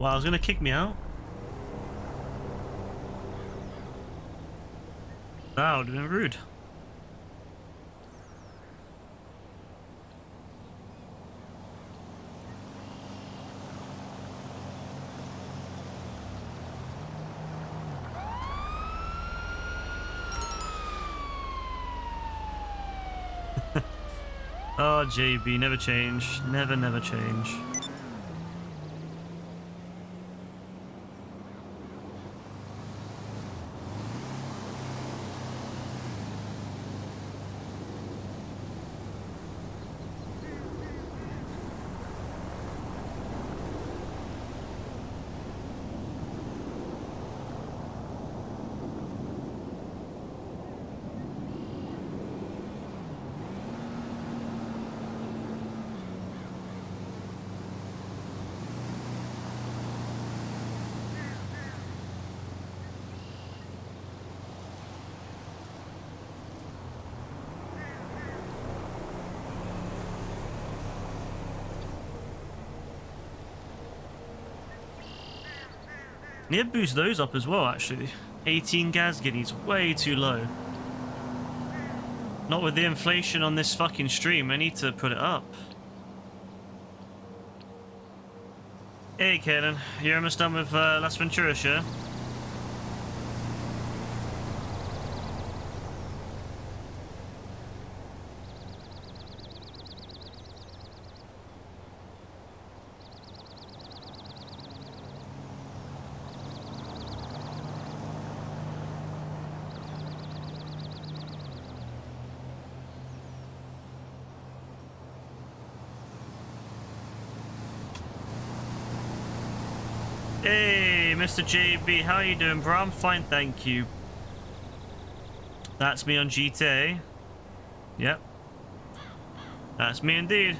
Well, I was gonna kick me out. That would have been rude. Oh, JB, never change. Never, never change. Need to boost those up as well, actually. 18 gas guineas, way too low. Not with the inflation on this fucking stream, I need to put it up. Hey, Kaden, you're almost done with Las Venturas, yeah? Hey, Mr. JB, how are you doing, bro? I'm fine, thank you. That's me on GTA. Yep. That's me indeed.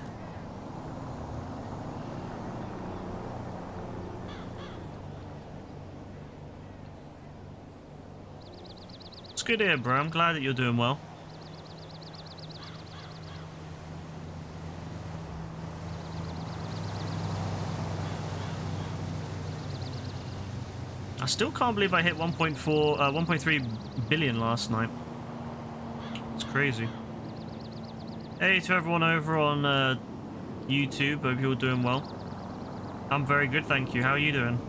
It's good to hear, bro. I'm glad that you're doing well. I still can't believe I hit 1.3 billion last night. It's crazy. Hey to everyone over on YouTube, hope you're doing well. I'm very good, thank you. How are you doing?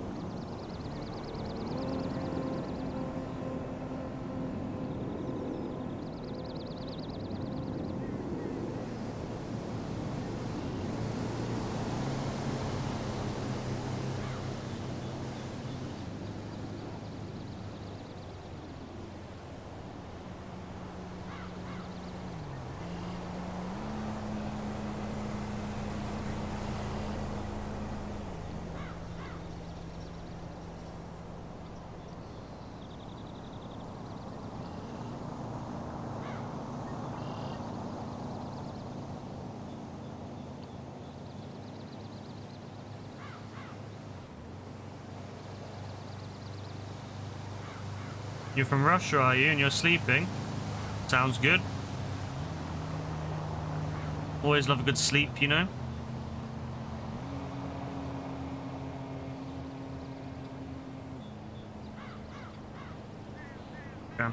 You're from Russia, are you? And you're sleeping? Sounds good. Always love a good sleep, you know? Yeah.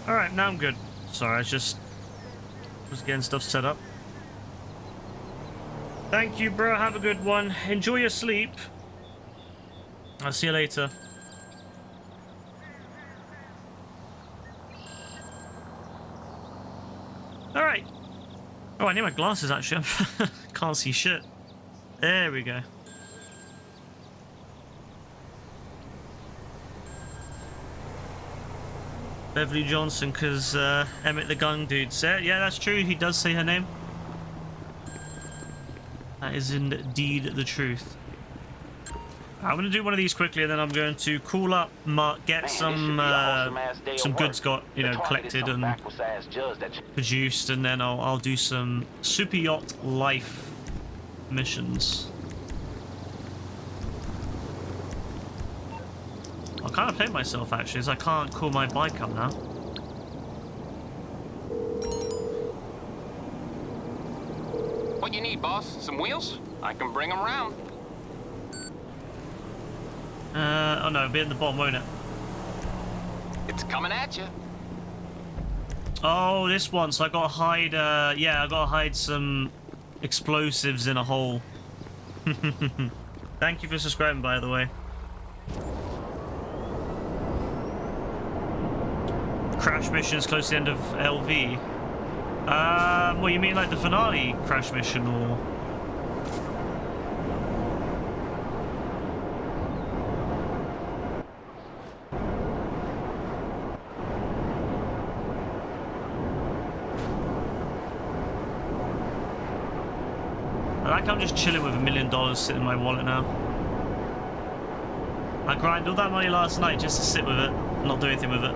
Alright, now I'm good. Sorry, I was getting stuff set up. Thank you, bro. Have a good one. Enjoy your sleep. I'll see you later. Alright. Oh, I need my glasses, actually. Can't see shit. There we go. Beverly Johnson, because Emmett the Gun Dude said. Yeah, that's true. He does say her name. That is indeed the truth. I'm gonna do one of these quickly, and then I'm going to call up Mark, get some goods got, you know, collected and produced, and then I'll do some Superyacht life missions. I'll kind of play myself actually, as I can't call my bike up now. What you need, boss? Some wheels? I can bring them around. Oh no, it'll be in the bottom, won't it? It's coming at you. Oh, this one. So I gotta hide, yeah, I gotta hide some explosives in a hole. Thank you for subscribing, by the way. Crash missions close to the end of LV. Well, you mean like the finale crash mission, or? I'm just chilling with $1 million sitting in my wallet now. I grinded all that money last night just to sit with it, not do anything with it.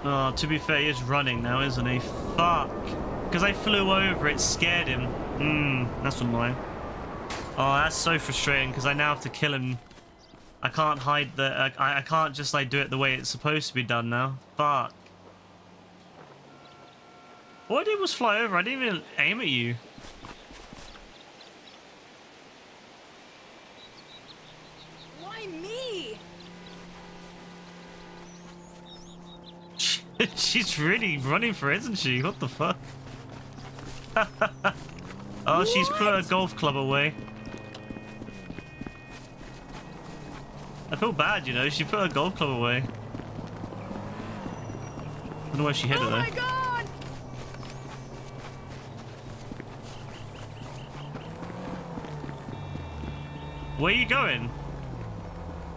Oh, to be fair, he is running now, isn't he? Fuck. Because I flew over, it scared him. That's annoying. Oh, that's so frustrating, because I now have to kill him. I can't hide the... I can't just, like, do it the way it's supposed to be done now. Fuck. All I did was fly over. I didn't even aim at you. Why me? She's really running for it, isn't she? What the fuck? Oh, she's put her golf club away. I feel bad, you know. She put her golf club away. I don't know where she hid it, though. Oh my god! Where are you going?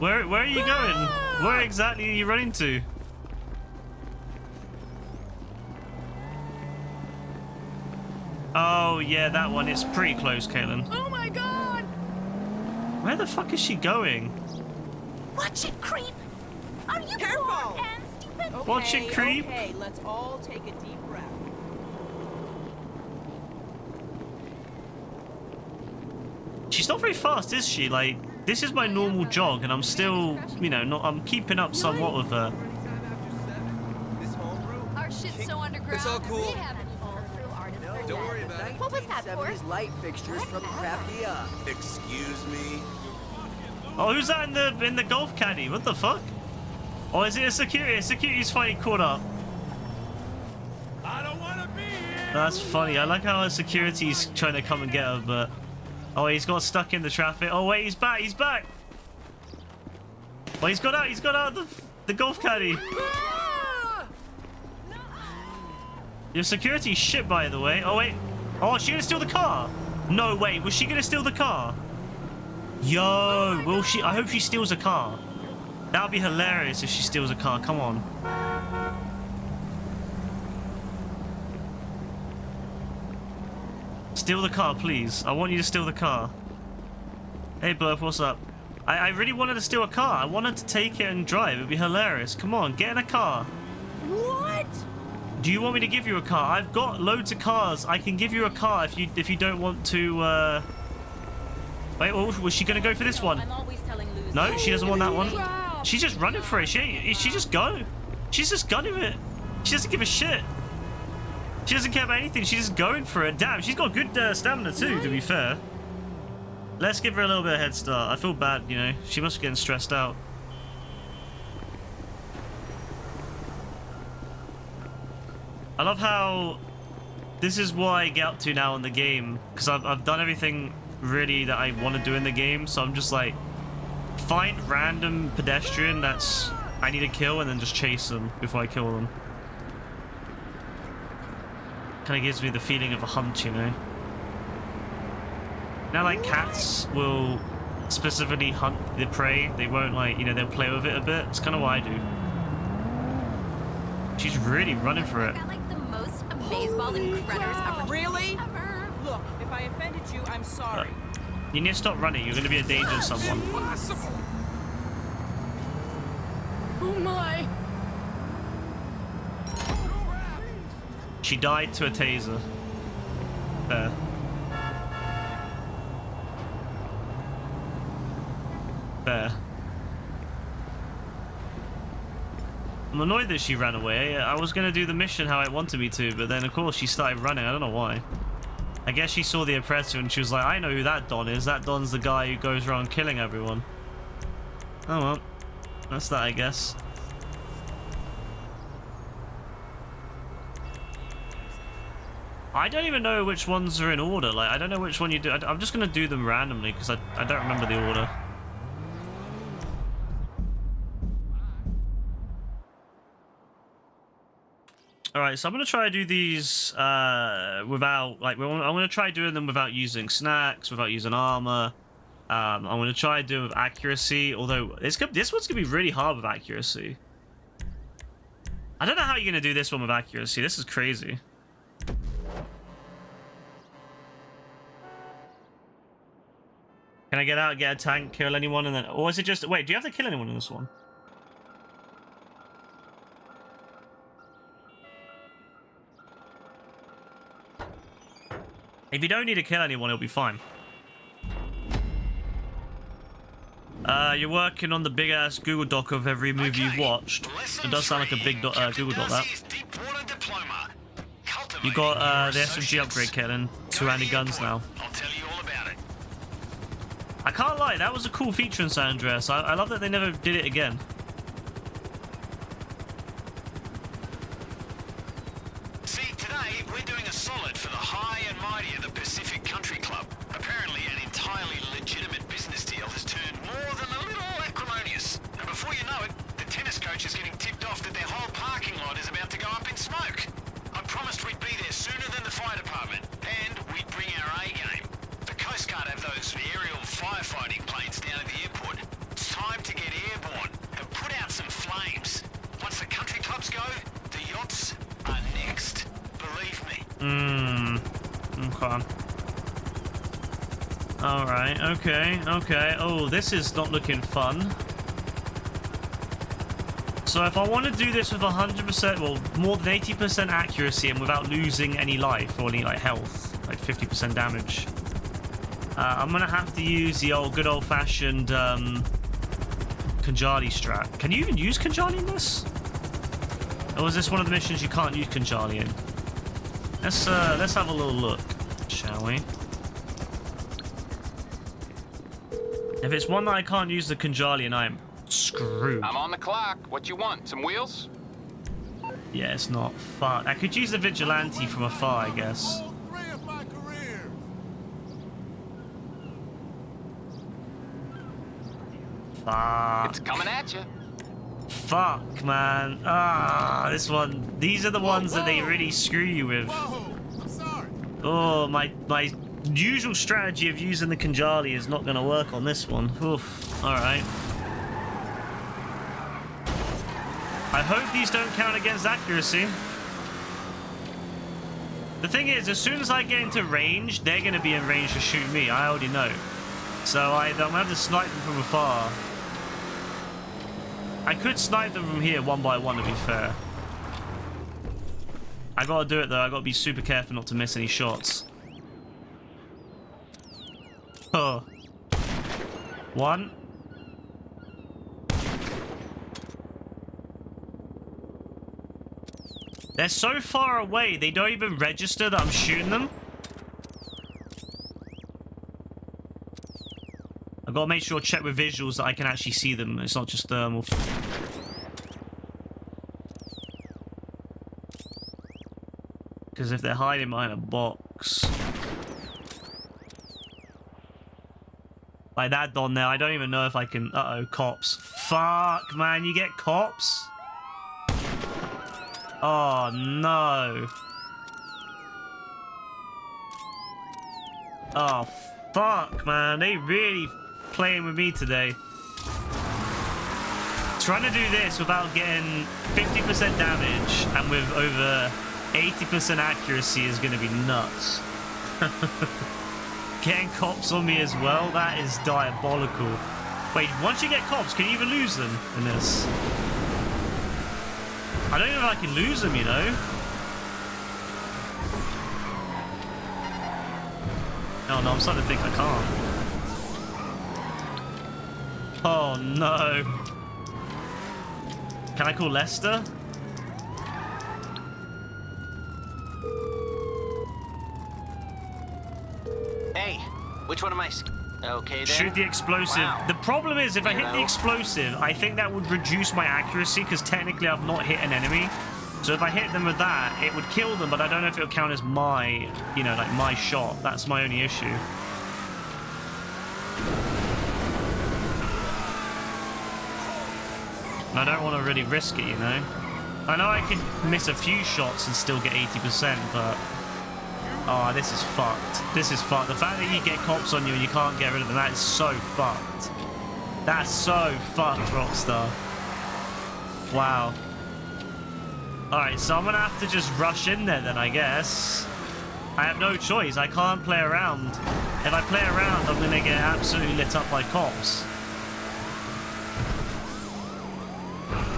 Where are you going? Where exactly are you running to? Oh, yeah, that one. It's pretty close, Caitlin. Oh my god! Where the fuck is she going? Watch it, creep! Are you Careful! poor and stupid? Okay, Watch it, creep. Okay, let's all take a deep breath. She's not very fast, is she? Like, this is my normal jog, and I'm still, you know, I'm keeping up somewhat with her. Our shit's so underground. It's all cool. We haven't fallen through artists. Don't worry about it. What was that for? 1970s light fixtures from Crappy. Excuse me? Oh, who's that in the golf caddy? What the fuck? Oh, is it a security? Security's finally caught up. I don't want to be here. That's funny. I like how a security's trying to come and get her, but... Oh, he's got stuck in the traffic. Oh, wait, he's back. He's back. Oh, he's got out of the golf caddy. Your security's shit, by the way. Oh, wait. Oh, is she gonna steal the car? No, wait. Was she gonna steal the car? Yo, will she? I hope she steals a car. That would be hilarious if she steals a car. Come on. Steal the car, please. I want you to steal the car. Hey, Burp, what's up? I really wanted to steal a car. I wanted to take it and drive. It'd be hilarious. Come on, get in a car. What? Do you want me to give you a car? I've got loads of cars. I can give you a car if you don't want to. Wait, oh, was she gonna go for this one? I'm always telling losers. No, she doesn't want that one. Wow. She's just running for it. She just go. She's just gunning it. She doesn't give a shit. She doesn't care about anything. She's just going for it. Damn, she's got good stamina too, to be fair. Let's give her a little bit of head start. I feel bad, you know. She must be getting stressed out. I love how this is what I get up to now in the game, because I've done everything really that I want to do in the game, so I'm just like, find random pedestrian that's I need to kill and then just chase them before I kill them. kind of gives me the feeling of a hunt, you know. Now, like, cats will specifically hunt the prey. They won't, like, you know, they'll play with it a bit. It's kind of what I do. She's really running for it. I got like the most amazeballs and critters ever. Really? Ever. Look, if I offended you, I'm sorry. You need to stop running. You're going to be a danger to someone. Oh my. She died to a taser. There. There. I'm annoyed that she ran away. I was going to do the mission how I wanted me to, but then of course she started running. I don't know why. I guess she saw the oppressor and she was like, I know who that Don is. That Don's the guy who goes around killing everyone. Oh well. That's that, I guess. I don't even know which ones are in order. Like, I don't know which one you do. I'm just going to do them randomly because I don't remember the order. Alright, so I'm going to try to do these without, like, I'm going to try doing them without using snacks, without using armor. I'm going to try to do it with accuracy, although this one's going to be really hard with accuracy. I don't know how you're going to do this one with accuracy. This is crazy. Can I get out, get a tank, kill anyone, and then... Or is it just... Wait, do you have to kill anyone in this one? If you don't need to kill anyone, it'll be fine. You're working on the big-ass Google Doc of every movie you've watched. It does sound like a big Google Doc, that. You got the SMG upgrade kit and two-handed guns now. I can't lie, that was a cool feature in San Andreas. I love that they never did it again. See, today we're doing a solid for the high and mighty of the Pacific Country Club. Apparently an entirely legitimate business deal has turned more than a little acrimonious. And before you know it, the tennis coach is getting tipped off that their whole parking lot is about to go up in smoke. I promised we'd be there sooner than the fire department, and we'd bring our A game. The Coast Guard have those aerial firefighting planes down at the airport. It's time to get airborne and put out some flames. Once the country clubs go, the yachts are next. Believe me. Okay. Alright, okay. Oh, this is not looking fun. So if I want to do this with 100%, well, more than 80% accuracy and without losing any life or any, like, health, like 50% damage, I'm going to have to use the good old-fashioned Kanjali strat. Can you even use Kanjali in this? Or is this one of the missions you can't use Kanjali in? Let's have a little look, shall we? If it's one that I can't use the Kanjali in, I'm screwed. I'm on the clock. What you want? Some wheels? Yeah, it's not far. I could use the Vigilante from afar, I guess. Fuck. It's coming at you. Fuck, man. Ah, this one. These are the ones that they really screw you with. Oh, my usual strategy of using the Kanjali is not going to work on this one. Oof. All right. I hope these don't count against accuracy. The thing is, as soon as I get into range, they're going to be in range to shoot me. I already know. So I'm going to have to snipe them from afar. I could snipe them from here one by one, to be fair. I gotta do it, though. I gotta be super careful not to miss any shots. Oh. One. They're so far away, they don't even register that I'm shooting them. I've got to make sure to check with visuals that I can actually see them. It's not just thermal. Because if they're hiding behind a box... Like that Don there, I don't even know if I can... Uh-oh, cops. Fuck, man, you get cops? Oh, no. Oh, fuck, man. They really playing with me today. Trying to do this without getting 50% damage and with over 80% accuracy is going to be nuts. Getting cops on me as well, that is diabolical. Wait, once you get cops, can you even lose them in this? I don't even know if I can lose them, you know? Oh no, I'm starting to think I can't. Oh no. Can I call Lester? Hey, which one am I? Okay then. Shoot the explosive. Wow. The problem is if I hit the Weirdo. explosive, I think that would reduce my accuracy because technically I've not hit an enemy. So if I hit them with that, it would kill them, but I don't know if it'll count as my, you know, like my shot. That's my only issue. And I don't want to really risk it, you know? I know I can miss a few shots and still get 80%, but... Oh, this is fucked. This is fucked. The fact that you get cops on you and you can't get rid of them, that is so fucked. That's so fucked, Rockstar. Wow. Alright, so I'm gonna have to just rush in there then, I guess. I have no choice. I can't play around. If I play around, I'm gonna get absolutely lit up by cops.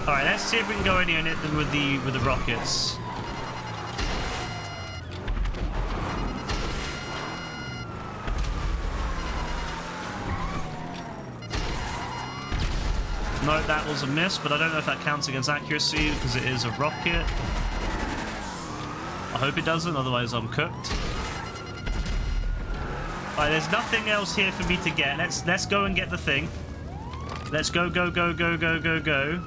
Alright, let's see if we can go in here and hit them with the rockets. No, that was a miss, but I don't know if that counts against accuracy because it is a rocket. I hope it doesn't, otherwise I'm cooked. Alright, there's nothing else here for me to get. Let's go and get the thing. Let's go, go, go, go, go, go, go.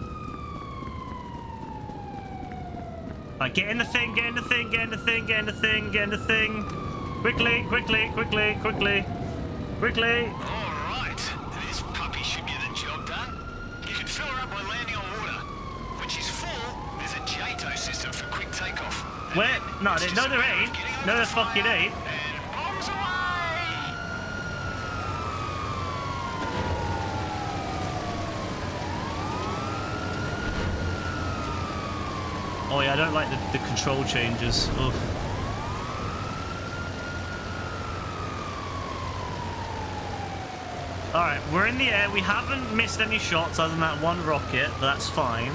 Alright, get in the thing, get in the thing, get in the thing, get in the thing, get in the thing. Quickly, quickly, quickly, quickly, quickly. Alright, this puppy should get the job done. You can fill her up by landing on water. When she's full, there's a JATO system for quick takeoff. And Where? then No, it's there, just no, there a matter of ain't. getting No, under there the fucking fire ain't. and bombs away! Oh yeah, I don't like the control changes. Ugh. Alright, we're in the air. We haven't missed any shots other than that one rocket, but that's fine.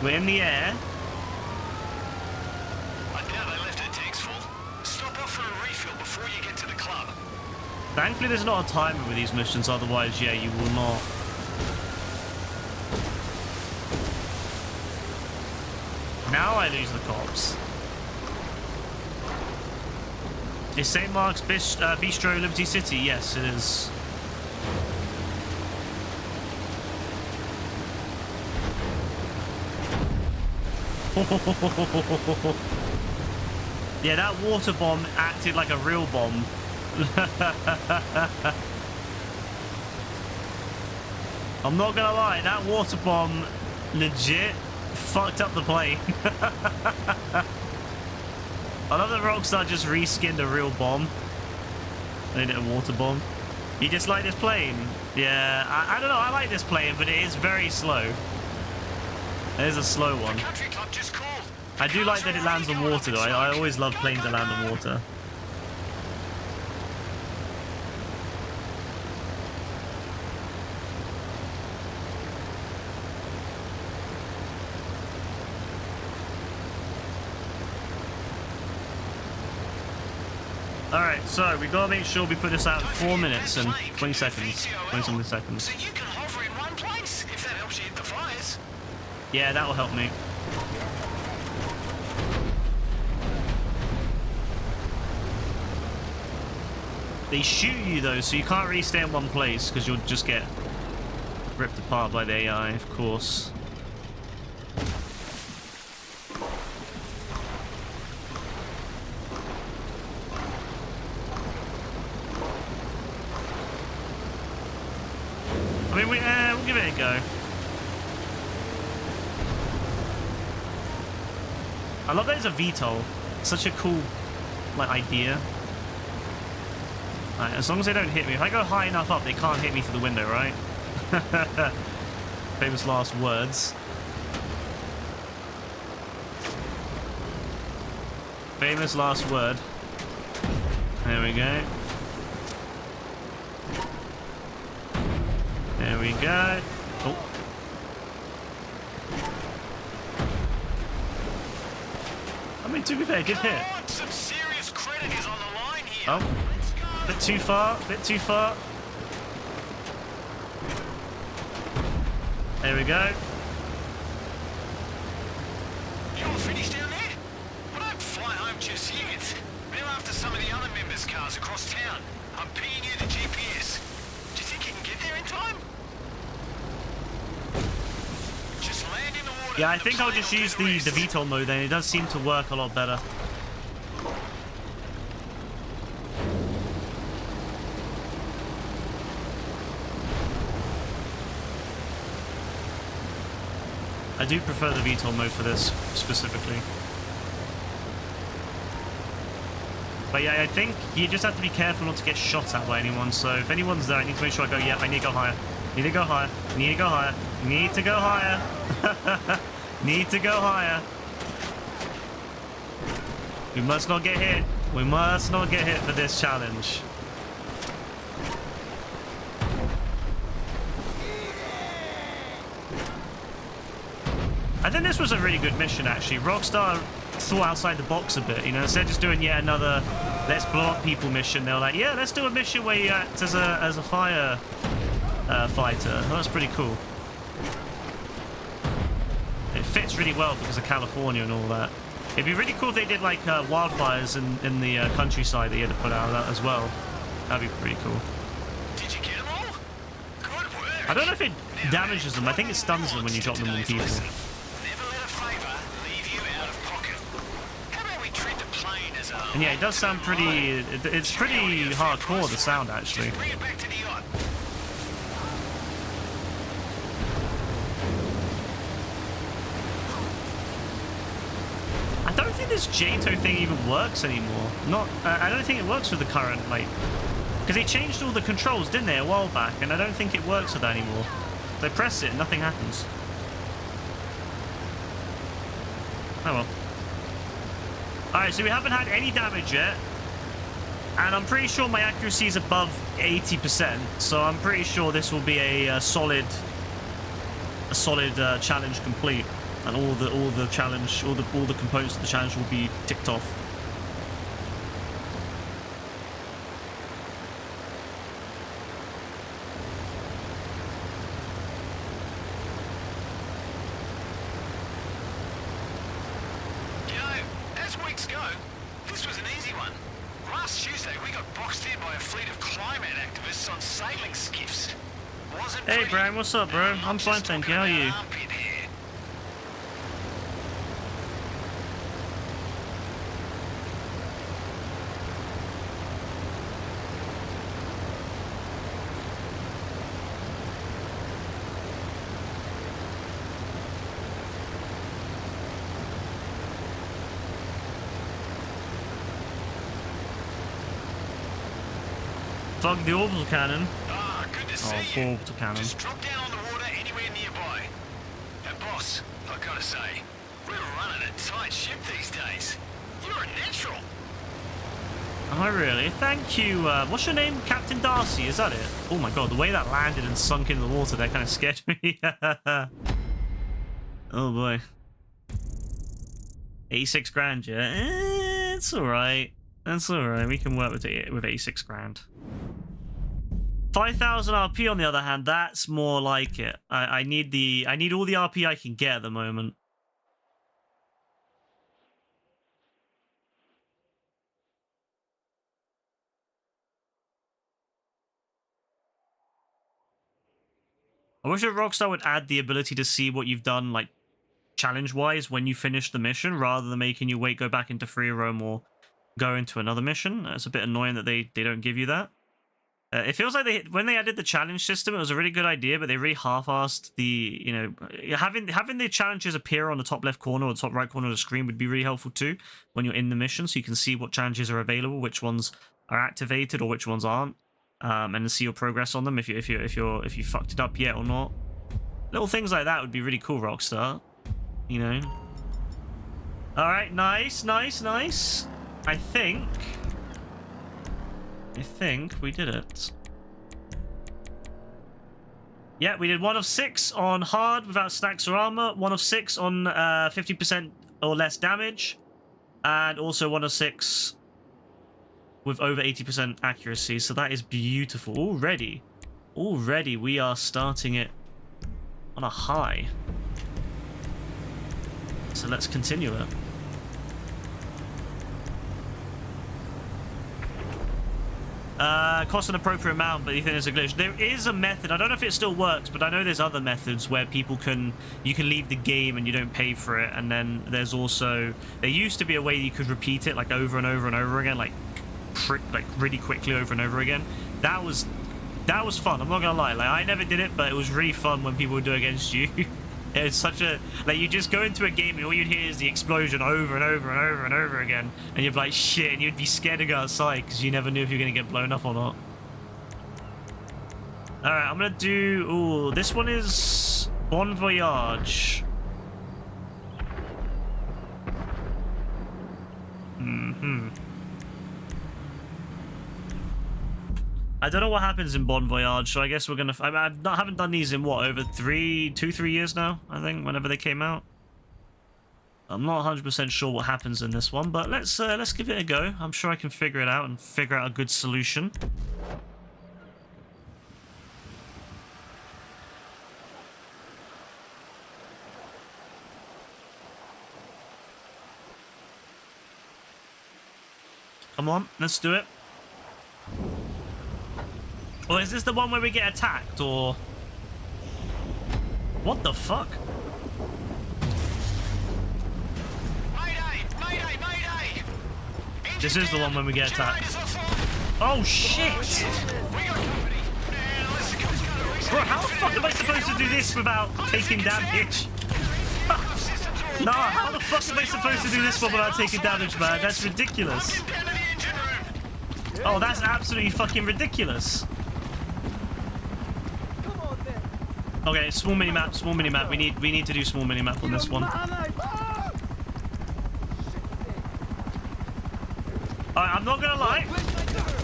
We're in the air. I doubt they left their tanks full. Stop off for a refill before you get to the club. Thankfully, there's not a timer with these missions, otherwise, yeah, you will not. Now I lose the cops. Is St. Mark's Bistro Liberty City? Yes, it is. Yeah, that water bomb acted like a real bomb. I'm not gonna lie, that water bomb legit fucked up the plane. I love that Rockstar just reskinned a real bomb. Made it a water bomb. You just like this plane? Yeah, I don't know, I like this plane, but it is very slow. It is a slow one. Country club just called. I do like that it lands on water though. I always love planes that land on water. Alright, so we gotta make sure we put this out in 4 minutes and 20 seconds. 20 something seconds. So you can hover in one place, if that helps you hit the fires. Yeah, that will help me. They shoot you though, so you can't really stay in one place because you'll just get ripped apart by the AI, of course. I mean, we'll give it a go. I love that it's a VTOL. Such a cool, like, idea. Alright, as long as they don't hit me. If I go high enough up, they can't hit me through the window, right? Famous last words. Famous last word. There we go. There we go. Oh. I mean, to be fair, it did hit. Some serious credit is on the line here. Oh. Bit too far. Bit too far. There we go. You all finished down there? Well, don't fly home just yet. They're after some of the other members' cars across town. I'm pinging you the GPS. Do you think you can get there in time? Just land in the water. Yeah, I think I'll just use the VTOL mode then. It does seem to work a lot better. I do prefer the VTOL mode for this, specifically. But yeah, I think you just have to be careful not to get shot at by anyone, so if anyone's there, I need to make sure I go, yeah, I need to go higher. Need to go higher. Need to go higher. Need to go higher. Need to go higher. We must not get hit. We must not get hit for this challenge. I think this was a really good mission, actually. Rockstar thought outside the box a bit, you know, instead of just doing yet another let's blow up people mission, they were like, yeah, let's do a mission where you act as a fire fighter. Well, that's pretty cool. It fits really well because of California and all that. It'd be really cool if they did like wildfires in the countryside that you had to put out of that as well. That'd be pretty cool. Did you get them all? Good work. I don't know if it damages them. I think it stuns them when you drop them on people. Never let a favor leave you out of pocket. How about we treat the plane as a... And yeah, it does sound pretty... It's pretty hardcore, the sound, actually. Bring it back to the yacht. I don't think this JATO thing even works anymore. I don't think it works with the current, like... Because they changed all the controls, didn't they, a while back, and I don't think it works with that anymore. They press it and nothing happens. Oh well. Alright, so we haven't had any damage yet. And I'm pretty sure my accuracy is above 80%, so I'm pretty sure this will be a solid challenge complete. And all the components of the challenge will be ticked off. You know, as weeks go, this was an easy one. Last Tuesday, we got boxed in by a fleet of climate activists on sailing skiffs. Wasn't Hey, pretty. Brian, what's up, bro? I'm fine, Just thank talking you. How are about you? armpit hair. Fuck the orbital cannon. Ah, good to see Oh, you. orbital cannon. Just drop down on the water anywhere nearby. And boss, I gotta say, we're running a tight ship these days. You're a natural. Am I really? Thank you. What's your name? Captain Darcy, is that it? Oh my god, the way that landed and sunk in the water there kind of scared me. Oh boy. 86 grand, yeah? It's alright. That's alright. We can work with 86 grand. 5,000 RP on the other hand, that's more like it. I need all the RP I can get at the moment. I wish that Rockstar would add the ability to see what you've done, like, challenge-wise when you finish the mission, rather than making you go back into free roam or go into another mission. It's a bit annoying that they don't give you that. It feels like when they added the challenge system, it was a really good idea, but they really half-assed the, you know, having the challenges appear on the top left corner or the top right corner of the screen would be really helpful too when you're in the mission, so you can see what challenges are available, which ones activated or which ones aren't, and see your progress on them if you fucked it up yet or not. Little things like that would be really cool, Rockstar. You know. All right, nice. I think we did it. Yeah, we did 1 of 6 on hard without stacks or armor, 1 of 6 on 50% or less damage, and also 1 of 6 with over 80% accuracy. So that is beautiful. Already we are starting it on a high. So let's continue it. Cost an appropriate amount, but you think it's a glitch. There is a method. I don't know if it still works, but I know there's other methods where you can leave the game and you don't pay for it. And then there's also, there used to be a way you could repeat it like over and over and over again, like really quickly over and over again. That was fun. I'm not gonna lie. Like, I never did it, but it was really fun when people would do it against you. It's such a, like, you just go into a game and all you'd hear is the explosion over and over and over and over again, and you'd be like, shit, and you'd be scared to go outside because you never knew if you were going to get blown up or not. Alright, I'm going to do, ooh, this one is Bon Voyage. I don't know what happens in Bon Voyage, so I guess we're gonna. I haven't done these in what, over 3 years now, I think, whenever they came out. I'm not 100% sure what happens in this one, but let's give it a go. I'm sure I can figure it out and figure out a good solution. Come on, let's do it. Or is this the one where we get attacked, or... What the fuck? Mayday! This is the one when we get attacked. Oh shit! Bro, how the fuck am I supposed to do this without taking damage? Nah, how the fuck am I supposed to do this one without taking damage, man? That's ridiculous. Oh, that's absolutely fucking ridiculous. Okay, small minimap. We need to do small minimap on this one. Alright, I'm not gonna lie.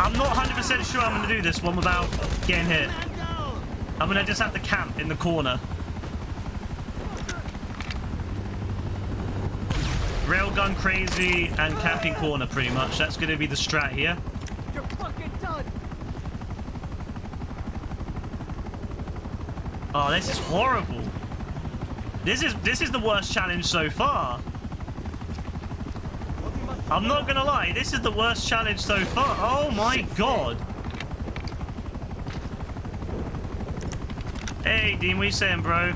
I'm not 100% sure I'm gonna do this one without getting hit. I'm gonna just have to camp in the corner. Railgun crazy and camping corner, pretty much. That's gonna be the strat here. You're fucking done. Oh, this is horrible. This is the worst challenge so far. I'm not gonna lie, this is the worst challenge so far. Oh my god. Hey, Dean, what are you saying, bro?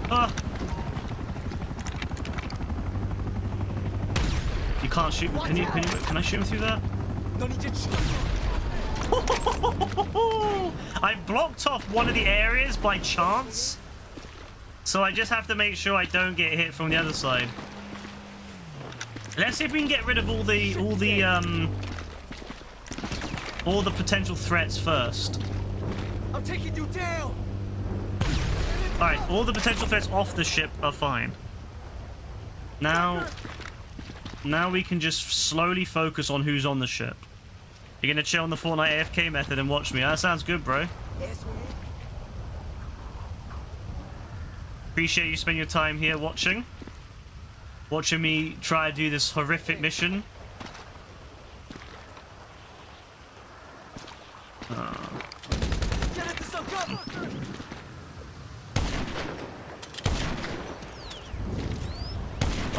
Oh. You can't shoot. Can I shoot him through that? I blocked off one of the areas by chance, so I just have to make sure I don't get hit from the other side. Let's see if we can get rid of all the potential threats first. I'm taking you down. All right, all the potential threats off the ship are fine. Now we can just slowly focus on who's on the ship. You're gonna chill on the Fortnite AFK method and watch me. That sounds good, bro. Appreciate you spending your time here watching me try to do this horrific mission.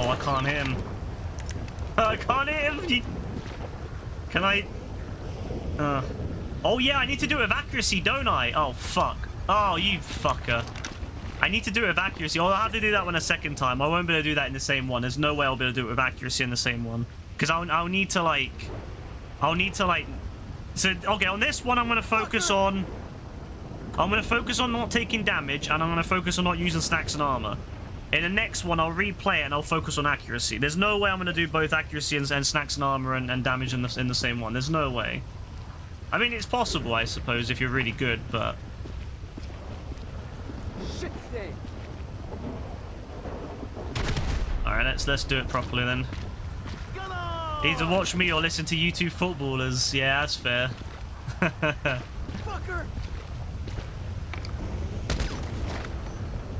Oh, I can't hit him. I can't hit him. Can I? Oh yeah, I need to do it with accuracy, don't I? Oh fuck. Oh, you fucker. I need to do it with accuracy. Oh, I'll have to do that one a second time. I won't be able to do that in the same one. There's no way I'll be able to do it with accuracy in the same one. Because I'll need to like... So, okay, on this one I'm going to focus on... I'm going to focus on not taking damage, and I'm going to focus on not using stacks and armor. In the next one, I'll replay it and I'll focus on accuracy. There's no way I'm going to do both accuracy and snacks and armor and damage in the same one. There's no way. I mean, it's possible, I suppose, if you're really good, but... Shit stain. Alright, let's do it properly then. Either watch me or listen to YouTube footballers. Yeah, that's fair. Fucker.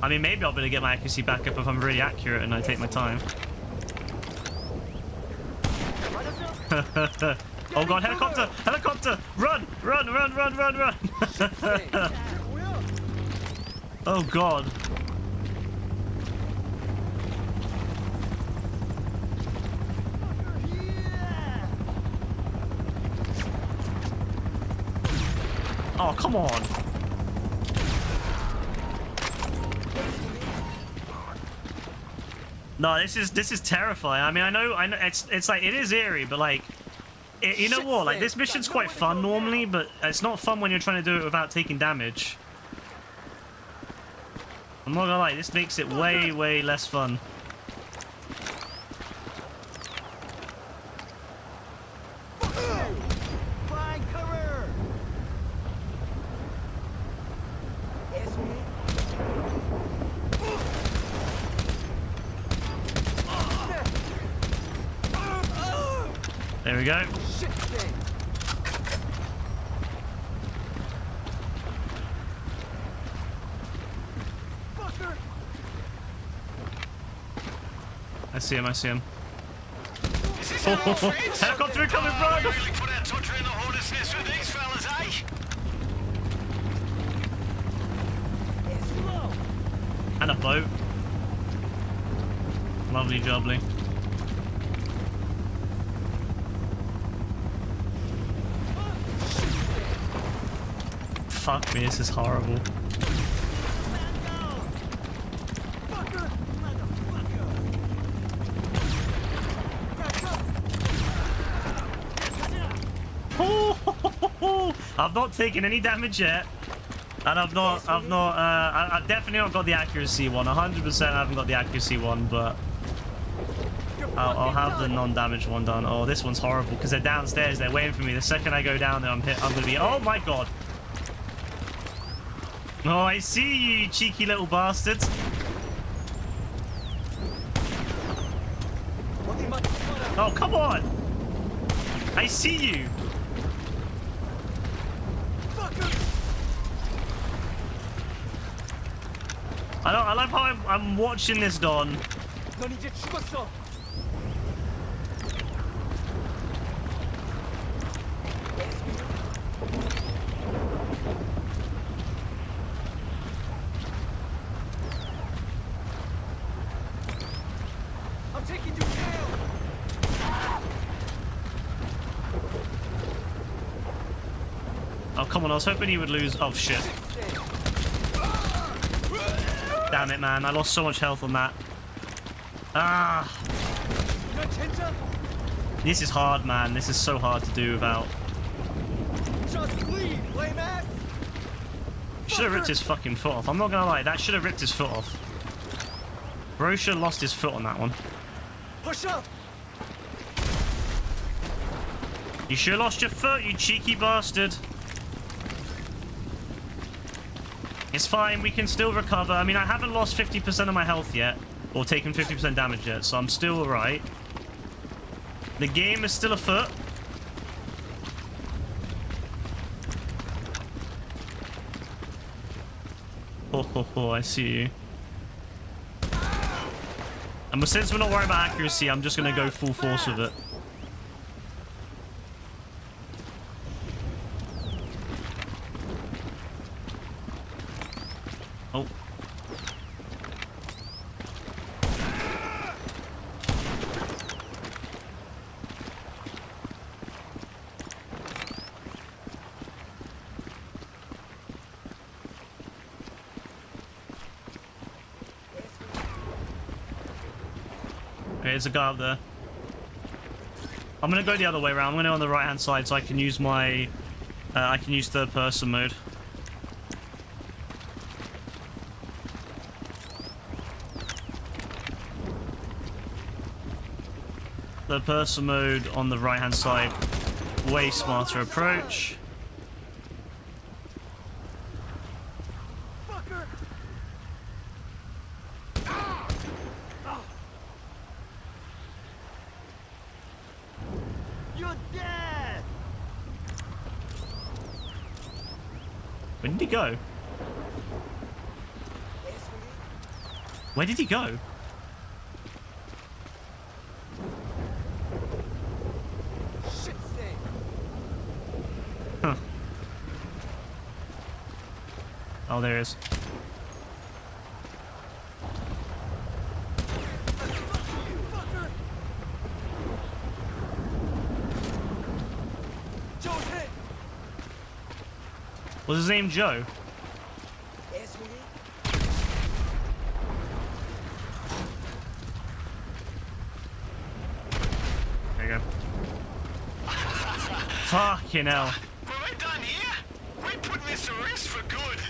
I mean, maybe I'll be able to get my accuracy back up if I'm really accurate and I take my time. Oh god, helicopter! Helicopter! Run! Run, run, run, run, run! Oh god. Oh, come on. No, this is terrifying. I mean, I know it's like it is eerie, but like you know what? Like this mission's quite fun normally, but it's not fun when you're trying to do it without taking damage. I'm not gonna lie, this makes it way, way less fun. Flying cover. There we go. Shit stain. Fucker. I see him, I see him. Is this our old friends? Helicopter coming, Oh, bro! we really put our todger in the hornet's nest with these fellas, eh? It's low. And a boat. Lovely jubbly. Fuck me, this is horrible. Fucker. Motherfucker. I've not taken any damage yet, and I've definitely not got the accuracy one. 100% I haven't got the accuracy one, but I'll have the non-damage one done. Oh, this one's horrible because they're downstairs. They're waiting for me. The second I go down there, I'm gonna be. Oh my god. Oh, I see you, you cheeky little bastards. Oh, come on. I see you. I love how I'm watching this, Don. 넌 이제 죽었어. I'm taking you down. Oh, come on. I was hoping he would lose. Oh, shit. Damn it, man. I lost so much health on that. Ah. This is hard, man. This is so hard to do without. Just leave, lame ass. Should have ripped his fucking foot off. I'm not gonna lie. That should have ripped his foot off. Bro should have lost his foot on that one. Push up. You should have lost your foot, you cheeky bastard. It's fine, we can still recover. I mean, I haven't lost 50% of my health yet, or taken 50% damage yet, so I'm still alright. The game is still afoot. Oh, I see you. And since we're not worried about accuracy, I'm just going to go full force with it. Oh. Okay, there's a guy up there. I'm gonna go the other way around. I'm gonna go on the right hand side so I can use my I can use third person mode. the person mode on the right hand side. Way smarter approach. Fucker! You're dead! Where did he go? Where did he go? Shit stain! Huh. Oh, there he is. Fucker! Joe's hit! Was his name Joe? There you go. Fucking hell. Well, we're done here. We're putting this to rest for good.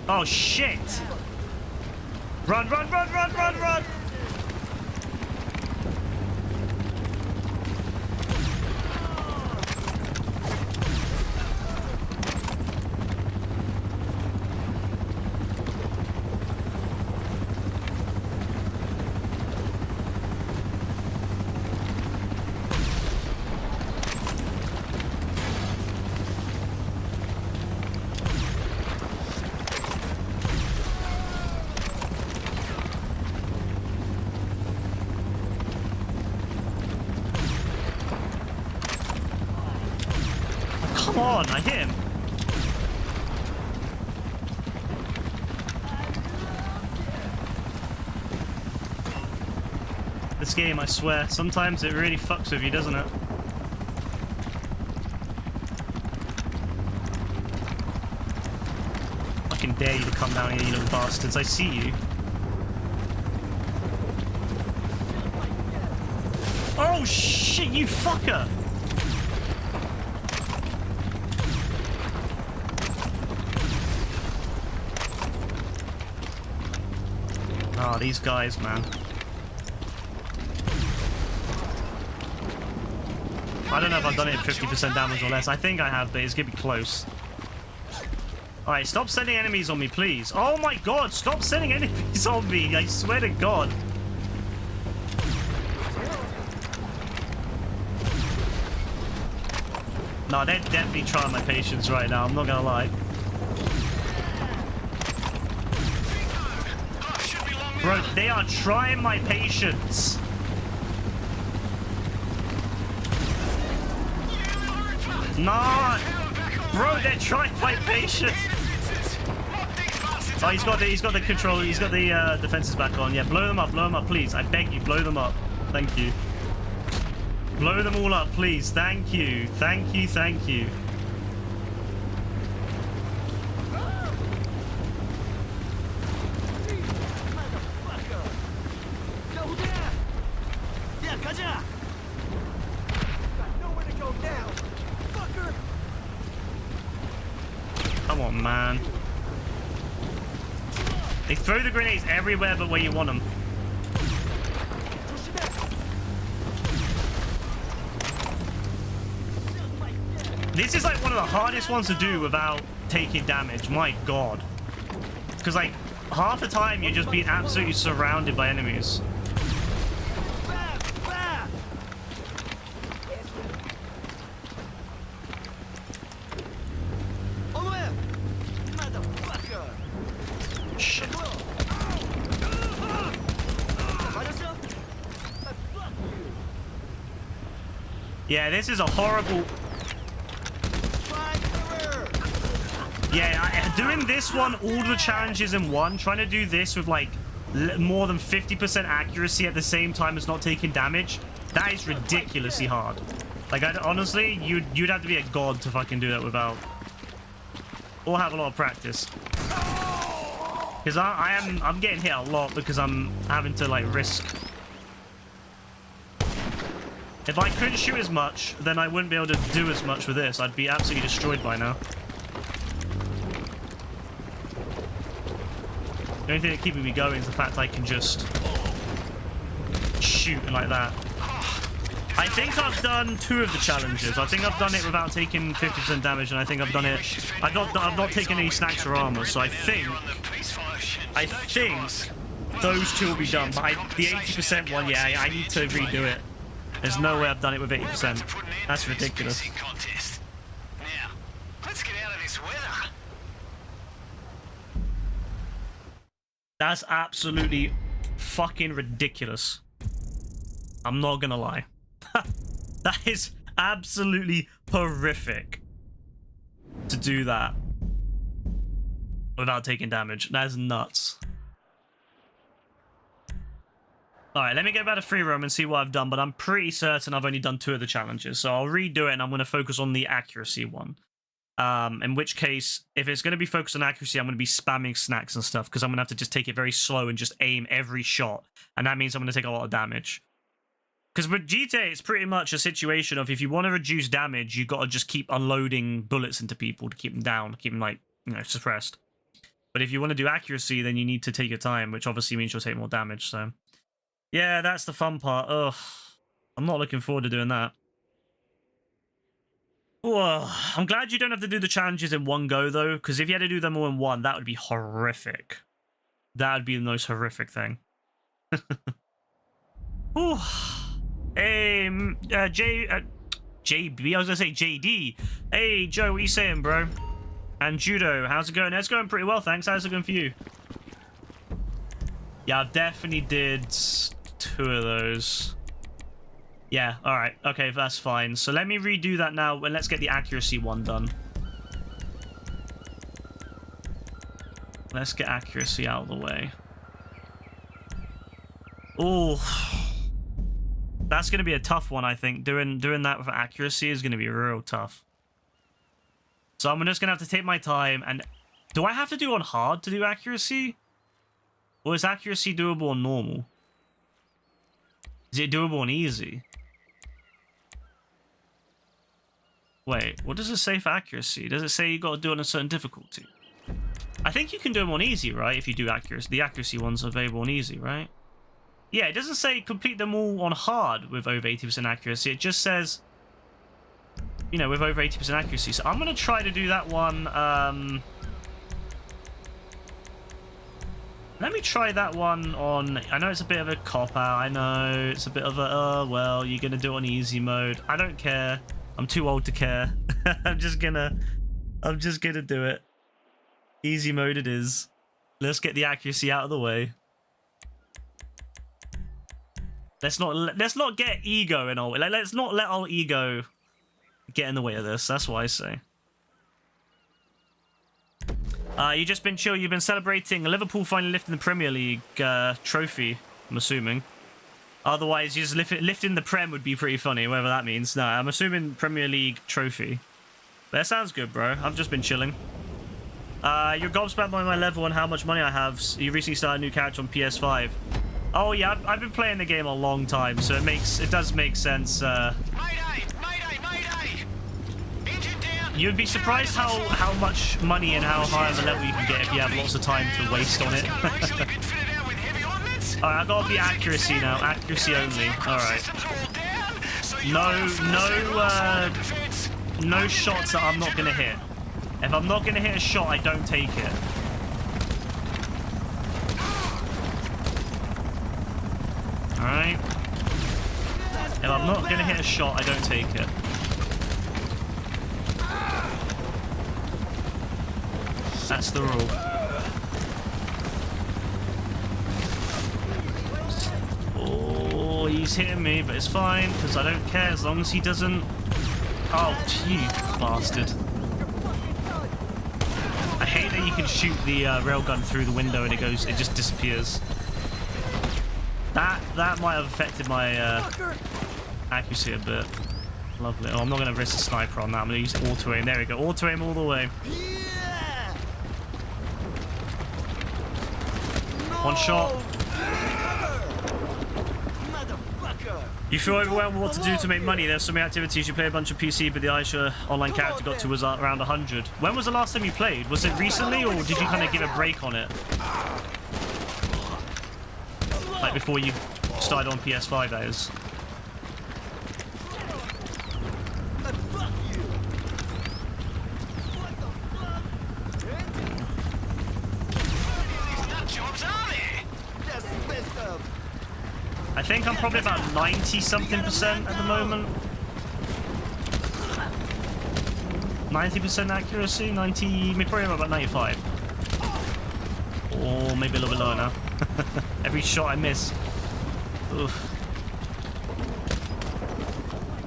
Oh shit! Run, run, run, run, run, run! Come on, I hit him. This game, I swear, sometimes it really fucks with you, doesn't it? I fucking dare you to come down here, you little bastards. I see you. Oh shit, you fucker! Oh, these guys, man. I don't know if I've done it at 50% damage or less. I think I have, but it's gonna be close. Alright, stop sending enemies on me, please. Oh my god, stop sending enemies on me. I swear to god. No, they're definitely trying my patience right now. I'm not gonna lie. Bro, they are trying my patience. No! Bro, they're trying my patience. Oh, he's got the control, he's got the defenses back on. Yeah, blow them up, please. I beg you, blow them up. Thank you. Blow them all up, please. Thank you. Thank you, thank you. Come on, man. They throw the grenades everywhere but where you want them. This is like one of the hardest ones to do without taking damage. My god. Because like half the time you're just being absolutely surrounded by enemies. Shit. Yeah, this is a horrible... Yeah, doing this one, all the challenges in one, trying to do this with like more than 50% accuracy at the same time as not taking damage, that is ridiculously hard. Like, honestly, you'd have to be a god to fucking do that without... Or have a lot of practice. Because I'm getting hit a lot because I'm having to like risk. If I couldn't shoot as much, then I wouldn't be able to do as much with this. I'd be absolutely destroyed by now. The only thing that's keeping me going is the fact I can just shooting like that. I think I've done 2 of the challenges. I think I've done it without taking 50% damage, and I think I've done it. I've not taken any snacks or armor, so I think those 2 will be done. But the 80% one, yeah, I need to redo it. There's no way I've done it with 80%. That's ridiculous. Now, let's get out of this weather. That's absolutely fucking ridiculous. I'm not gonna lie. That is absolutely horrific to do that without taking damage. That is nuts. Alright, let me get back to free roam and see what I've done, but I'm pretty certain I've only done 2 of the challenges, so I'll redo it and I'm going to focus on the accuracy one. In which case, if it's going to be focused on accuracy, I'm going to be spamming snacks and stuff, because I'm going to have to just take it very slow and just aim every shot, and that means I'm going to take a lot of damage. Because with GTA, it's pretty much a situation of if you want to reduce damage, you've got to just keep unloading bullets into people to keep them down, keep them, like, you know, suppressed. But if you want to do accuracy, then you need to take your time, which obviously means you'll take more damage, so... Yeah, that's the fun part. Ugh. I'm not looking forward to doing that. Whoa. I'm glad you don't have to do the challenges in one go, though, because if you had to do them all in one, that would be horrific. That would be the most horrific thing. Ooh. Hey, JB, I was going to say JD. Hey, Joe, what are you saying, bro? And Judo, how's it going? It's going pretty well, thanks. How's it going for you? Yeah, I definitely did 2 of those. Yeah, alright. Okay, that's fine. So let me redo that now, and let's get the accuracy one done. Let's get accuracy out of the way. Oh, that's going to be a tough one, I think. Doing that with accuracy is going to be real tough. So I'm just going to have to take my time. And do I have to do on hard to do accuracy? Or is accuracy doable on normal? Is it doable on easy? Wait, what does it say for accuracy? Does it say you got to do it on a certain difficulty? I think you can do them on easy, right? If you do accuracy. The accuracy ones are available on easy, right? Yeah, it doesn't say complete them all on hard with over 80% accuracy. It just says, you know, with over 80% accuracy. So I'm going to try to do that one. Let me try that one on... I know it's a bit of a cop-out. I know it's a bit of a, oh, well, you're going to do it on easy mode. I don't care. I'm too old to care. I'm just gonna do it. Easy mode it is. Let's get the accuracy out of the way. Let's not get ego in our way. Let's not let our ego get in the way of this. That's what I say. You just been chill. You've been celebrating Liverpool finally lifting the Premier League trophy, I'm assuming. Otherwise, you just lifting the Prem would be pretty funny, whatever that means. No, I'm assuming Premier League trophy. That sounds good, bro. I've just been chilling. You're gobsmacked by my level and how much money I have. You recently started a new character on PS5. Oh yeah, I've been playing the game a long time, so it does make sense. Mayday! Mayday! Mayday! Engine down! You'd be surprised how much money and how high of a level you can get if you have lots of time to waste on it. Alright, I gotta be accuracy now. Accuracy only. Alright. No shots that I'm not gonna hit. If I'm not gonna hit a shot, I don't take it. Alright. If I'm not gonna hit a shot, I don't take it. That's the rule. Oh, he's hitting me, but it's fine, because I don't care as long as he doesn't... Oh, you bastard. I hate that you can shoot the railgun through the window and it just disappears. That might have affected my accuracy a bit. Lovely. Oh, I'm not going to risk a sniper on that. I'm going to use auto aim. There we go. Auto aim all the way. One shot. You feel overwhelmed with what to do to make money. There's so many activities. You play a bunch of PC, but the Aisha online character got to was around 100. When was the last time you played? Was it recently, or did you kind of give a break on it? Like before you Started on PS5, that is. Fuck you! What the fuck? These nut jobs are there? Just messed up. I think I'm probably about 90-something% at the moment. 90% accuracy, 90, maybe probably about 95. Or maybe a little bit lower now. Every shot I miss. Oof.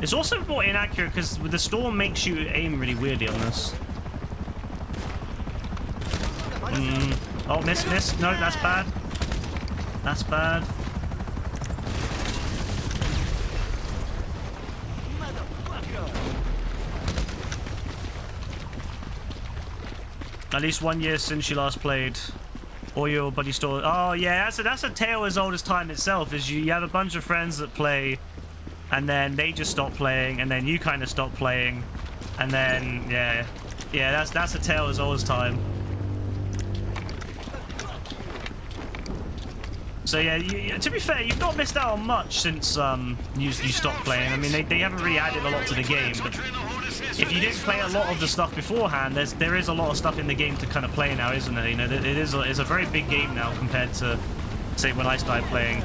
It's also more inaccurate because the storm makes you aim really weirdly on this. Oh, miss. No, that's bad. That's bad. At least 1 year since you last played. Or your buddy store. Oh yeah, that's a tale as old as time itself. Is you have a bunch of friends that play, and then they just stop playing, and then you kind of stop playing, and then yeah, that's a tale as old as time. So yeah, to be fair, you've not missed out on much since you stopped playing. I mean, they haven't really added a lot to the game, but if you didn't play a lot of the stuff beforehand, there is a lot of stuff in the game to kind of play now, isn't it? You know, it's a very big game now compared to, say, when I started playing.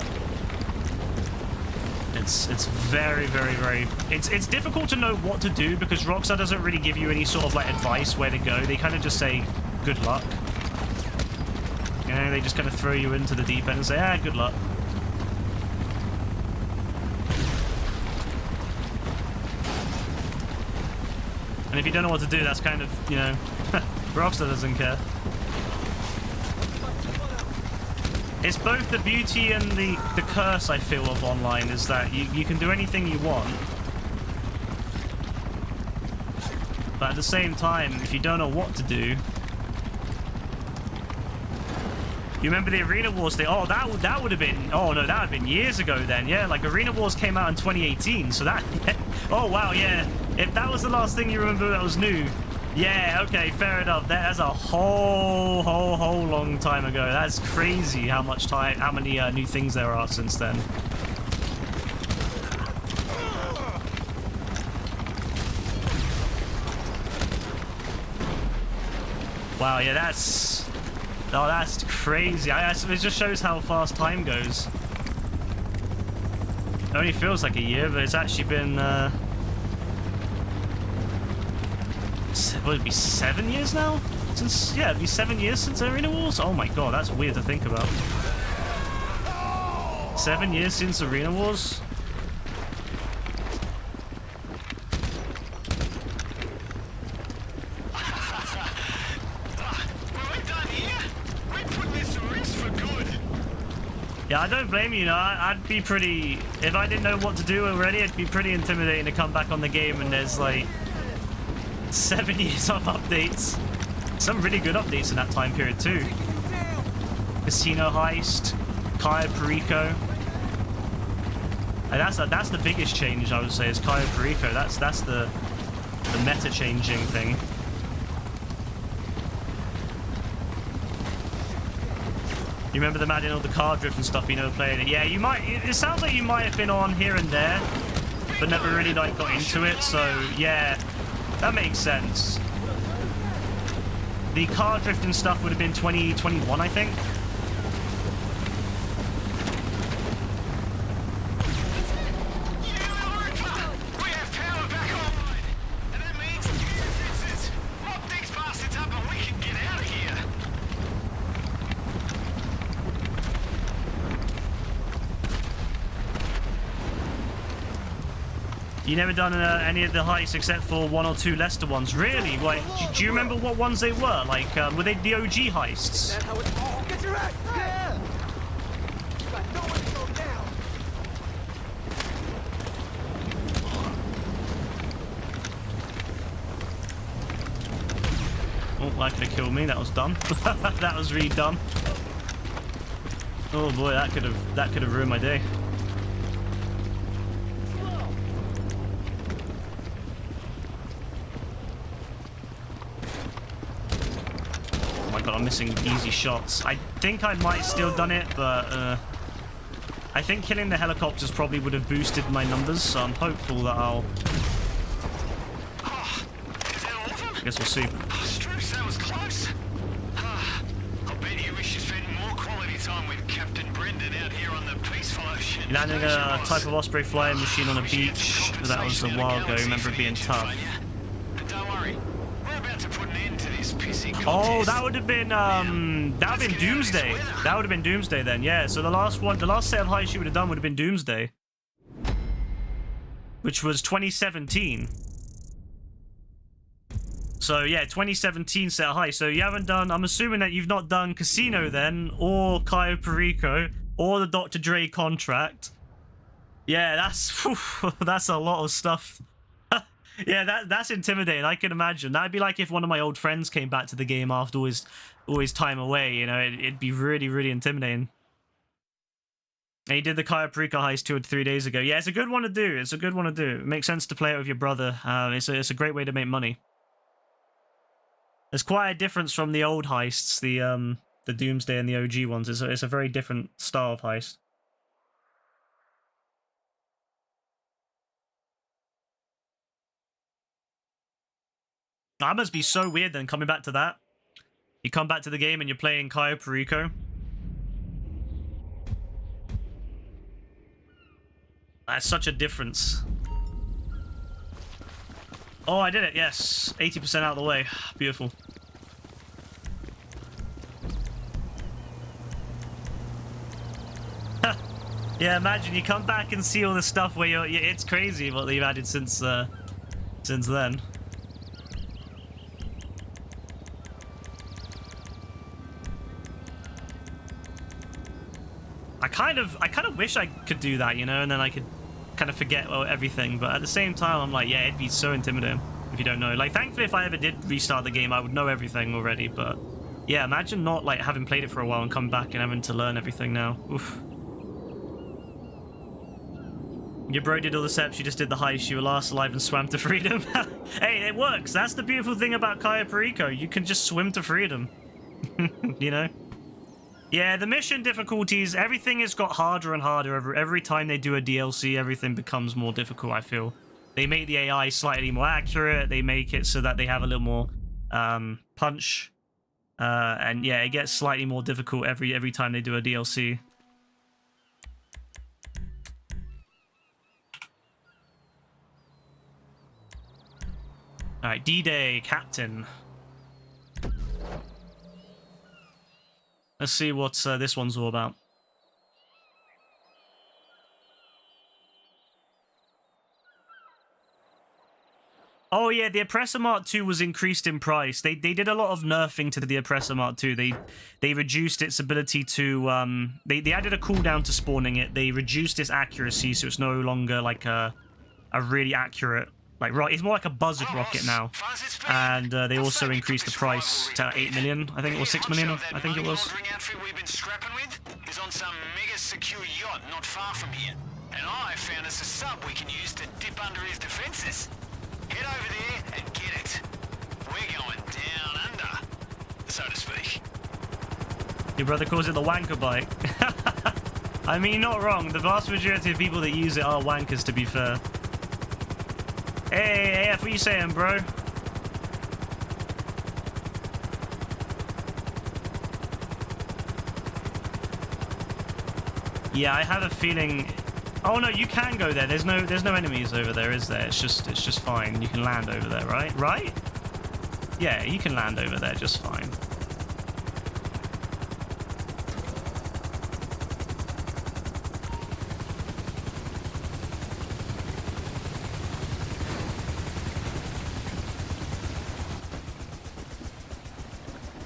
It's very, very, very... It's difficult to know what to do because Rockstar doesn't really give you any sort of like advice where to go. They kind of just say, good luck. You know, they just kind of throw you into the deep end and say, good luck. And if you don't know what to do, that's kind of, you know, Rockstar doesn't care. It's both the beauty and the curse, I feel, of online, is that you can do anything you want. But at the same time, if you don't know what to do... You remember the Arena Wars thing? Oh, that would have been... Oh, no, that would have been years ago then, yeah? Like, Arena Wars came out in 2018, so that... Oh, wow, yeah. If that was the last thing you remember that was new... Yeah, okay, fair enough. That's a whole long time ago. That's crazy how many new things there are since then. Wow, yeah, that's... Oh, that's crazy. It just shows how fast time goes. It only feels like a year, but it's actually been... Would it be 7 years now? Yeah, it'd be 7 years since Arena Wars? Oh my god, that's weird to think about. 7 years since Arena Wars? Yeah, I don't blame you, I'd be pretty... If I didn't know what to do already, it'd be pretty intimidating to come back on the game and there's like... 7 years of updates. Some really good updates in that time period too. Casino Heist, Cayo Perico. And that's the biggest change, I would say, is Cayo Perico. That's the meta changing thing. You remember them adding all the car drift and stuff, you know, playing it? Yeah, you might... It sounds like you might have been on here and there, but never really like got into it, so yeah. That makes sense. The car drifting stuff would have been 2021, I think. We have power back online, and that means fences. Mop these bastards up and we can get out of here. You never done any of the heists except for 1 or 2 Leicester ones. Really? Like, do you remember what ones they were? Like, were they the OG heists? That's how it's all. Get your act. Yeah. You got nowhere to go down. Oh, that could have killed me. That was dumb. That was really dumb. Oh boy, that could have ruined my day. I'm missing easy shots. I think I might still done it, but I I think killing the helicopters probably would have boosted my numbers, so I'm hopeful that I'll... Oh, is that all of them? I guess we'll see. Oh, Struce, that was close. I bet you wish you spent more quality time with Captain Brendan out here on the peaceful ocean. Landing a type of Osprey flying machine on a beach. That was a while ago. I remember it being tough. And don't worry, we're about to put an end to this pissing contest. Oh, that would have been Doomsday. That would have been Doomsday then. Yeah. So the last set of heists you would have done would have been Doomsday, which was 2017. So yeah, 2017 set of heists. So you haven't done. I'm assuming that you've not done Casino then, or Cayo Perico, or the Dr. Dre contract. Yeah, that's a lot of stuff. Yeah, that's intimidating. I can imagine. That'd be like if one of my old friends came back to the game after all his time away. You know, it'd be really, really intimidating. And he did the Cayo Perico heist 2 or 3 days ago. Yeah, it's a good one to do. It's a good one to do. It makes sense to play it with your brother. It's a great way to make money. There's quite a difference from the old heists, the Doomsday and the OG ones. It's a very different style of heist. That must be so weird then, coming back to that. You come back to the game and you're playing Cayo Perico. That's such a difference. Oh, I did it, yes. 80% out of the way. Beautiful. Yeah, imagine you come back and see all the stuff where it's crazy what they've added since then. I kind of wish I could do that, you know, and then I could kind of forget everything, but at the same time I'm like, yeah, it'd be so intimidating if you don't know. Like, thankfully if I ever did restart the game I would know everything already, but yeah, imagine not like having played it for a while and come back and having to learn everything now. Oof. Your bro did all the steps, you just did the heist, you were last alive and swam to freedom. Hey, it works. That's the beautiful thing about Cayo Perico. You can just swim to freedom. You know? Yeah, the mission difficulties, everything has got harder and harder. Every time they do a DLC, everything becomes more difficult, I feel. They make the AI slightly more accurate. They make it so that they have a little more punch. And yeah, it gets slightly more difficult every time they do a DLC. Alright, D-Day, Captain. Let's see what this one's all about. Oh yeah, the Oppressor Mark 2 was increased in price. They did a lot of nerfing to the Oppressor Mark 2. They reduced its ability to they added a cooldown to spawning it. They reduced its accuracy, so it's no longer like a really accurate like rocket. It's more like a buzzard rocket now. And they also increased the price to 8 million. I think it was 6 million. I think it was. We've been scrapping with is on some mega secure yacht not far from here, and I found us a sub we can use to dip under his defenses. Head over there and get it. We're going down under, so to speak. Your brother calls it the wanker bike. I mean, not wrong. The vast majority of people that use it are wankers, to be fair. Hey, AF, what you saying, bro? Yeah, I have a feeling. Oh no, you can go there. There's no enemies over there, is there? It's just fine. You can land over there, right? Right? Yeah, you can land over there just fine.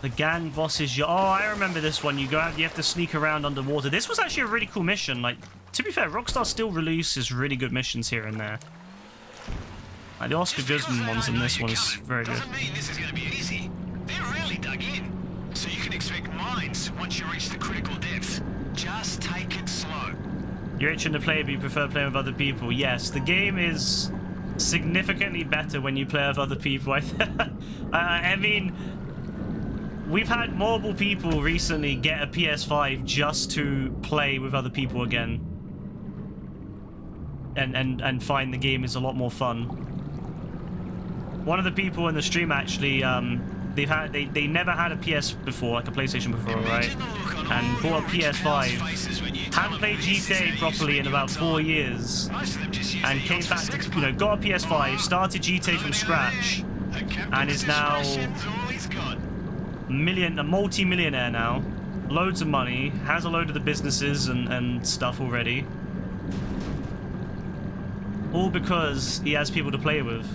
The gang bosses. Oh, I remember this one. You go out, you have to sneak around underwater. This was actually a really cool mission. Like, to be fair, Rockstar still releases really good missions here and there. Like the Oscar Guzman ones in this one is very good. Doesn't mean this is going to be easy. They're really dug in, so you can expect mines once you reach the critical depth. Just take it slow. You're itching to play, but you prefer playing with other people. Yes, the game is significantly better when you play with other people. I mean, we've had multiple people recently get a PS5 just to play with other people again. and find the game is a lot more fun. One of the people in the stream actually, they never had a PS before, like a PlayStation before, right? And bought a PS5. Hadn't played GTA properly in about 4 years, and came back to, you know, got a PS5, started GTA from scratch, and is now a multi-millionaire now. Loads of money, has a load of the businesses and stuff already. All because he has people to play with.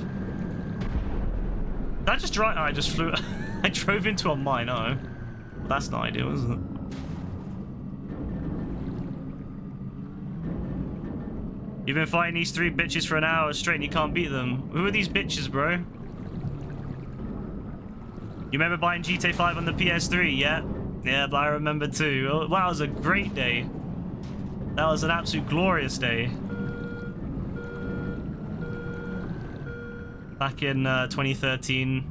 Did I just drive? I just flew. I drove into a mine. Oh, that's not ideal, is it? You've been fighting these 3 bitches for an hour straight and you can't beat them. Who are these bitches, bro? You remember buying GTA 5 on the PS3? Yeah. Yeah, but I remember too. Oh, wow, it was a great day. That was an absolute glorious day. Back in 2013.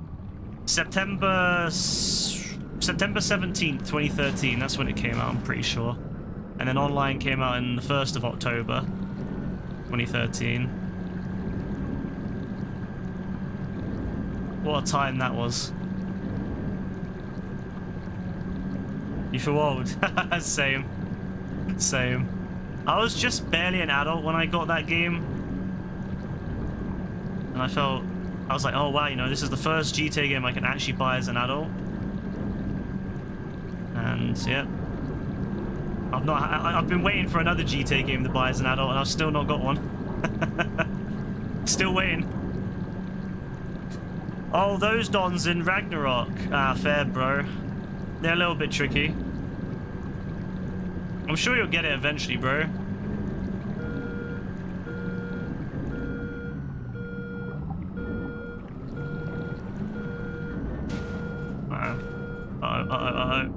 September 17th, 2013. That's when it came out, I'm pretty sure. And then online came out on the 1st of October, 2013. What a time that was. You feel old? Same. Same. I was just barely an adult when I got that game. And I was like, oh wow, you know, this is the first GTA game I can actually buy as an adult. And yeah. I've been waiting for another GTA game to buy as an adult and I've still not got one. Still waiting. Oh, those dons in Ragnarok. Ah, fair, bro. They're a little bit tricky. I'm sure you'll get it eventually, bro. Uh-oh.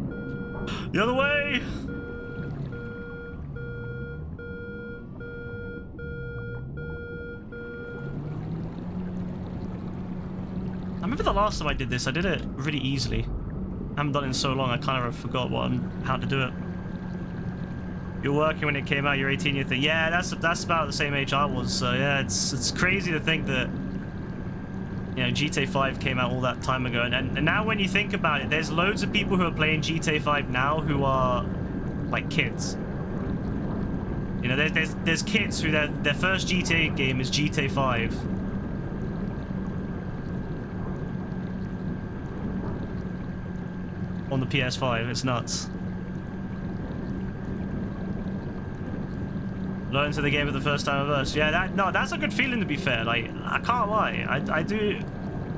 The other way! I remember the last time I did this, I did it really easily. I haven't done it in so long, I kind of forgot how to do it. You're working when it came out, you're 18, you think, yeah, that's about the same age I was, so yeah, it's crazy to think that, you know, GTA 5 came out all that time ago, and now when you think about it, there's loads of people who are playing GTA 5 now who are, like, kids. You know, there's kids who their first GTA game is GTA 5. On the PS5, it's nuts. Learn to the game for the first time of us. Yeah, that's a good feeling, to be fair. Like, I can't lie. I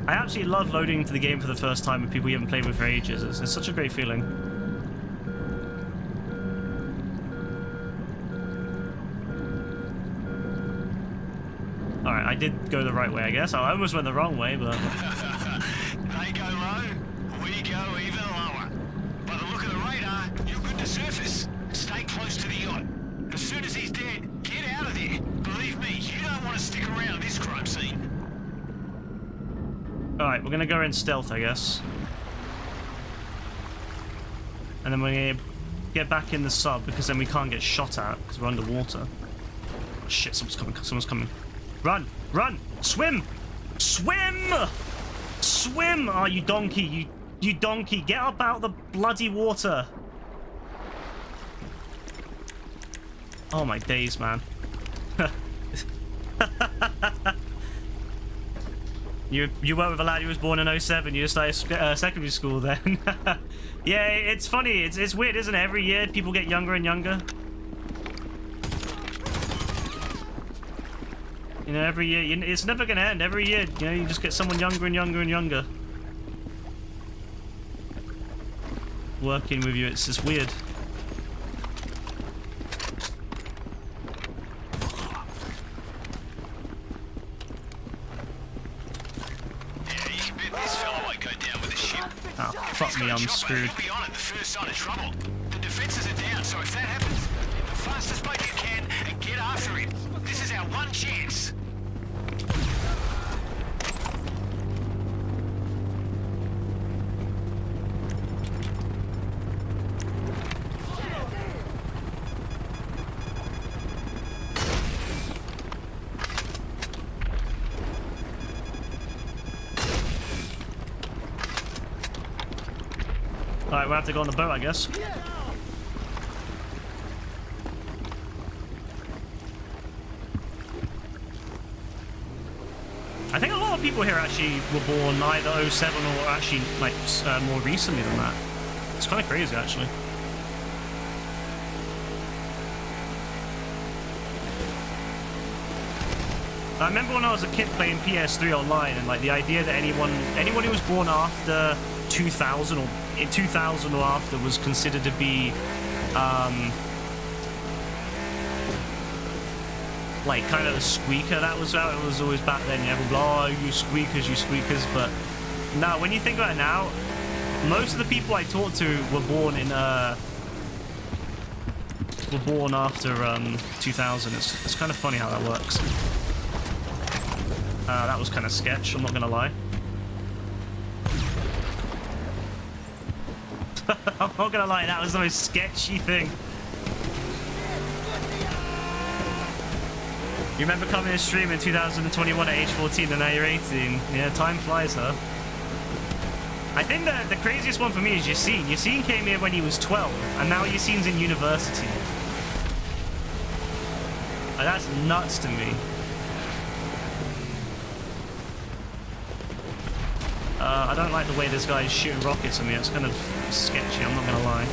absolutely love loading into the game for the first time with people you haven't played with for ages. It's such a great feeling. Alright, I did go the right way, I guess. I almost went the wrong way, but... They go low, we go even lower. By the look of the radar, you're good to surface. Stay close to the yacht. As soon as he's dead, get out of there. Believe me, you don't want to stick around this crime scene. Alright, we're gonna go in stealth, I guess. And then we're gonna get back in the sub, because then we can't get shot at, because we're underwater. Shit, someone's coming, someone's coming. Run! Run! Swim! Swim! Swim! Oh, you donkey, you donkey, get up out of the bloody water! Oh my days, man. You work with a lad who was born in 07, you just started secondary school then. Yeah, it's funny, it's weird, isn't it? Every year people get younger and younger. You know, every year, it's never gonna end. Every year, you know, you just get someone younger and younger and younger. Working with you, it's just weird. Oh, fuck me, I'm screwed. You'll be on it the first sign of trouble. The defenses are down, so if that happens, hit the fastest boat you can and get after him. This is our one chance. Alright, we'll have to go on the boat, I guess. I think a lot of people here actually were born either 07 or actually like more recently than that. It's kind of crazy, actually. I remember when I was a kid playing PS3 online, and like the idea that anyone who was born after 2000 or in 2000 or after was considered to be like kind of a squeaker. That was how it was always back then. Yeah, blah, you squeakers. But now, when you think about it now, most of the people I talked to were born in after 2000. It's kind of funny how that works. That was kind of sketch, I'm not gonna lie. I'm not gonna lie, that was the most sketchy thing. You remember coming to stream in 2021 at age 14 and now you're 18. Yeah, time flies, huh? I think that the craziest one for me is Yassine. Yassine came here when he was 12, and now Yassine's in university. And that's nuts to me. I don't like the way this guy is shooting rockets at me. It's kind of sketchy, I'm not gonna lie.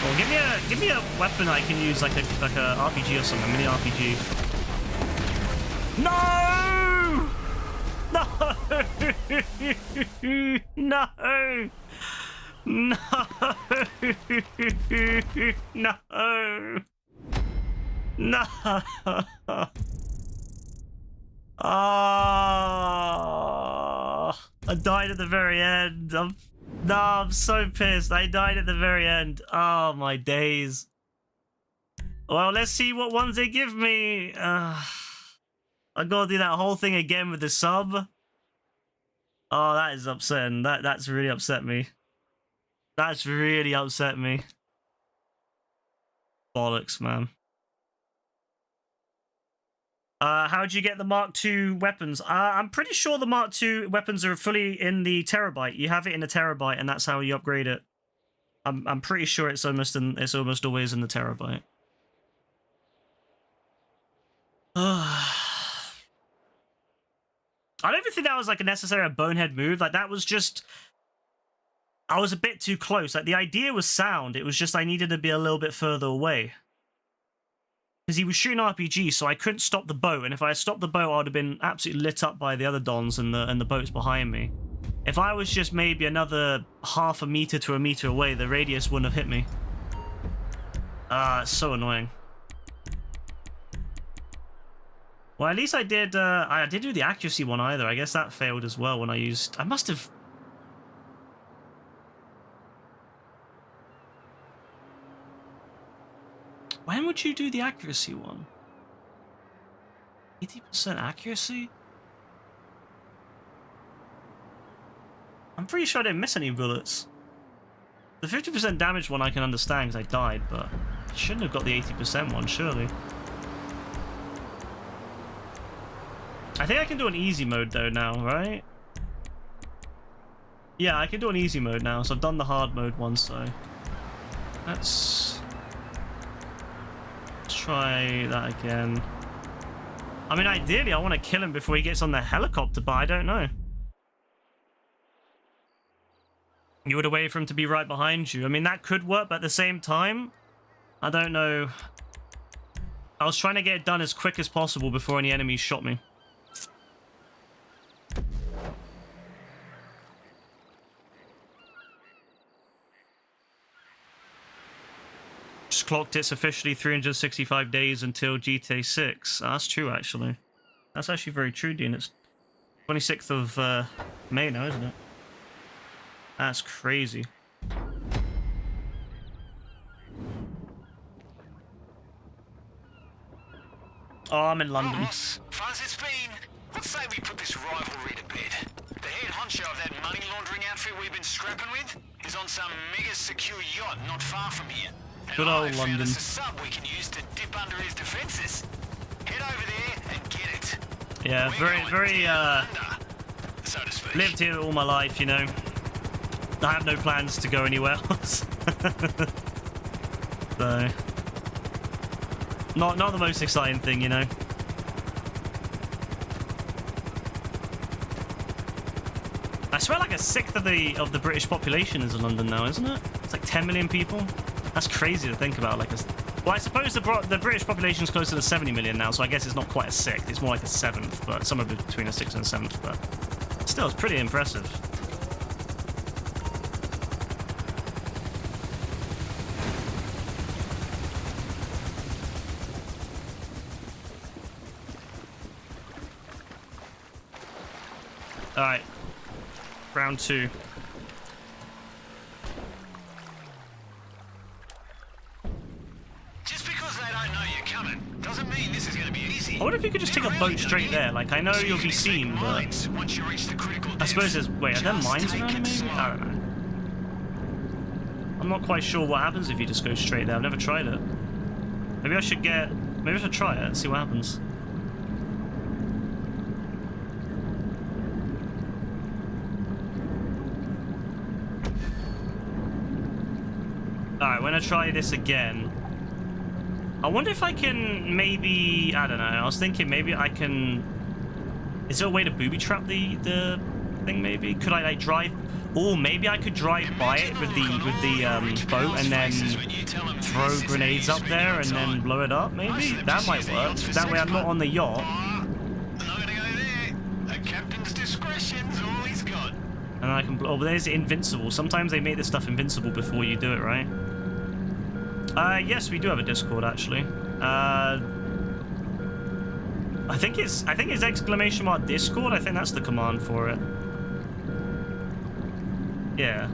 Well, give me a weapon I can use, like a RPG or something, a mini RPG. No! No! No! No! No! Oh, I died at the very end. I'm so pissed. I died at the very end. Oh, my days. Well, let's see what ones they give me. I gotta do that whole thing again with the sub. Oh, that is upsetting. That's really upset me. That's really upset me. Bollocks, man. How'd you get the Mark II weapons? I'm pretty sure the Mark II weapons are fully in the terabyte. You have it in a terabyte, and that's how you upgrade it. I'm pretty sure it's almost always in the terabyte. I don't even think that was like a necessary bonehead move. Like that was just, I was a bit too close. Like the idea was sound. It was just I needed to be a little bit further away. Because he was shooting RPG, so I couldn't stop the boat. And if I had stopped the boat, I would have been absolutely lit up by the other Dons and the boats behind me. If I was just maybe another half a meter to a meter away, the radius wouldn't have hit me. It's so annoying. Well, at least I did do the accuracy one either. I guess that failed as well when I used... I must have... When would you do the accuracy one? 80% accuracy? I'm pretty sure I didn't miss any bullets. The 50% damage one I can understand because I died, but I shouldn't have got the 80% one, surely. I think I can do an easy mode though now, right? Yeah, I can do an easy mode now, so I've done the hard mode once, so... Let's try that again. I mean, ideally, I want to kill him before he gets on the helicopter, but I don't know. You would wait for him to be right behind you. I mean, that could work, but at the same time, I don't know. I was trying to get it done as quick as possible before any enemies shot me. Just clocked it's officially 365 days until GTA 6. That's true, actually. That's actually very true, Dean. It's 26th of May now, isn't it? That's crazy. Oh, I'm in London. Boss, fun as it's been. Let's say we put this rivalry to bed. The head honcho of that money laundering outfit we've been scrapping with is on some mega secure yacht not far from here. Good and old I found London. us a sub we can use to dip under his defences. Head over there and get it. Yeah, We're going very, down under, so to speak. lived here all my life, you know. I have no plans to go anywhere else. So, not the most exciting thing, you know. I swear like a sixth of the British population is in London now, isn't it? It's like 10 million people. That's crazy to think about. Well, I suppose the British population is closer to 70 million now, so I guess it's not quite a sixth. It's more like a seventh, but somewhere between a sixth and a seventh. But still, it's pretty impressive. All right, round 2. Just because they don't know you're coming doesn't mean this is going to be easy. I wonder if you could just take a boat straight there. Like, I know you'll be seen, but once you reach the critical I suppose there's... Wait, are there mines around it, maybe? I don't know. I'm not quite sure what happens if you just go straight there. I've never tried it. Maybe I should get... Maybe I should try it and see what happens. Alright, when I try this again... I wonder if I can maybe... I don't know. I was thinking maybe I can... Is there a way to booby trap the thing, maybe? Could I, like, drive... Or maybe I could drive by it with the boat and then throw grenades up there and then blow it up, maybe? That might work. That way I'm not on the yacht. I'm not going to go there. A captain's discretion's all he's got. And I can... Oh, but there's invincible. Sometimes they make this stuff invincible before you do it, right? Yes, we do have a Discord, actually. I think it's ! Discord. I think that's the command for it. Yeah.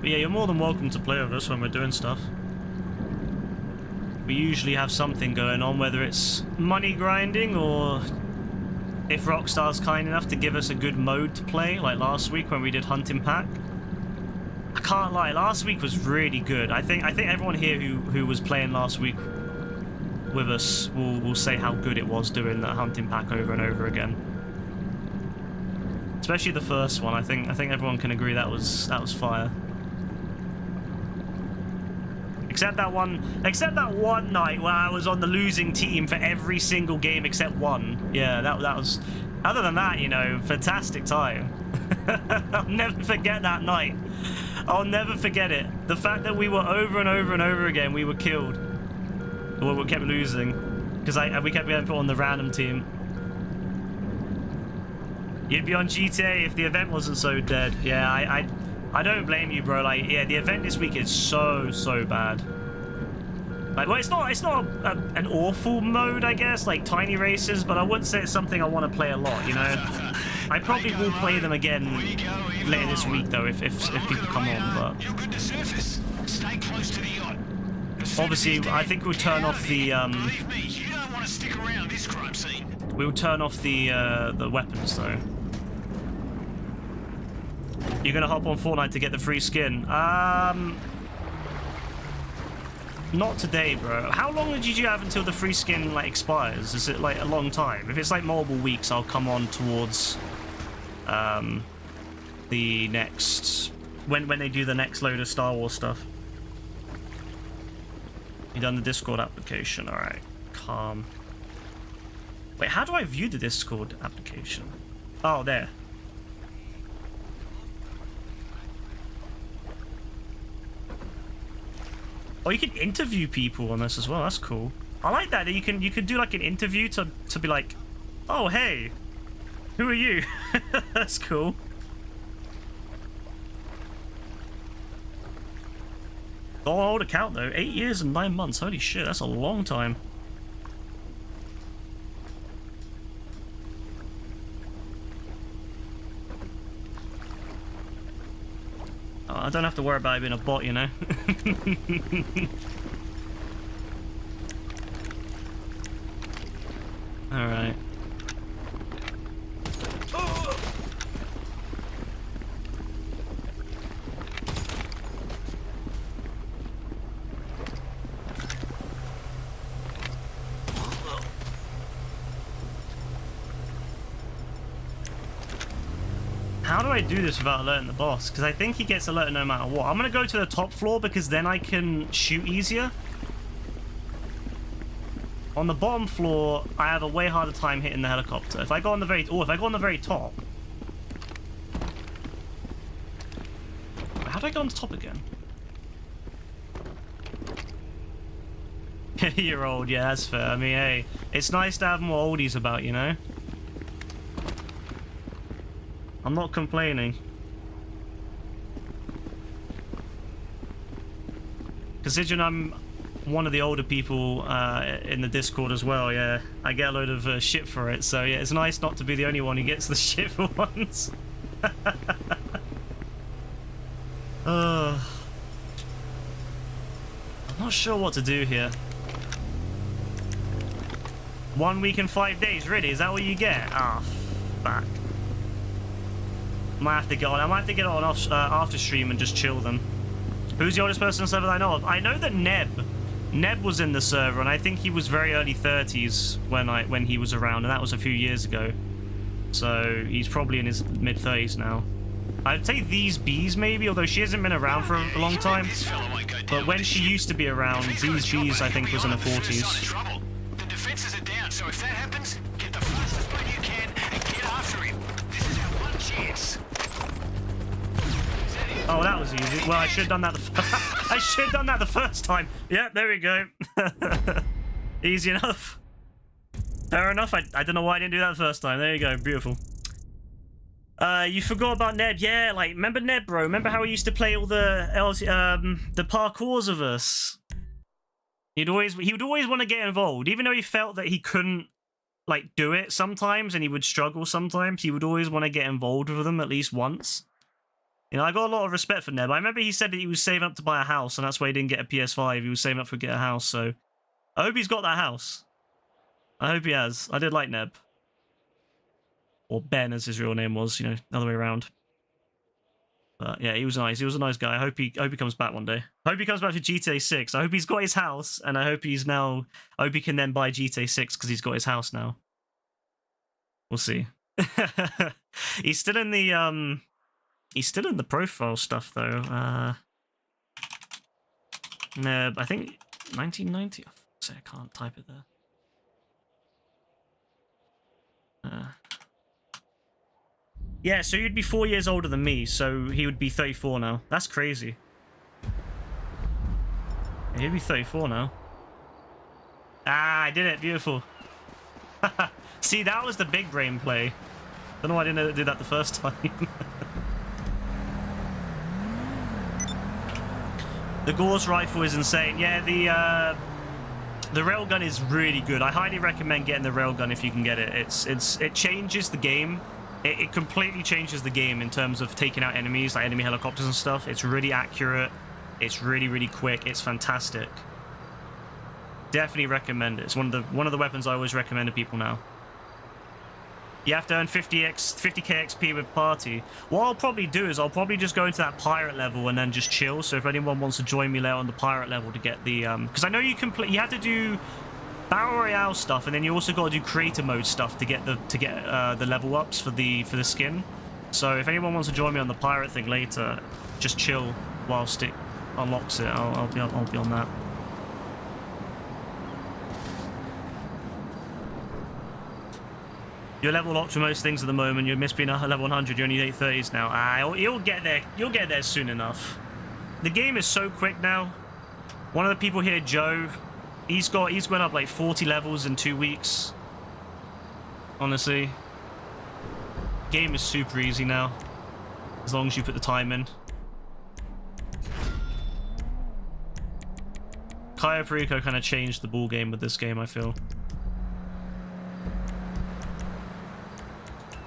But yeah, you're more than welcome to play with us when we're doing stuff. We usually have something going on, whether it's money grinding or if Rockstar's kind enough to give us a good mode to play, like last week when we did Hunting Pack. I can't lie, last week was really good. I think everyone here who was playing last week with us will say how good it was doing that Hunting Pack over and over again. Especially the first one. I think everyone can agree that was fire. Except that one night where I was on the losing team for every single game except one. Yeah, that was... Other than that, you know, fantastic time. I'll never forget that night. I'll never forget it. The fact that we were over and over and over again, we were killed. Or we kept losing. Because we kept getting put on the random team. You'd be on GTA if the event wasn't so dead. Yeah, I don't blame you, bro. Like, yeah, the event this week is so bad. Like, well, it's not an awful mode, I guess, like tiny races, but I wouldn't say it's something I want to play a lot, you know. I probably will play them again later this week, though, if people come on. But You're good to surface. Stay close to the yacht. obviously, I think we'll turn off the Believe me, you don't want to stick around this crime scene. we'll turn off the weapons, though. You're gonna hop on Fortnite to get the free skin. Not today, bro. How long did you have until the free skin like expires? Is it like a long time? If it's like multiple weeks, I'll come on towards the next when they do the next load of Star Wars stuff. You done the Discord application? All right, calm. Wait, how do I view the Discord application? Oh, there. Oh, you can interview people on this as well. That's cool. I like that you can do like an interview to be like, oh hey, who are you? That's cool. Oh, old account though. 8 years and 9 months. Holy shit, that's a long time. Oh, I don't have to worry about it being a bot, you know. All right. How do I do this without alerting the boss? Because I think he gets alerted no matter what. I'm going to go to the top floor because then I can shoot easier. On the bottom floor, I have a way harder time hitting the helicopter. If I go on the very... Oh, if I go on the very top... How do I go on the top again? You're old, yeah, that's fair. I mean, hey, it's nice to have more oldies about, you know? I'm not complaining. Considering I'm one of the older people in the Discord as well, yeah, I get a load of shit for it, so yeah, it's nice not to be the only one who gets the shit for once. I'm not sure what to do here. 1 week and 5 days, really? Is that what you get? Ah, fuck. Might have to get on. I might have to get on off, after stream and just chill them. Who's the oldest person on the server that I know of? I know that Neb was in the server, and I think he was very early 30s when he was around, and that was a few years ago. So he's probably in his mid 30s now. I'd say these bees maybe, although she hasn't been around for a long time. But when she used to be around, these bees I think was in her 40s. The defenses are down, so if that happens, get the fastest boat you can and get after him. This is our one chance. Oh, that was easy. Well, I should have done that. I should have done that the first time. Yeah, there we go. Easy enough. Fair enough. I don't know why I didn't do that the first time. There you go. Beautiful. You forgot about Ned. Yeah, like, remember Ned, bro? Remember how he used to play all the parkours of us? He would always want to get involved, even though he felt that he couldn't, like, do it sometimes, and he would struggle sometimes. He would always want to get involved with them at least once. You know, I got a lot of respect for Neb. I remember he said that he was saving up to buy a house, and that's why he didn't get a PS5. He was saving up to get a house, so I hope he's got that house. I hope he has. I did like Neb. Or Ben, as his real name was, you know, the other way around. But yeah, he was nice. He was a nice guy. I hope he comes back one day. I hope he comes back to GTA 6. I hope he's got his house, and I hope he can then buy GTA 6 because he's got his house now. We'll see. He's still in the profile stuff though. No, I think 1990. Oh, say I can't type it there. Yeah, so you'd be 4 years older than me, so he would be 34 now. That's crazy. Yeah, he'd be 34 now. Ah, I did it. Beautiful. See, that was the big brain play. Don't know why I didn't do that the first time. The Gauss rifle is insane. Yeah, the railgun is really good. I highly recommend getting the railgun if you can get it. It changes the game. It completely changes the game in terms of taking out enemies, like enemy helicopters and stuff. It's really accurate. It's really, really quick. It's fantastic. Definitely recommend it. It's one of the weapons I always recommend to people now. You have to earn 50k XP with party. What I'll probably do is I'll probably just go into that pirate level and then just chill. So if anyone wants to join me later on the pirate level to get the because I know you have to do Battle Royale stuff, and then you also got to do creator mode stuff to get the level ups for the skin. So if anyone wants to join me on the pirate thing later, just chill whilst it unlocks it. I'll be on that. You're level locked for most things at the moment. You missed being a level 100. You're only 830s now. You'll get there. You'll get there soon enough. The game is so quick now. One of the people here, Joe, he's gone up like 40 levels in 2 weeks. Honestly, game is super easy now, as long as you put the time in. Cayo Perico kind of changed the ball game with this game, I feel.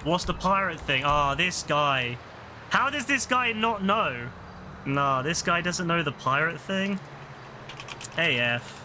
What's the pirate thing? Ah, this guy. How does this guy not know? Nah, this guy doesn't know the pirate thing. AF.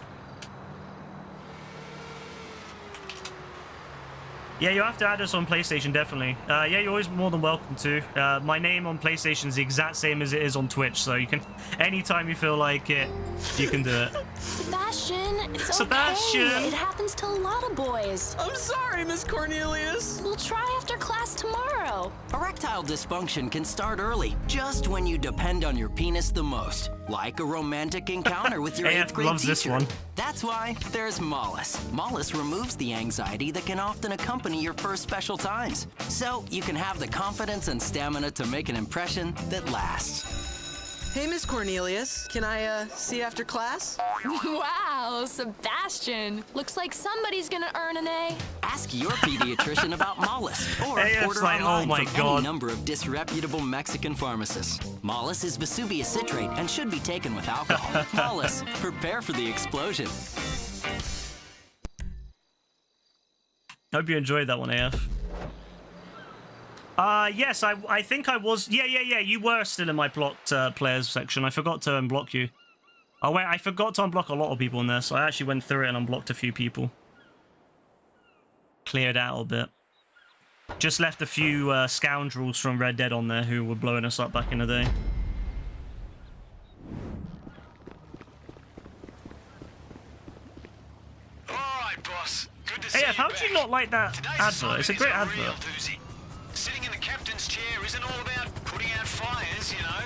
Yeah, you have to add us on PlayStation, definitely. Yeah, you're always more than welcome to. My name on PlayStation is the exact same as it is on Twitch, so you can, anytime you feel like it, you can do it. Sebastian, It's Sebastian. okay. It happens to a lot of boys. I'm sorry, Miss Cornelius. We'll try after class tomorrow. Erectile dysfunction can start early, just when you depend on your penis the most. Like a romantic encounter with your AF 8th grade loves teacher. this one. That's why there's Mollis. Mollis removes the anxiety that can often accompany your first special times. So you can have the confidence and stamina to make an impression that lasts. Hey, Miss Cornelius. Can I, see you after class? Wow, Sebastian. Looks like somebody's gonna earn an A. Ask your pediatrician about Mollis, or AF's order like, online oh my from God. any number of disreputable Mexican pharmacists. Mollis is Vesuvius citrate and should be taken with alcohol. Mollis, prepare for the explosion. Hope you enjoyed that one, AF. Yes, I think I was. Yeah. You were still in my blocked players section. I forgot to unblock you. Oh wait, I forgot to unblock a lot of people in there, so I actually went through it and unblocked a few people. Cleared out a bit. Just left a few scoundrels from Red Dead on there who were blowing us up back in the day. All right, boss. Good to see AF, you how back. did you not like that Today's advert? It's a assignment great is advert. real doozy. Sitting in the captain's chair isn't all about putting out fires, you know.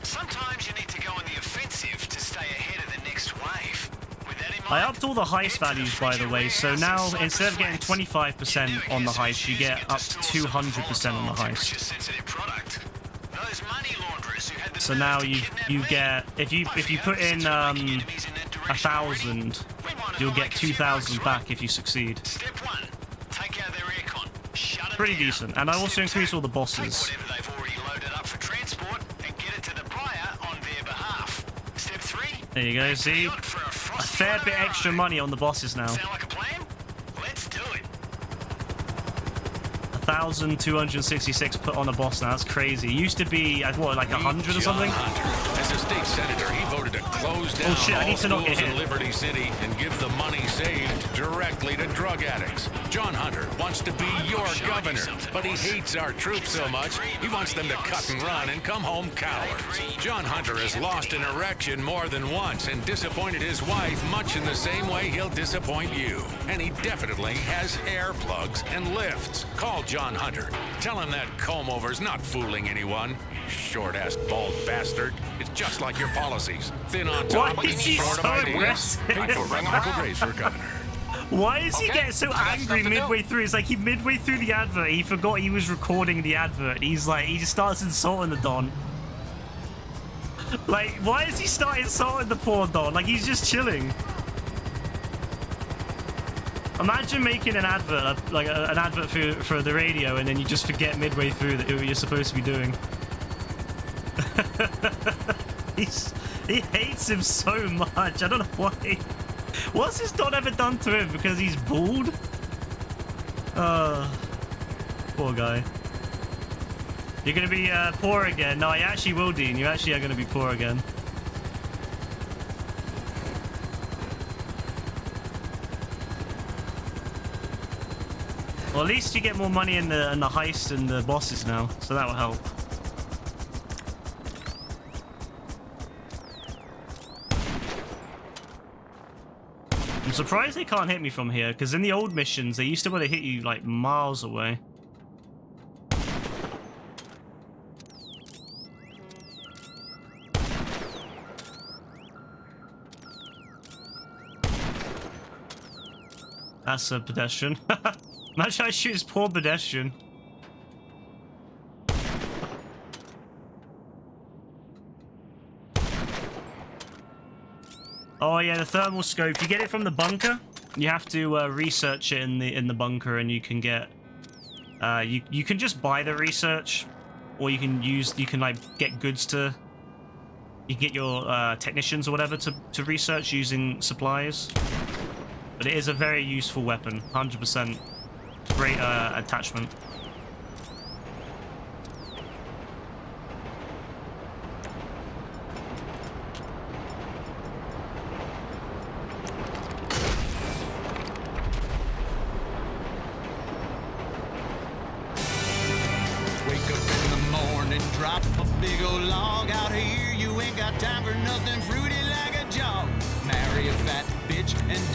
Sometimes you need to go on the offensive to stay ahead of the next wave. With that in I mind, upped all the heist values, by the way, so now instead of getting 25% on the heist, you get up to 200% on the heist. So now you get, if you put in 1,000, you'll get 2,000 back if you succeed. Step 1, take out their aircon. Shut it Pretty down. decent, and I also Step increased 2, all the take bosses. whatever they've already loaded up for transport and get it to the buyer on their behalf. Step 3, There you go, see? A fair bit extra money on the bosses now. Sound like a plan? Let's do it. 1,266 put on a boss now. That's crazy. It used to be, what, like 100 or something? As a state senator, he voted to close down Oh shit, I need to not all get schools in hit. Liberty City and give the money saved directly to drug addicts. John Hunter wants to be your governor, but he hates our troops so much, he wants them to cut and run and come home cowards. John Hunter has lost an erection more than once and disappointed his wife much in the same way he'll disappoint you. And he definitely has air plugs and lifts. Call John Hunter. Tell him that comb-over's not fooling anyone, you short-ass bald bastard. It's just like your policies. Thin on top Why is and he short of so ideas. aggressive? Paid for by Michael Graves for governor. Why is he getting so I got angry stuff to do. midway through? It's like he midway through the advert, he forgot he was recording the advert. He's like, he just starts insulting the Don. Like, why is he start insulting the poor Don? Like, he's just chilling. Imagine making an advert, like an advert for the radio, and then you just forget midway through that what you're supposed to be doing. He hates him so much. I don't know why. What's this Don ever done to him? Because he's bald? Poor guy. You're gonna be poor again. No, you actually will, Dean. You actually are gonna be poor again. Well, at least you get more money in the heist and the bosses now, so that will help. I'm surprised they can't hit me from here, because in the old missions, they used to be able to hit you, like, miles away. That's a pedestrian. Imagine I shoot this poor pedestrian. Oh yeah, the thermal scope. You get it from the bunker. You have to research it in the bunker, and you can get. You can just buy the research, or you can like get goods to. You can get your technicians or whatever to research using supplies. But it is a very useful weapon, 100%. Great attachment. Wake up in the morning, drop a big old log out here. You ain't got time for nothing fruity like a jog. Marry a fat bitch and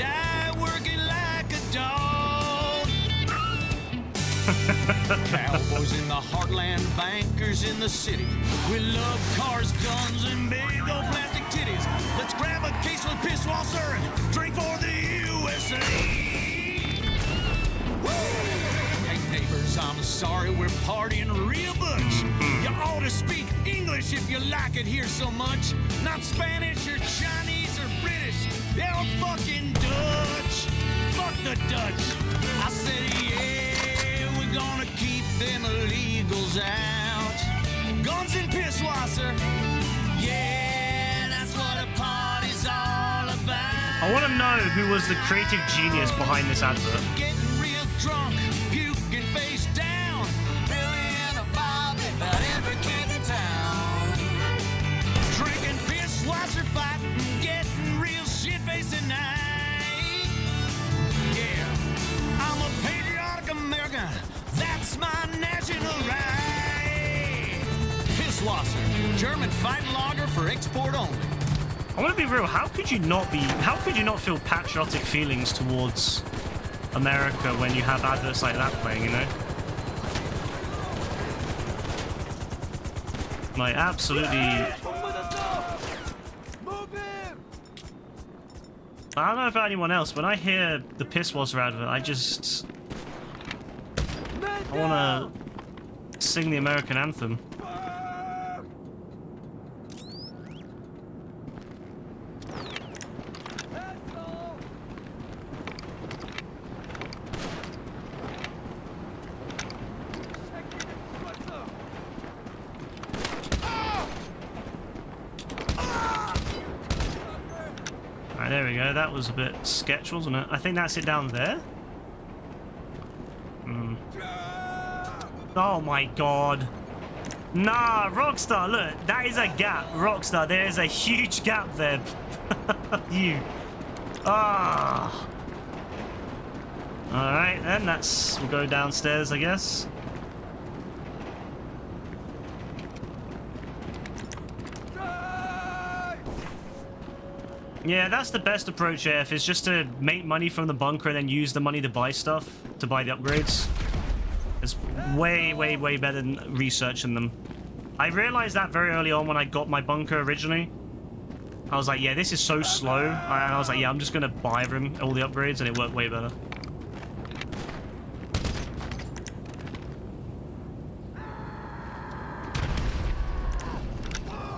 Cowboys in the heartland, bankers in the city. We love cars, guns, and big old plastic titties. Let's grab a case of Pisswasser and drink for the USA. Hey neighbors, I'm sorry we're partying real butch. You ought to speak English if you like it here so much. Not Spanish or Chinese or British. They're fucking Dutch. Fuck the Dutch. I said, yeah, we're gonna keep them illegals out. Guns and Pisswasser. Yeah, that's what a party's all about. I want to know who was the creative genius behind this advert. Getting real drunk, puking face down. Billy and a Bobby, about every kid in town. Drinking Pisswasser, fighting, getting real shit-faced at night. Yeah, I'm a patriotic American. That's my national right. Pisswasser, German fighting lager for export only. I want to be real. How could you not feel patriotic feelings towards America when you have adverts like that playing, you know? Like, absolutely. I don't know about anyone else, when I hear the Pisswasser advert, I want to sing the American anthem. Alright, there we go. That was a bit sketch, wasn't it? I think that's it down there. Oh my god. Nah, Rockstar, look, that is a gap. Rockstar, there is a huge gap there. You. Ah. Alright, then we'll go downstairs, I guess. Yeah, that's the best approach, AF, is just to make money from the bunker and then use the money to buy stuff, to buy the upgrades. It's way, way, way better than researching them. I realized that very early on when I got my bunker originally. I was like, yeah, this is so slow. And I was like, yeah, I'm just going to buy them, all the upgrades, and it worked way better.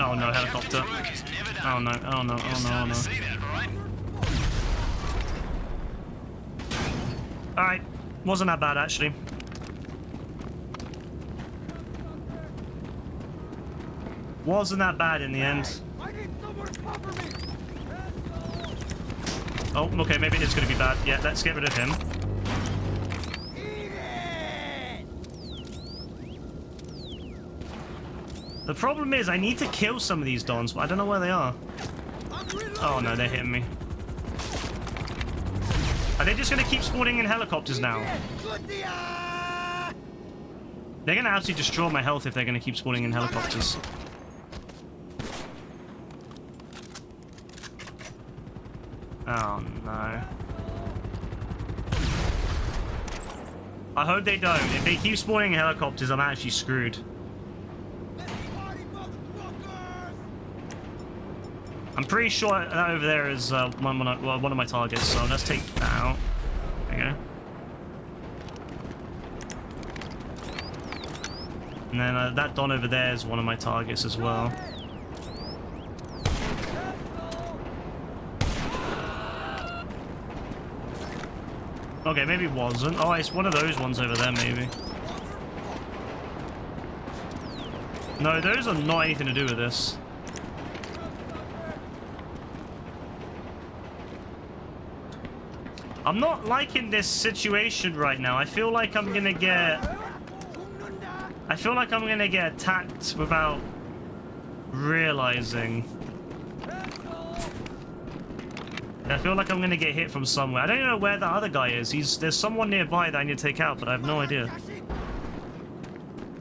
Oh no, helicopter. Oh no, oh no, oh no, oh no. Alright, wasn't that bad actually. Wasn't that bad in the end. Oh, okay, maybe it's going to be bad. Yeah, let's get rid of him. The problem is I need to kill some of these dons, but I don't know where they are. Oh no, they're hitting me. Are they just going to keep spawning in helicopters now? They're going to absolutely destroy my health if they're going to keep spawning in helicopters. Oh no. I hope they don't. If they keep spawning in helicopters, I'm actually screwed. I'm pretty sure that over there is one of my targets, so let's take that out. There you go. And then that Don over there is one of my targets as well. Okay, maybe it wasn't. Oh, it's one of those ones over there, maybe. No, those are not anything to do with this. I'm not liking this situation right now. I feel like I'm gonna get attacked without realizing. I feel like I'm going to get hit from somewhere. I don't even know where the other guy is. There's someone nearby that I need to take out, but I have no idea.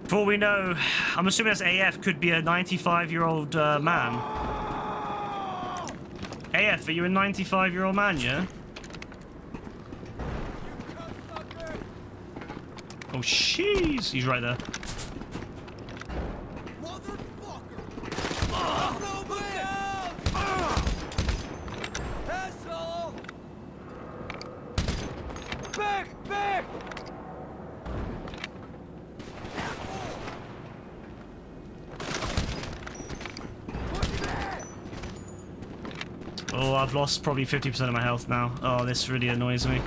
For all we know, I'm assuming that's AF, could be a 95-year-old man. AF, are you a 95-year-old man, yeah? Oh, Oh, jeez. He's right there. Back! Oh, I've lost probably 50% of my health now. Oh, this really annoys me.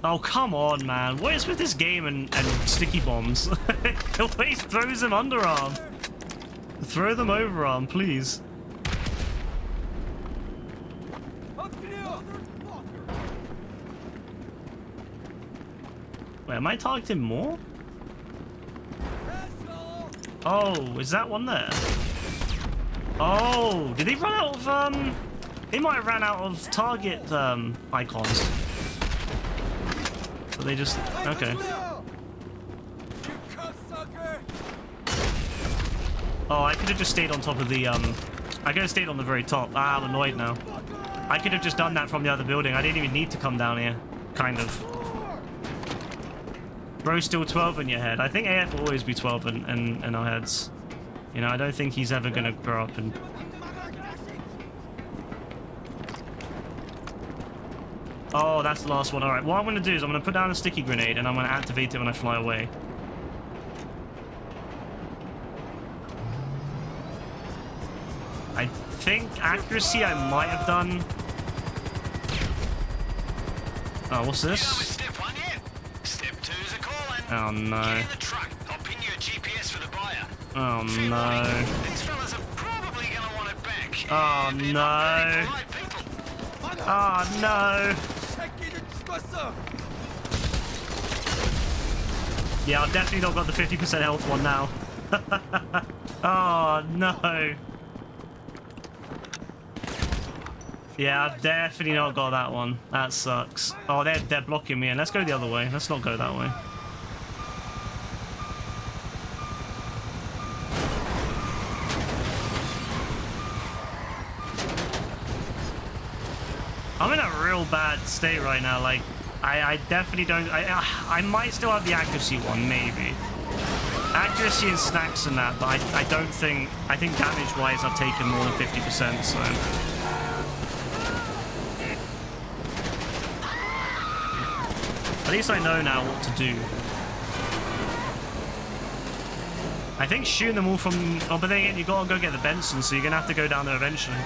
Oh, come on, man. What is with this game and sticky bombs? It always throws them underarm. Throw them overarm, please. Wait, am I targeting more? Oh, is that one there? Oh, did they run out of, they might have ran out of target, icons. So they just, okay. Oh, I could have just stayed on top of the, I could have stayed on the very top. Ah, I'm annoyed now. I could have just done that from the other building. I didn't even need to come down here. Kind of. Bro's still 12 in your head. I think AF will always be 12 in our heads. You know, I don't think he's ever going to grow up and... Oh, that's the last one. Alright, what I'm going to do is I'm going to put down a sticky grenade and I'm going to activate it when I fly away. I think accuracy I might have done... Oh, what's this? Oh no. Oh no. Oh no. Oh no. Yeah, I've definitely not got the 50% health one now. Oh no. Yeah, I've definitely not got that one. That sucks. Oh, they're blocking me, and let's go the other way. Let's not go that way. I'm in a real bad state right now. Like, I definitely don't... I might still have the accuracy one, maybe. Accuracy and snacks and that, but I don't think... I think damage-wise I've taken more than 50%, so... At least I know now what to do. I think shooting them all from... Oh, but then again, you gotta go get the Benson, so you're gonna have to go down there eventually.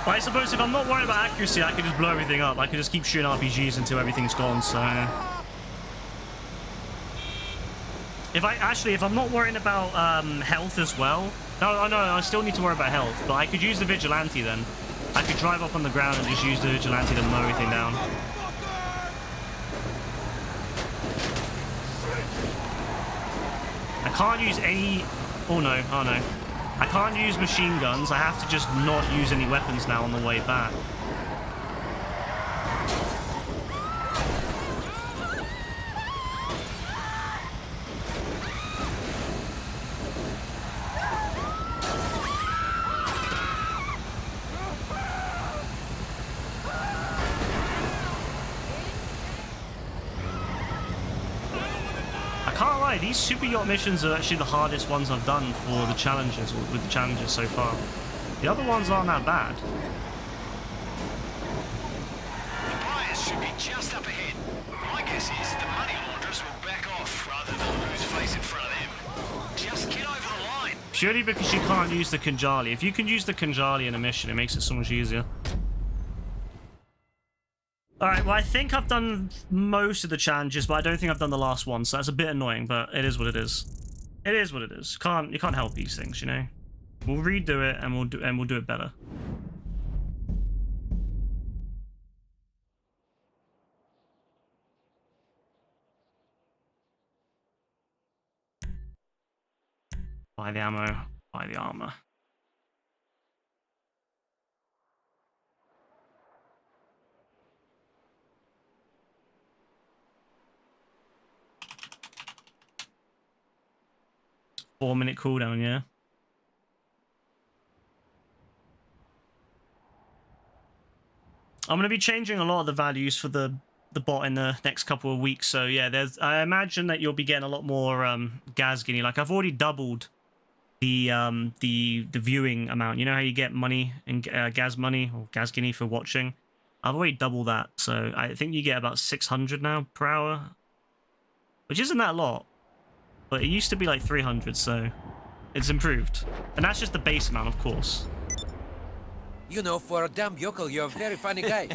But I suppose if I'm not worried about accuracy, I could just blow everything up. I could just keep shooting RPGs until everything's gone, so... If I'm not worrying about health as well... No, I still need to worry about health, but I could use the Vigilante then. I could drive up on the ground and just use the Vigilante to mow everything down. I can't use any... Oh no. I can't use machine guns. I have to just not use any weapons now on the way back. These super yacht missions are actually the hardest ones I've done for the challenges, or with the challenges so far. The other ones aren't that bad. The buyers should be just up ahead. My guess is the money launderers will back off rather than lose face in front of them. Just get over the line. Purely because you can't use the Kanjali. If you can use the Kanjali in a mission, it makes it so much easier. Alright, well, I think I've done most of the challenges, but I don't think I've done the last one, so that's a bit annoying, but it is what it is. It is what it is. You can't help these things, you know? We'll redo it, and we'll do it better. Buy the ammo, buy the armor. Four-minute cooldown, yeah. I'm gonna be changing a lot of the values for the bot in the next couple of weeks. So yeah, I imagine that you'll be getting a lot more gas guinea. Like I've already doubled the viewing amount. You know how you get money and gas money or gas guinea for watching? I've already doubled that. So I think you get about 600 now per hour, which isn't that a lot, but it used to be like 300. So it's improved, and that's just the base amount, of course. You know, for a damn yokel, you're a very funny guy.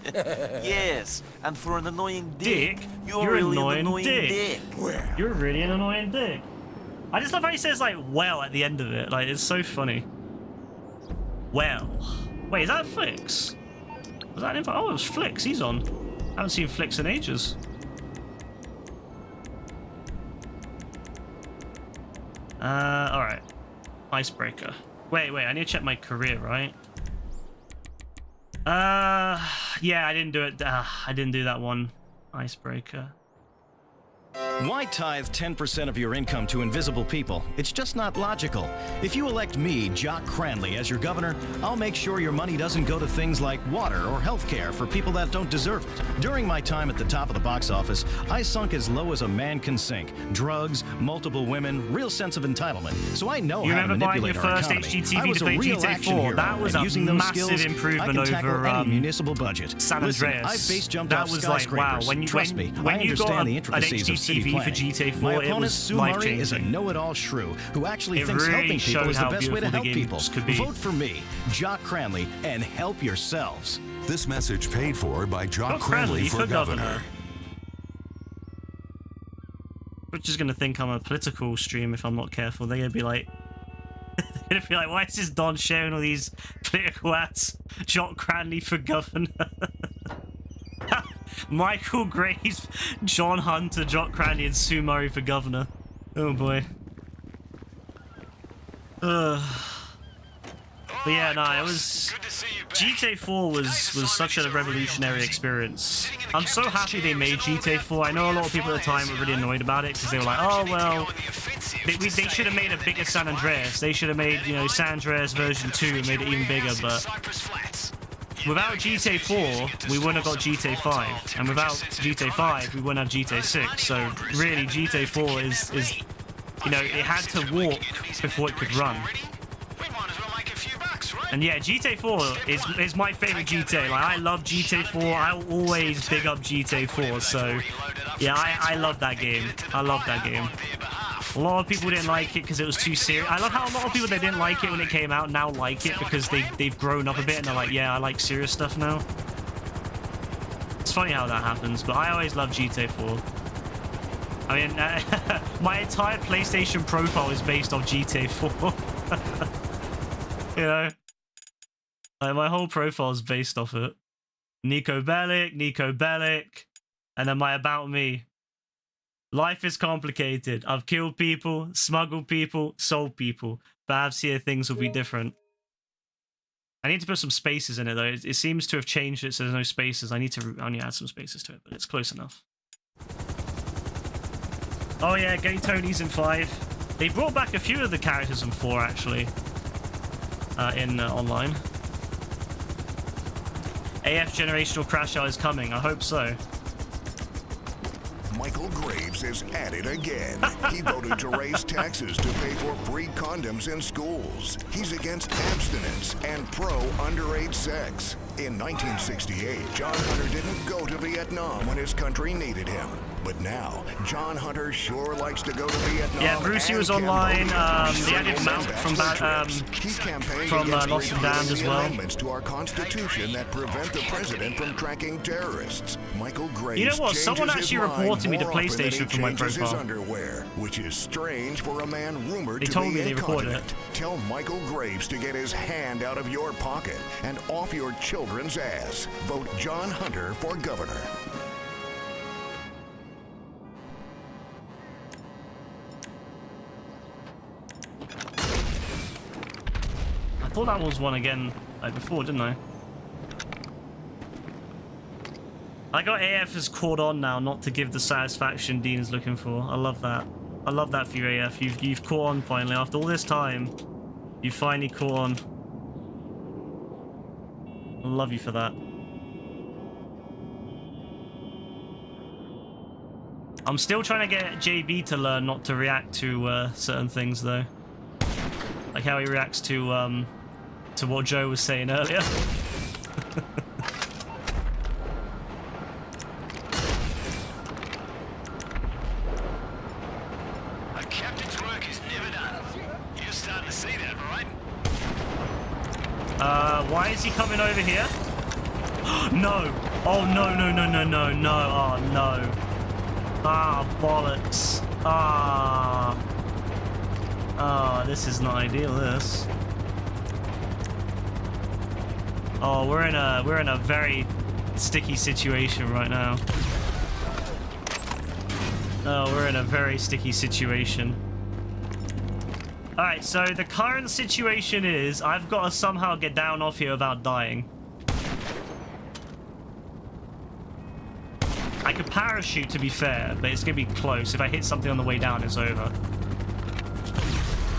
Yes, and for an annoying dick, you're really an annoying dick. You're really an annoying dick. I just love how he says, like, well at the end of it. Like, it's so funny. Well. Wait, is that Flix? Was that an info? Oh, it was Flix. He's on. I haven't seen Flix in ages. Alright. Icebreaker. Wait, I need to check my career, right? Yeah, I didn't do it. I didn't do that one. Icebreaker. Why tithe 10% of your income to invisible people? It's just not logical. If you elect me, Jock Cranley, as your governor, I'll make sure your money doesn't go to things like water or health care for people that don't deserve it. During my time at the top of the box office, I sunk as low as a man can sink. Drugs, multiple women, real sense of entitlement. So I know how to manipulate our economy. HGTV I was to a play real GTA action 4. hero, That was and a using those massive skills, improvement I can tackle over any municipal budget. San Listen, Andreas. I've base jumped That off was like, wow, skyscrapers. when you got the an intricacies of city HGTV for planning. GTA 4, My it opponent, was Sue Murray, life-changing. is a know-it-all shrew who actually It thinks really helping people showed is the how best way to beautiful the help people. games could be. Vote for me, Jock Cranley, and help yourselves. This message paid for by Jock Cranley Cranley for governor. Which is gonna think I'm a political stream if I'm not careful. They're gonna be like, why is this Don sharing all these political ads? Jock Cranley for governor. Michael Graves, John Hunter, Jock Cranley, and Sue Murray for governor. Oh boy. But yeah, no, it was... GTA 4 was such a revolutionary experience. I'm so happy they made GTA 4. I know a lot of people at the time were really annoyed about it because they were like, oh, well, they should have made a bigger San Andreas. They should have made, you know, San Andreas version 2 and made it even bigger, but... Without GTA 4, we wouldn't have got GTA 5. And without GTA 5, we wouldn't have GTA 6. So really, GTA 4 is you know, it had to walk before it could run. And yeah, GTA 4 is my favorite GTA. Like, I love GTA 4. I'll always big up GTA 4. So yeah, I love that game. I love that game. A lot of people didn't like it because it was too serious. I love how a lot of people that didn't like it when it came out now like it because they've grown up a bit and they're like, yeah, I like serious stuff now. It's funny how that happens, but I always love GTA 4. I mean, my entire PlayStation profile is based off GTA 4. You know? Like, my whole profile is based off it. Nico Bellic, and then my About Me. Life is complicated. I've killed people, smuggled people, sold people. Perhaps here things will be different. I need to put some spaces in it, though. It seems to have changed it so there's no spaces. I need to only add some spaces to it, but it's close enough. Oh yeah, Gay Tony's in 5. They brought back a few of the characters in 4, actually. In online. AF Generational Crash Out is coming. I hope so. Michael Graves is at it again. He voted to raise taxes to pay for free condoms in schools. He's against abstinence and pro-underage sex. In 1968, John Hunter didn't go to Vietnam when his country needed him. But now, John Hunter sure likes to go to Vietnam. Yeah, Brucey was online. They added Mount from Lost and Damned as well. Amendments to our Constitution that prevent the president from tracking terrorists. Michael Graves. You know what? Someone actually reported me to PlayStation for my profile. His underwear, which is strange for a man rumored to told be me they recorded incontinent. Tell Michael Graves to get his hand out of your pocket and off your children's ass. Vote John Hunter for governor. I thought that was one again, like before, didn't I? I got AF has caught on now not to give the satisfaction Dean is looking for. I love that. I love that for you, AF. You've caught on finally. After all this time, you finally caught on. I love you for that. I'm still trying to get JB to learn not to react to certain things, though. Like how he reacts to what Joe was saying earlier. A captain's work is never done. You're starting to see that, right? Why is he coming over here? No! Oh, no, no, no, no, no, no. Oh, no. Ah, bollocks. Ah. Ah, this is not ideal, this. Oh, we're in a very sticky situation right now. Oh, we're in a very sticky situation. Alright, so the current situation is I've got to somehow get down off here without dying. I could parachute, to be fair, but it's going to be close. If I hit something on the way down, it's over.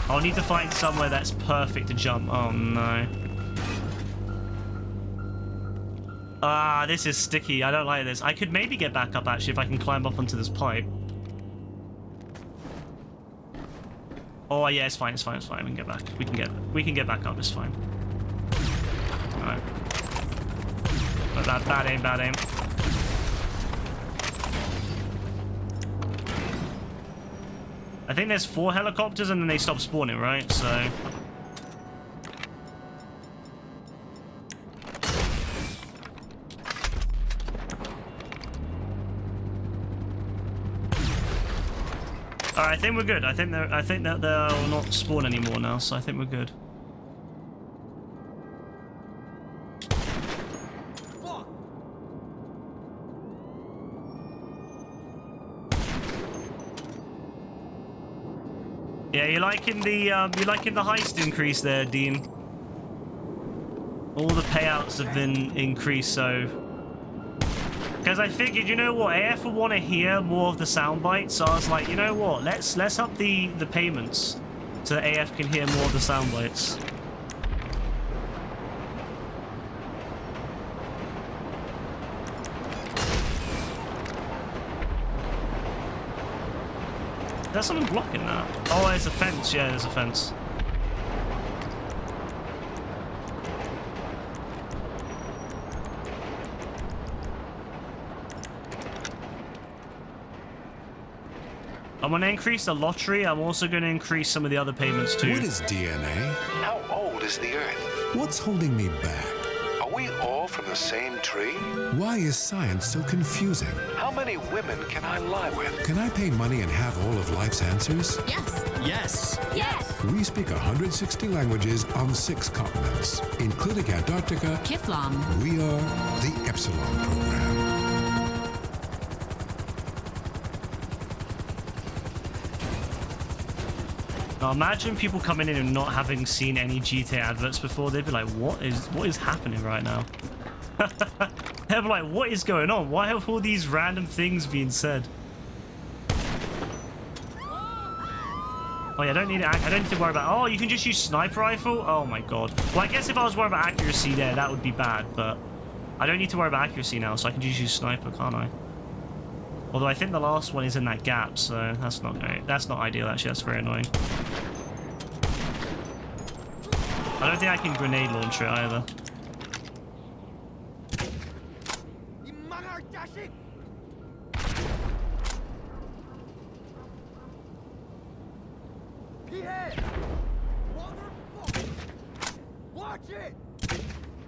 I'll need to find somewhere that's perfect to jump. Oh, no. Ah, this is sticky. I don't like this. I could maybe get back up, actually, if I can climb up onto this pipe. Oh, yeah, it's fine, it's fine, it's fine. We can get back. We can get back up, it's fine. Alright. Bad aim, bad aim. I think there's 4 helicopters and then they stop spawning, right? So... Alright, I think we're good. I think that they'll not spawn anymore now, so I think we're good. Yeah, you're liking the heist increase there, Dean. All the payouts have been increased, so because I figured, you know what, AF will want to hear more of the sound bites, so I was like, you know what, let's up the payments so that AF can hear more of the sound bites. Is there someone blocking that? Oh, there's a fence. Yeah, there's a fence. I'm going to increase the lottery. I'm also going to increase some of the other payments too. What is DNA? How old is the Earth? What's holding me back? Are we all from the same tree? Why is science so confusing? How many women can I lie with? Can I pay money and have all of life's answers? Yes. Yes. Yes. We speak 160 languages on 6 continents, including Antarctica. Kiflam. We are the Epsilon program. Now imagine people coming in and not having seen any GTA adverts before. They'd be like, what is happening right now? They'd be like, what is going on? Why have all these random things being said? Oh yeah, I don't need to worry about. Oh, you can just use sniper rifle. Oh my god. Well, I guess if I was worried about accuracy there, that would be bad. But I don't need to worry about accuracy now, so I can just use sniper, can't I? Although I think the last one is in that gap, so that's not great. That's not ideal, actually. That's very annoying. I don't think I can grenade launch it either.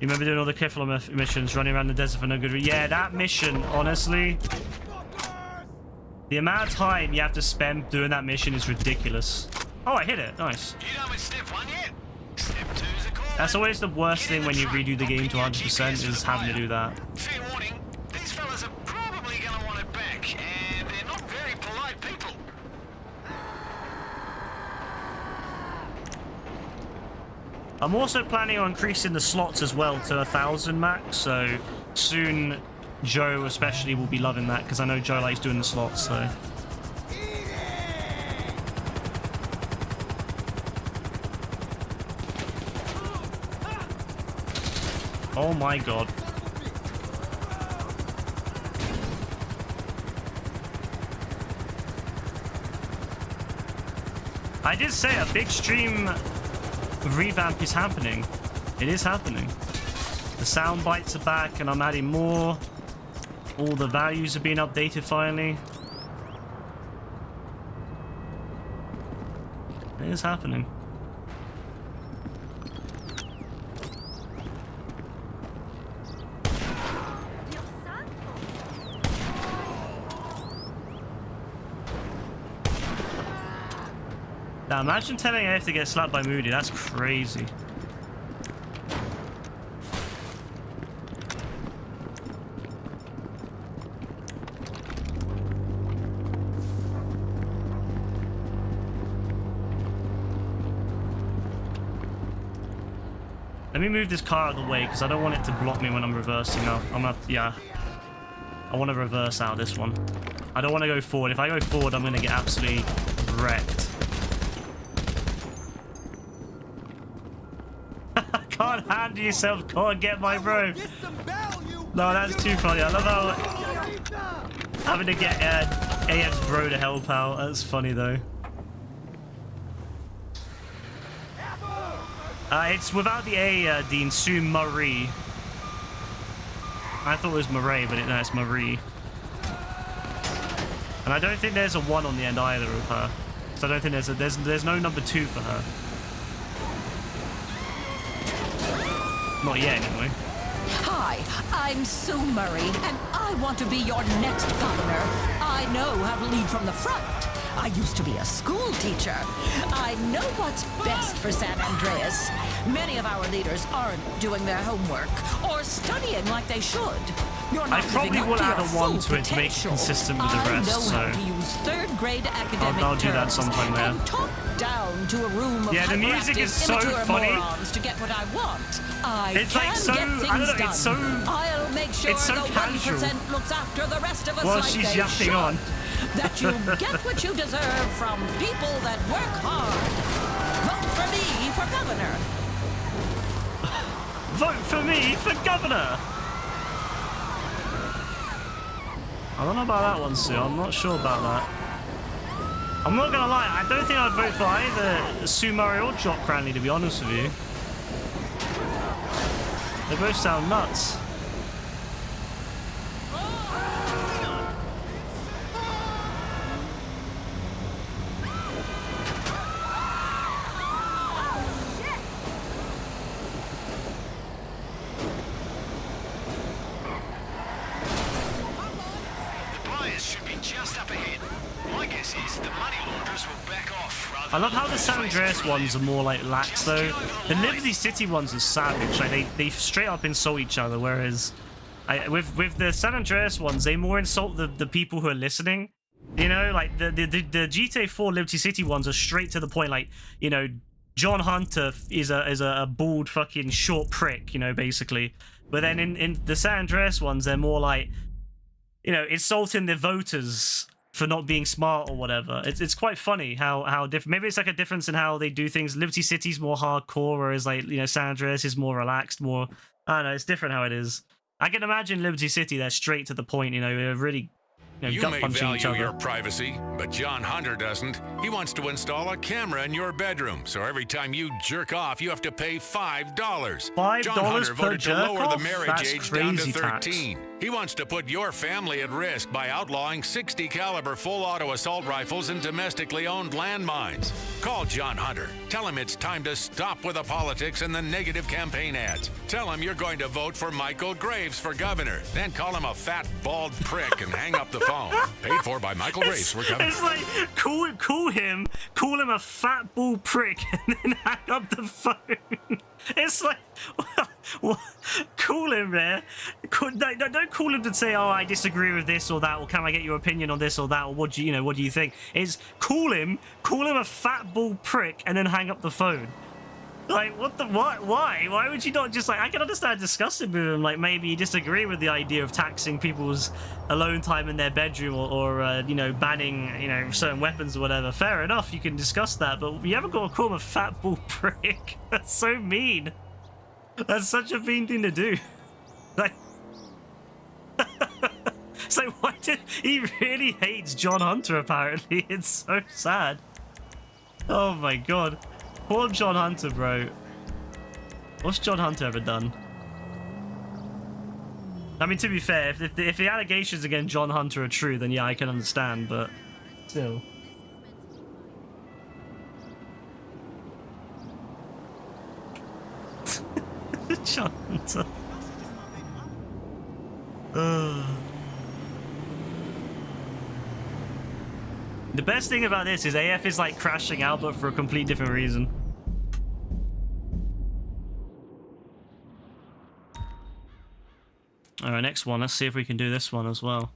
You remember doing all the Kiflam missions, running around the desert for no good reason? Yeah, that mission, honestly, the amount of time you have to spend doing that mission is ridiculous. Oh, I hit it. Nice. You done with step 1 yet? Step 2's a call. That's always the worst thing when you redo the game to 100% is having to do that. Fair warning, these fellas are probably going to want it back, and they're not very polite people. I'm also planning on increasing the slots as well to 1,000 max, so soon Joe especially will be loving that, because I know Joe likes doing the slots, so... Oh my god. I did say a big stream revamp is happening. It is happening. The sound bites are back and I'm adding more. All the values are being updated finally. It is happening. Now imagine telling AF to get slapped by Moody. That's crazy. Let me move this car out of the way because I don't want it to block me when I'm reversing. Yeah. I want to reverse out this one. I don't want to go forward. If I go forward, I'm going to get absolutely wrecked. Can't handle yourself. Can't get my bro. No, that's too funny. I love how having to get AF's bro to help out. That's funny though. It's without the A, Dean. Sue Marie. I thought it was Murray, but no, it's Marie. And I don't think there's a 1 on the end either of her. So I don't think there's no number 2 for her. Not yet, anyway. Hi, I'm Sue Murray, and I want to be your next governor. I know how to lead from the front. I used to be a school teacher. I know what's best for San Andreas. Many of our leaders aren't doing their homework or studying like they should. You're not I probably will add a 1 to it to make it consistent with the rest, I know so how to use third-grade academic I'll do that sometime there. and talk down to a room of yeah, the music is so immature funny. morons to get what I want. It's like so, get things I don't know, done. it's so, I'll make sure it's so the casual. 1% looks after the rest of us Well, like she's they yapping should. on. That you get what you deserve from people that work hard. Vote for me for governor. Vote for me for governor. I don't know about that one, Sue. I'm not sure about that. I'm not gonna lie. I don't think I'd vote for either Sue Murray or Jock Cranley, to be honest with you. They both sound nuts. I love how the San Andreas ones are more like lax though. The Liberty City ones are savage. Like they straight up insult each other, whereas with the San Andreas ones, they more insult the people who are listening. You know, like the GTA 4 Liberty City ones are straight to the point. Like, you know, John Hunter is a bald fucking short prick, you know, basically. But then in the San Andreas ones, they're more like, you know, insulting the voters for not being smart or whatever. It's quite funny how different. Maybe it's like a difference in how they do things. Liberty City's more hardcore, whereas like, you know, San Andreas is more relaxed, more, I don't know, it's different how it is. I can imagine Liberty City, they're straight to the point, you know, they're really, you You know, gut may punching each value other. your privacy, but John Hunter doesn't. He wants to install a camera in your bedroom, so every time you jerk off, you have to pay $5. $5 John Hunter per voted to jerk lower off? the marriage That's age down to crazy tax. 13. He wants to put your family at risk by outlawing 60 caliber full auto assault rifles and domestically owned landmines. Call John Hunter. Tell him it's time to stop with the politics and the negative campaign ads. Tell him you're going to vote for Michael Graves for governor. Then call him a fat, bald prick and hang up the phone. Paid for by Michael Graves for governor. It's like, call him a fat ball prick and then hang up the phone. It's like, well, call him there. Don't call him to say, oh, I disagree with this or that, or can I get your opinion on this or that, or what do you think? It's call him a fat ball prick and then hang up the phone. Like, what? Why? Why would you not just, like, I can understand discussing with him, like, maybe you disagree with the idea of taxing people's alone time in their bedroom or you know, banning, you know, certain weapons or whatever. Fair enough, you can discuss that, but you haven't got to call him a fat ball prick. That's so mean. That's such a mean thing to do. Like, so why did he really hates John Hunter, apparently? It's so sad. Oh my god. Poor John Hunter, bro. What's John Hunter ever done? I mean, to be fair, if the allegations against John Hunter are true, then yeah, I can understand, but still. John Hunter. The best thing about this is AF is like crashing out, but for a complete different reason. Alright, next one. Let's see if we can do this one as well.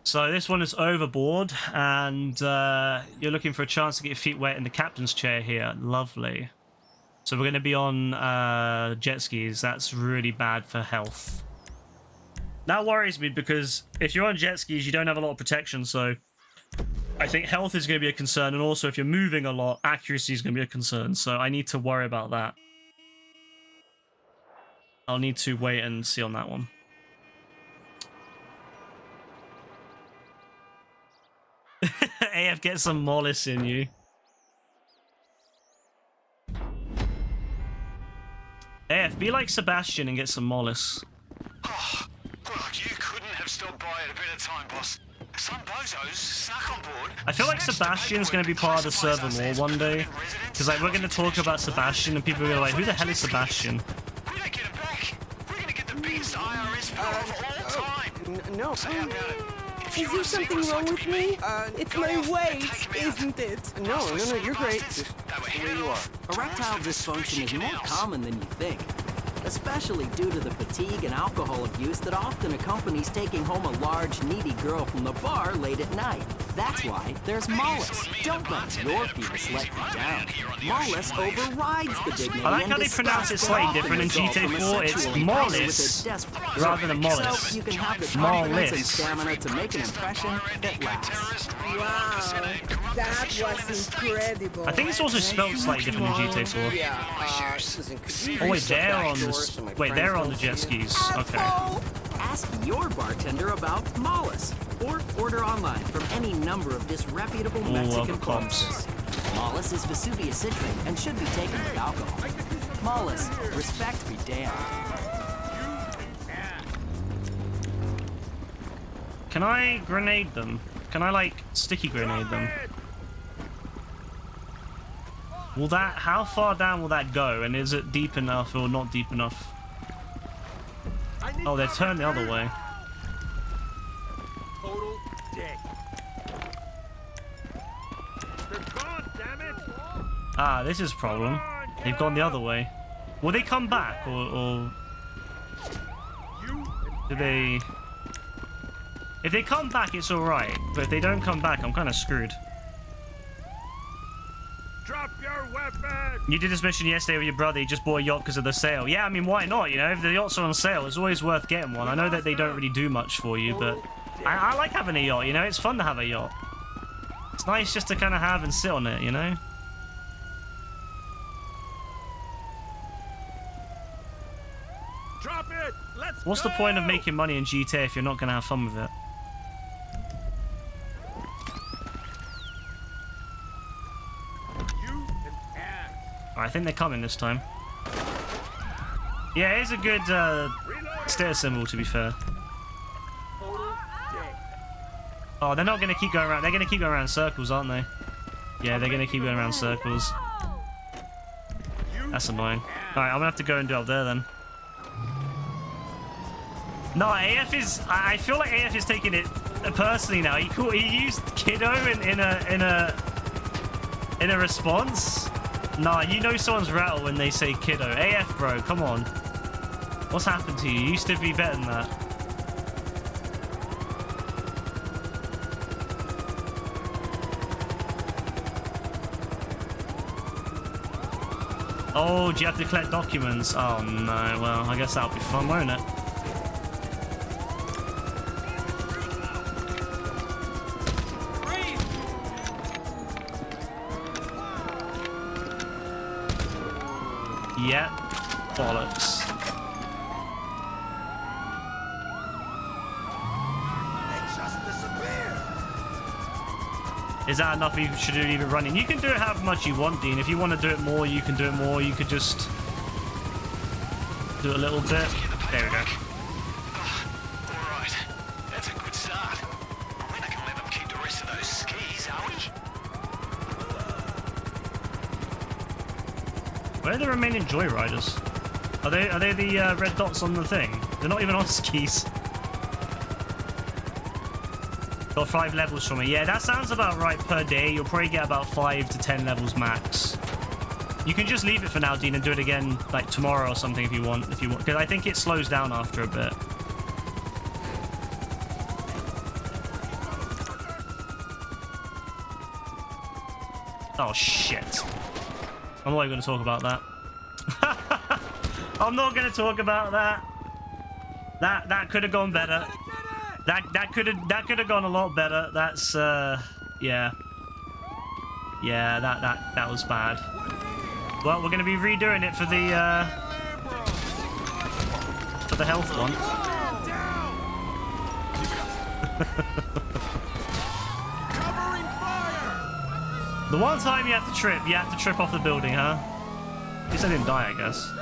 So this one is overboard, and you're looking for a chance to get your feet wet in the captain's chair here. Lovely. So we're going to be on jet skis. That's really bad for health. That worries me because if you're on jet skis, you don't have a lot of protection, so I think health is going to be a concern, and also if you're moving a lot, accuracy is going to be a concern, so I need to worry about that. I'll need to wait and see on that one. AF, get some mollis in you. AF, be like Sebastian and get some mollis. Oh, look, you couldn't have stopped by at a better time, boss. Some bozos snuck on board. I feel like Sebastian's going to be part of the server more one day, because like we're going to talk about Sebastian and people are going to be like, who the hell is Sebastian? We don't get him back. We're going to get the biggest IRS bill of all time. No. So how about it? Is there something wrong with me? It's my weight, isn't it? No, you're great. Just the way you are. Erectile dysfunction is more common than you think, especially due to the fatigue and alcohol abuse that often accompanies taking home a large, needy girl from the bar late at night. That's why there's Mollis. Don't let your penis let you down. Mollis overrides the dignity. I like how they pronounce it slightly different in GTA 4. It's Mollis rather than Mollis. So you can have the confidence and Mollis. stamina to make an impression that lasts. Wow, that was incredible. I think it's also spelled slightly different in GTA 4. Yeah, Oh wait, they're on the they're on the jet skis. Okay. Ask your bartender about Mollis, or order online from any number of disreputable Mexican places. Mollis is Vesuvius citrate and should be taken with alcohol. Mollis, respect be damned. Can I grenade them? Can I like sticky grenade them? Will that? How far down will that go? And is it deep enough or not deep enough? Oh, they've turned the other way. Total dick. They're gone, damn it! Ah, this is a problem. They've gone the other way. Will they come back or do they? If they come back, it's all right. But if they don't come back, I'm kind of screwed. Drop your weapon! You did this mission yesterday with your brother. You just bought a yacht because of the sale. Yeah, I mean, why not? You know, if the yachts are on sale, it's always worth getting one. I know that they don't really do much for you, but I like having a yacht, you know? It's fun to have a yacht. It's nice just to kind of have and sit on it, you know? Drop it! Let's What's the point of making money in GTA if you're not going to have fun with it? I think they're coming this time. Yeah, it's a good status symbol, to be fair. Oh, they're not going to keep going around. They're going to keep going around in circles, aren't they? Yeah, they're going to keep going around in circles. That's annoying. Alright, I'm going to have to go and do it up there then. No, AF is... I feel like AF is taking it personally now. He used kiddo in a response. Nah, you know someone's rattled when they say kiddo. AF, bro, come on. What's happened to you? You used to be better than that. Oh, do you have to collect documents? Oh, no. Well, I guess that'll be fun, won't it? Yeah, bollocks. They just disappeared. Is that enough you should do even running? You can do it however much you want, Dean. If you want to do it more, you can do it more. You could just do a little bit. There we go. Alright, that's a good start. We're not gonna let them keep the rest of those skis, are we? Where are the remaining joyriders? Are they the red dots on the thing? They're not even on skis. Got 5 levels from it. Yeah, that sounds about right per day. You'll probably get about 5 to 10 levels max. You can just leave it for now, Dean, and do it again like tomorrow or something if you want. Because I think it slows down after a bit. Oh shit! I'm not even going to talk about that. I'm not going to talk about that. That could have gone better. That could have gone a lot better. That's yeah. Yeah, that was bad. Well, we're going to be redoing it for the health one. The one time you have to trip off the building, huh? At least I didn't die, I guess.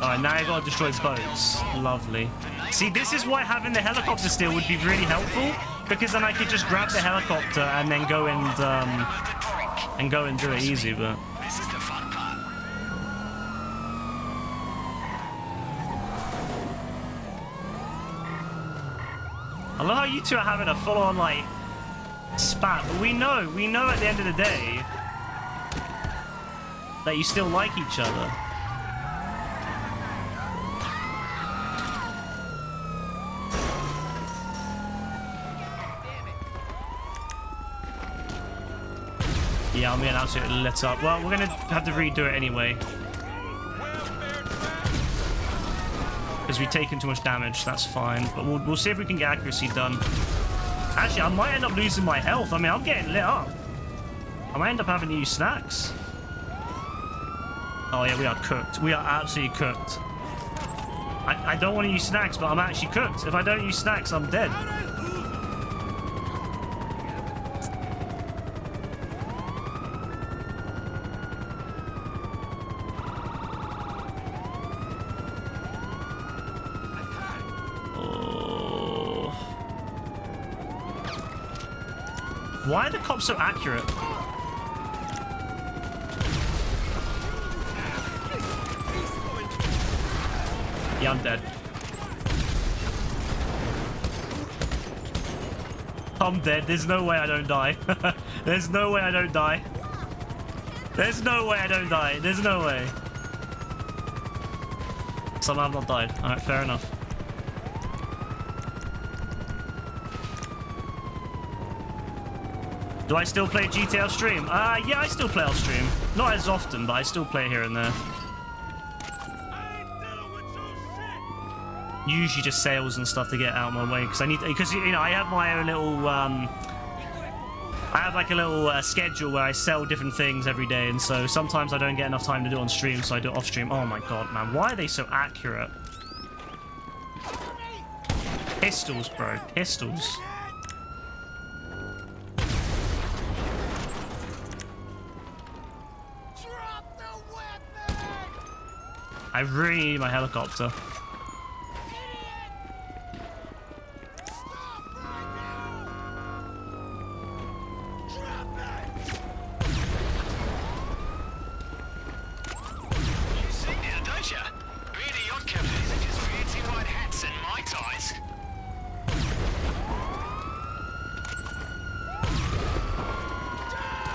Alright, now I gotta destroy boats. Lovely. See, this is why having the helicopter still would be really helpful, because then I could just grab the helicopter and then go and do it easy, but... This is the fun part. I love how you two are having a full-on, like, spat, but we know at the end of the day that you still like each other. Yeah, I'm getting absolutely lit up. Well, we're gonna have to redo it anyway. Because we've taken too much damage, that's fine. But we'll see if we can get accuracy done. Actually, I might end up losing my health. I mean, I'm getting lit up. I might end up having to use snacks. Oh yeah, we are cooked. We are absolutely cooked. I don't want to use snacks, but I'm actually cooked. If I don't use snacks, I'm dead. Why are the cops so accurate? Yeah, I'm dead. I'm dead. There's no way I don't die. There's no way I don't die. There's no way I don't die. There's no way. Somehow I've not died. Alright, fair enough. Do I still play GTA off stream? Yeah, I still play off stream. Not as often, but I still play here and there. Usually just sales and stuff to get out of my way, because you know, I have my own little I have like a little schedule where I sell different things every day, and so sometimes I don't get enough time to do it on stream, so I do it off stream. Oh my god, man, why are they so accurate? Pistols, bro, pistols. I really need my helicopter.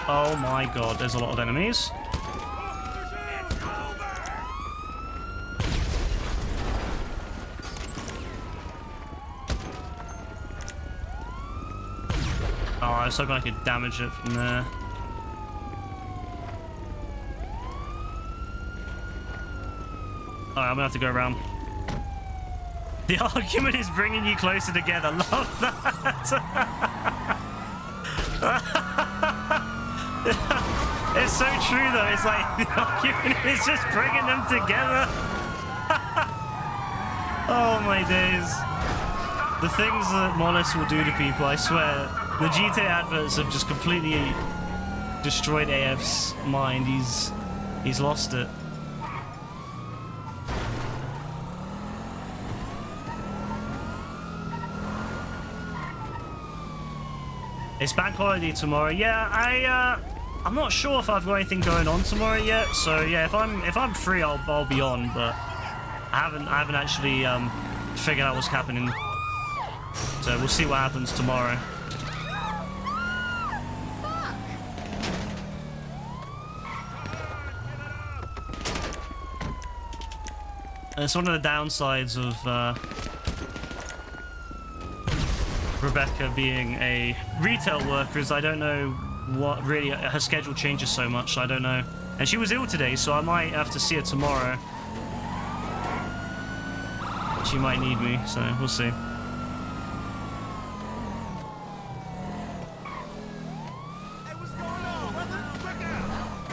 Oh my god, there's a lot of enemies. Oh, I was hoping I could damage it from there. Alright, I'm gonna have to go around. The argument is bringing you closer together. Love that. It's so true though. It's like the argument is just bringing them together. Oh my days. The things that Mollis will do to people, I swear. The GTA adverts have just completely destroyed AF's mind. He's lost it. It's bank holiday tomorrow. Yeah, I'm not sure if I've got anything going on tomorrow yet. So yeah, if I'm free, I'll be on. But I haven't actually figured out what's happening. So we'll see what happens tomorrow. And it's one of the downsides of Rebecca being a retail worker is I don't know what really her schedule changes so much. I don't know. And she was ill today, so I might have to see her tomorrow. She might need me, so we'll see.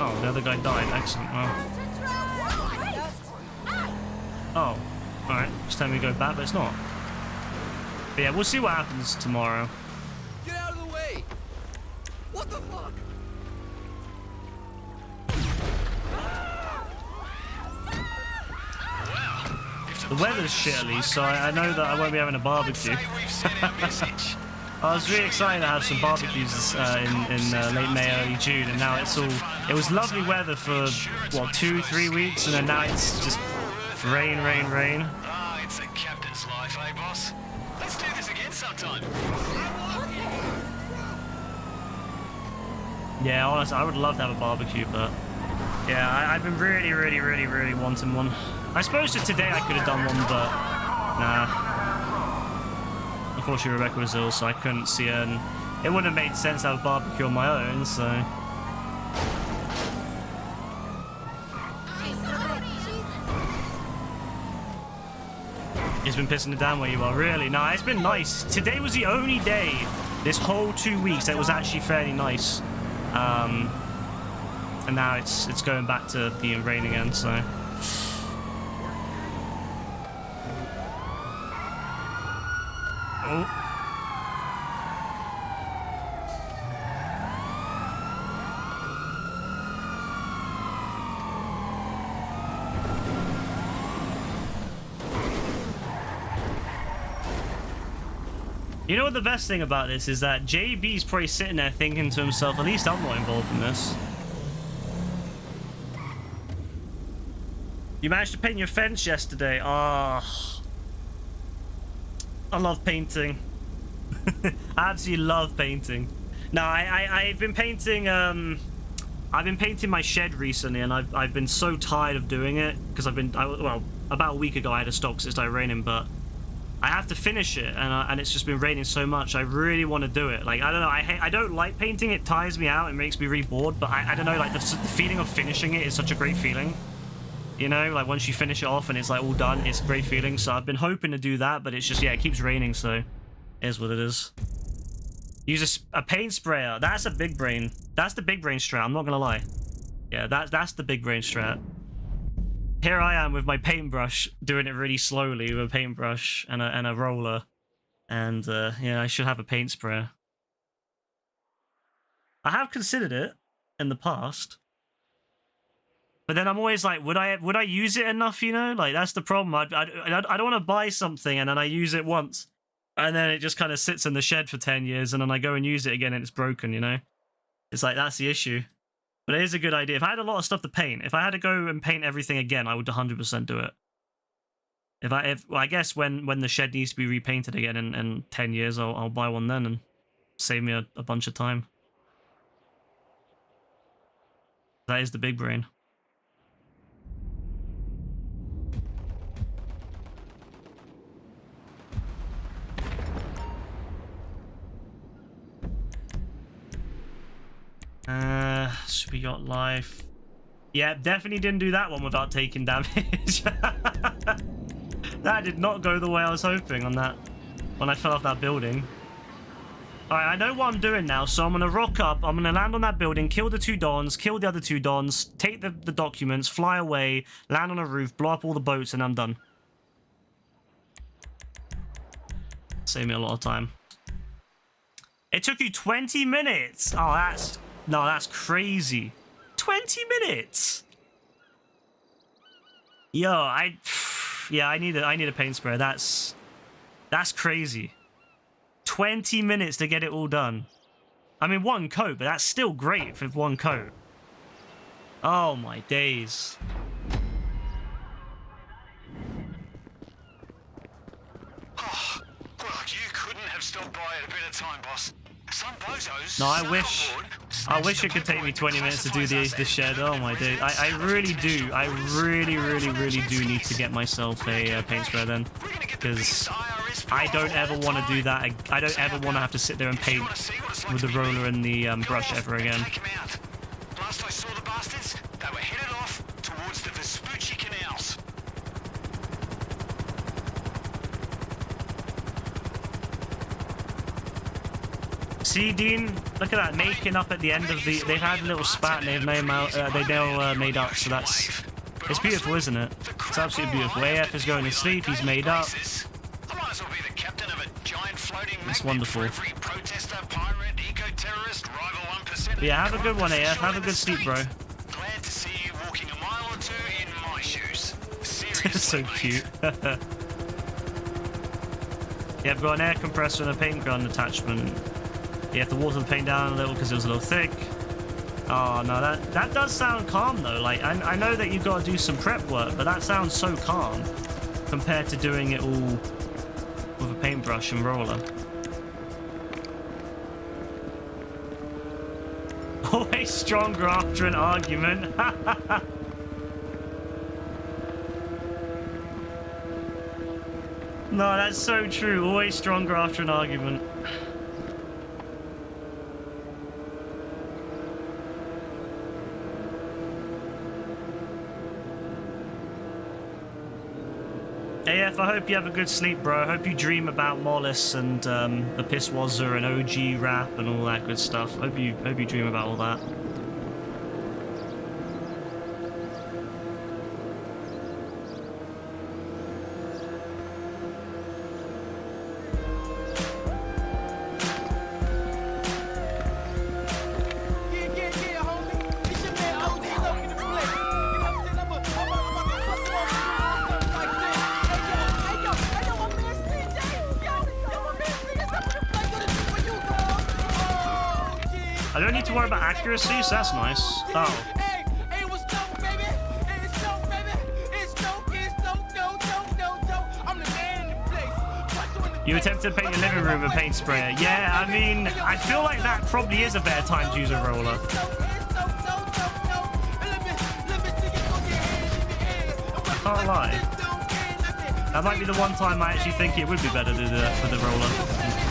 Oh, the other guy died. Excellent. Oh, alright. Just telling me to go back, but it's not. But yeah, we'll see what happens tomorrow. Get out of the way! What the fuck? The weather's shit at least, so I know that I won't be having a barbecue. I was really excited to have some barbecues in late May, early June, and now it was lovely weather for, what, 2-3 weeks, and then now it's just rain. Ah, it's a captain's life, eh, boss? Let's do this again sometime. Yeah, honestly, I would love to have a barbecue, but yeah, I've been really wanting one. I suppose that today I could have done one, but nah. Unfortunately, Rebecca was ill, so I couldn't see her, and it wouldn't have made sense to have a barbecue on my own, so. It's been pissing it down where you are, really? No, it's been nice. Today was the only day this whole 2 weeks that was actually fairly nice. And now it's going back to being rain again, so. Oh. You know what the best thing about this is that JB's probably sitting there thinking to himself, at least I'm not involved in this. You managed to paint your fence yesterday. Ah. Oh. I love painting. I absolutely love painting. No, I've been painting my shed recently, and I've been so tired of doing it because well, about a week ago I had to stop because it started raining, but I have to finish it, and it's just been raining so much. I really want to do it. Like, I don't know, I don't like painting. It tires me out. It makes me really bored, but I don't know, like the feeling of finishing it is such a great feeling. You know, like once you finish it off and it's like all done, it's a great feeling. So I've been hoping to do that, but it's just, yeah, it keeps raining, so it is what it is. Use a paint sprayer. That's a big brain. That's the big brain strat, I'm not gonna lie. Yeah, that's the big brain strat. Here I am with my paintbrush, doing it really slowly with a paintbrush and a roller. And yeah, I should have a paint sprayer. I have considered it in the past. But then I'm always like, would I use it enough, you know? Like, that's the problem. I don't want to buy something and then I use it once. And then it just kind of sits in the shed for 10 years and then I go and use it again and it's broken, you know? It's like, that's the issue. But it is a good idea. If I had a lot of stuff to paint, if I had to go and paint everything again, I would 100% do it. Well, I guess when the shed needs to be repainted again in 10 years, I'll buy one then and save me a bunch of time. That is the big brain. Superyacht life. Yeah, definitely didn't do that one without taking damage. That did not go the way I was hoping on that when I fell off that building. Alright, I know what I'm doing now, so I'm gonna rock up, I'm gonna land on that building, kill the 2 Dons, kill the other 2 Dons, take the documents, fly away, land on a roof, blow up all the boats, and I'm done. Save me a lot of time. It took you 20 minutes! Oh, that's crazy. 20 minutes! Yo, I need a paint sprayer. That's crazy. 20 minutes to get it all done. I mean, 1 coat, but that's still great for 1 coat. Oh my days. Oh, well, you couldn't have stopped by at a better time, boss. Some bozos. No, I wish it could take me 20 minutes to do the shed. Oh my days. I really do. I really do need to get myself a paint sprayer then, because I don't ever want to do that. I don't ever want to have to sit there and paint with the roller and the brush ever again. Last I saw the bastards, they were headed off towards the Vespucci canals. See, Dean, look at that, making up at the end of the... They've had a little spat and they've made made up, so that's... It's beautiful, isn't it? It's absolutely beautiful. AF is going to sleep, he's made up. It's wonderful. But yeah, have a good one, AF. Have a good sleep, bro. Glad to see you walking a mile or 2 in my shoes. So cute. Yeah, I've got an air compressor and a paint gun attachment. You have to water the paint down a little because it was a little thick. Oh no, that does sound calm though. Like I know that you've got to do some prep work, but that sounds so calm compared to doing it all with a paintbrush and roller. Always stronger after an argument. No, that's so true. Always stronger after an argument. AF, I hope you have a good sleep, bro. I hope you dream about Mollis and the Pisswazzer and OG rap and all that good stuff. Hope you dream about all that. I don't need to worry about accuracy, so that's nice. Oh. You attempted to paint your living room with a paint sprayer. Yeah, I mean, I feel like that probably is a better time to use a roller. I can't lie. That might be the one time I actually think it would be better to do that with the roller.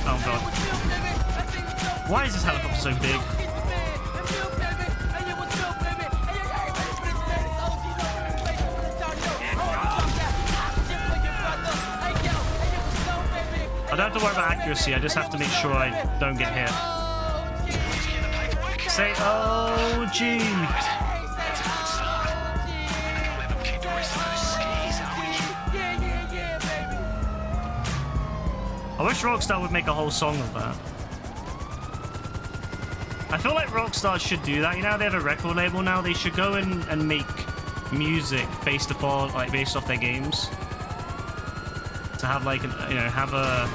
Oh god. Why is this helicopter so big? I don't have to worry about accuracy, I just have to make sure I don't get hit. Say OG! I wish Rockstar would make a whole song of that. I feel like Rockstar should do that. You know how they have a record label now? They should go in and make music based off their games. To have like, have a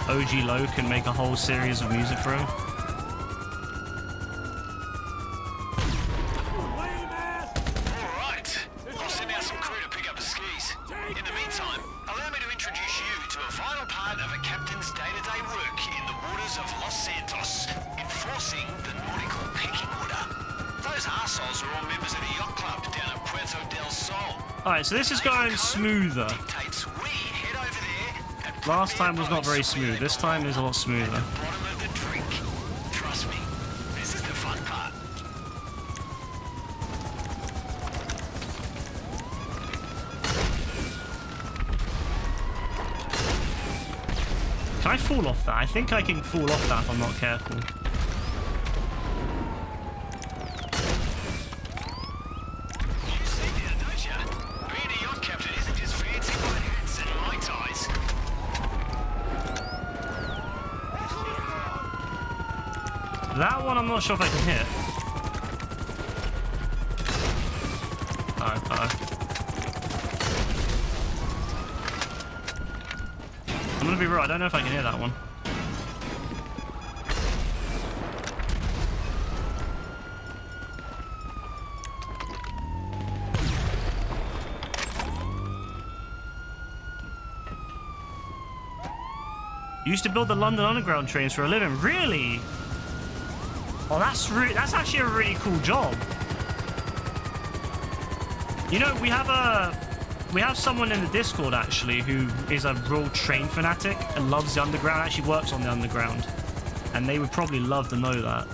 OG Loke and make a whole series of music for him. Alright, I'll send out some crew to pick up the skis. In the meantime, allow me to introduce you to a vital part of a captain's day-to-day work in the waters of Los Santos, enforcing the nautical pecking order. Those arseholes are all members of the yacht club down at Puerto del Sol. Alright, so this is going smoother. Last time was not very smooth. This time is a lot smoother. Trust me, this is the fun part. Can I fall off that? I think I can fall off that if I'm not careful. You see there, don't ya? Being a yacht captain isn't just fancy white hats and mai tais. That one I'm not sure if I can hit. I'm gonna be real, I don't know if I can hit that one. You used to build the London Underground trains for a living, really? Oh, that's actually a really cool job. You know, we have someone in the Discord actually who is a real train fanatic and loves the underground. Actually works on the underground, and they would probably love to know that.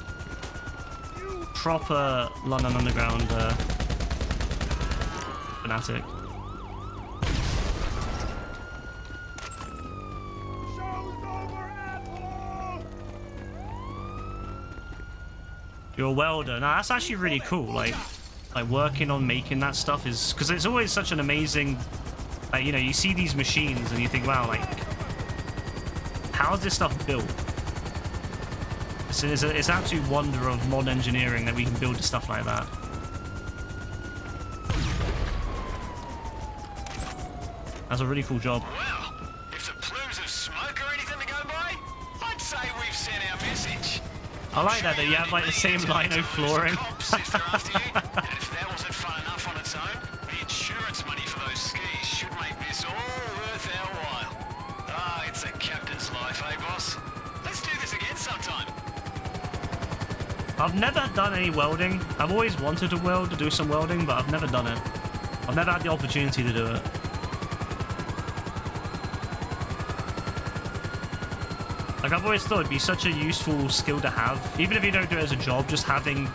Proper London Underground fanatic. You're a welder. Now that's actually really cool. Like working on making that stuff is, because it's always such an amazing, you know, you see these machines and you think, wow, like, how's this stuff built? It's an absolute wonder of modern engineering that we can build stuff like that. That's a really cool job. Well, if the plumes of smoke are anything to go by, I'd say we've sent our message. I like that you have like the same lino flooring. That wasn't fun enough on its own. The insurance money for those skis should make this all worth our while. Ah, it's a captain's life, eh, boss? Let's do this again sometime. I've never done any welding. I've always wanted to do some welding, but I've never done it. I've never had the opportunity to do it. Like, I've always thought it'd be such a useful skill to have. Even if you don't do it as a job, just having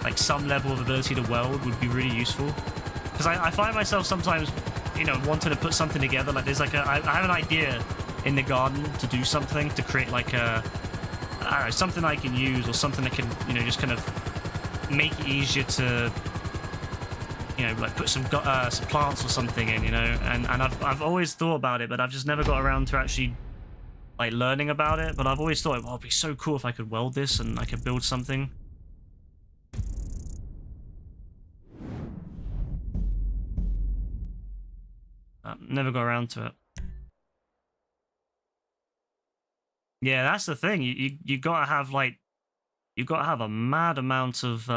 like some level of ability to weld would be really useful. Because I find myself sometimes, you know, wanting to put something together. Like there's like I have an idea in the garden to do something, to create like a, I don't know, something I can use, or something that can, you know, just kind of make it easier to, you know, like put some plants or something in, you know. And I've always thought about it, but I've just never got around to actually like learning about it. But I've always thought, well, it'd be so cool if I could weld this and I could build something. Never got around to it. Yeah, that's the thing. You gotta have like, you gotta have a mad amount of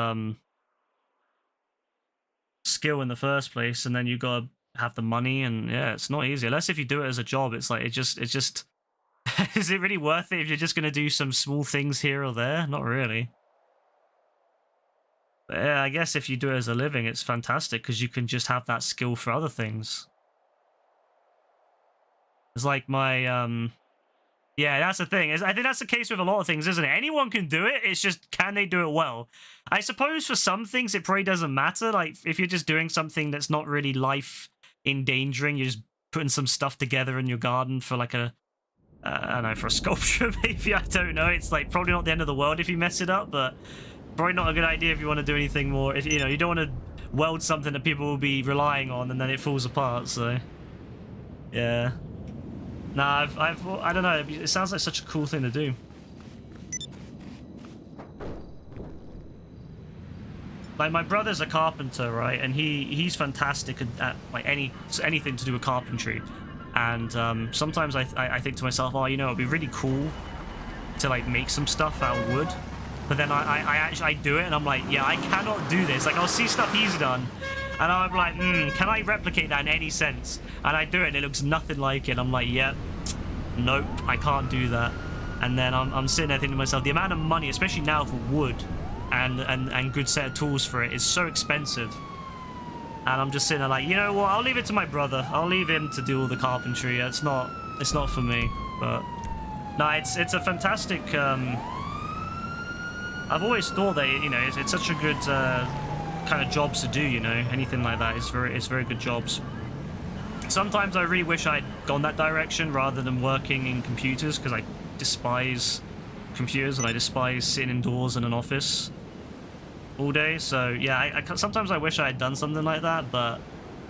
skill in the first place, and then you gotta have the money, and yeah, it's not easy. Unless if you do it as a job, it's like it just is it really worth it if you're just gonna do some small things here or there? Not really. But yeah, I guess if you do it as a living, it's fantastic because you can just have that skill for other things. It's like my yeah, that's the thing. I think that's the case with a lot of things, isn't it? Anyone can do it. It's just, can they do it well? I suppose for some things it probably doesn't matter. Like if you're just doing something that's not really life endangering, you're just putting some stuff together in your garden for like a, I don't know, for a sculpture maybe. I don't know. It's like probably not the end of the world if you mess it up, but probably not a good idea if you want to do anything more. If you know, you don't want to weld something that people will be relying on and then it falls apart. So yeah. Nah, I don't know. It sounds like such a cool thing to do. Like my brother's a carpenter, right? And he's fantastic at like anything to do with carpentry. And sometimes I think to myself, oh, you know, it'd be really cool to like make some stuff out of wood. But then I actually do it, and I'm like, yeah, I cannot do this. Like I'll see stuff he's done, and I'm like, can I replicate that in any sense? And I do it, and it looks nothing like it. I'm like, yep, nope, I can't do that. And then I'm sitting there thinking to myself, the amount of money, especially now for wood, and good set of tools for it is so expensive. And I'm just sitting there like, you know what? I'll leave it to my brother. I'll leave him to do all the carpentry. It's not for me. But no, it's a fantastic. I've always thought that, you know, it's such a good kind of jobs to do, you know. Anything like that is very good jobs. Sometimes I really wish I'd gone that direction rather than working in computers, because I despise computers and I despise sitting indoors in an office all day. So yeah, sometimes I wish I had done something like that, but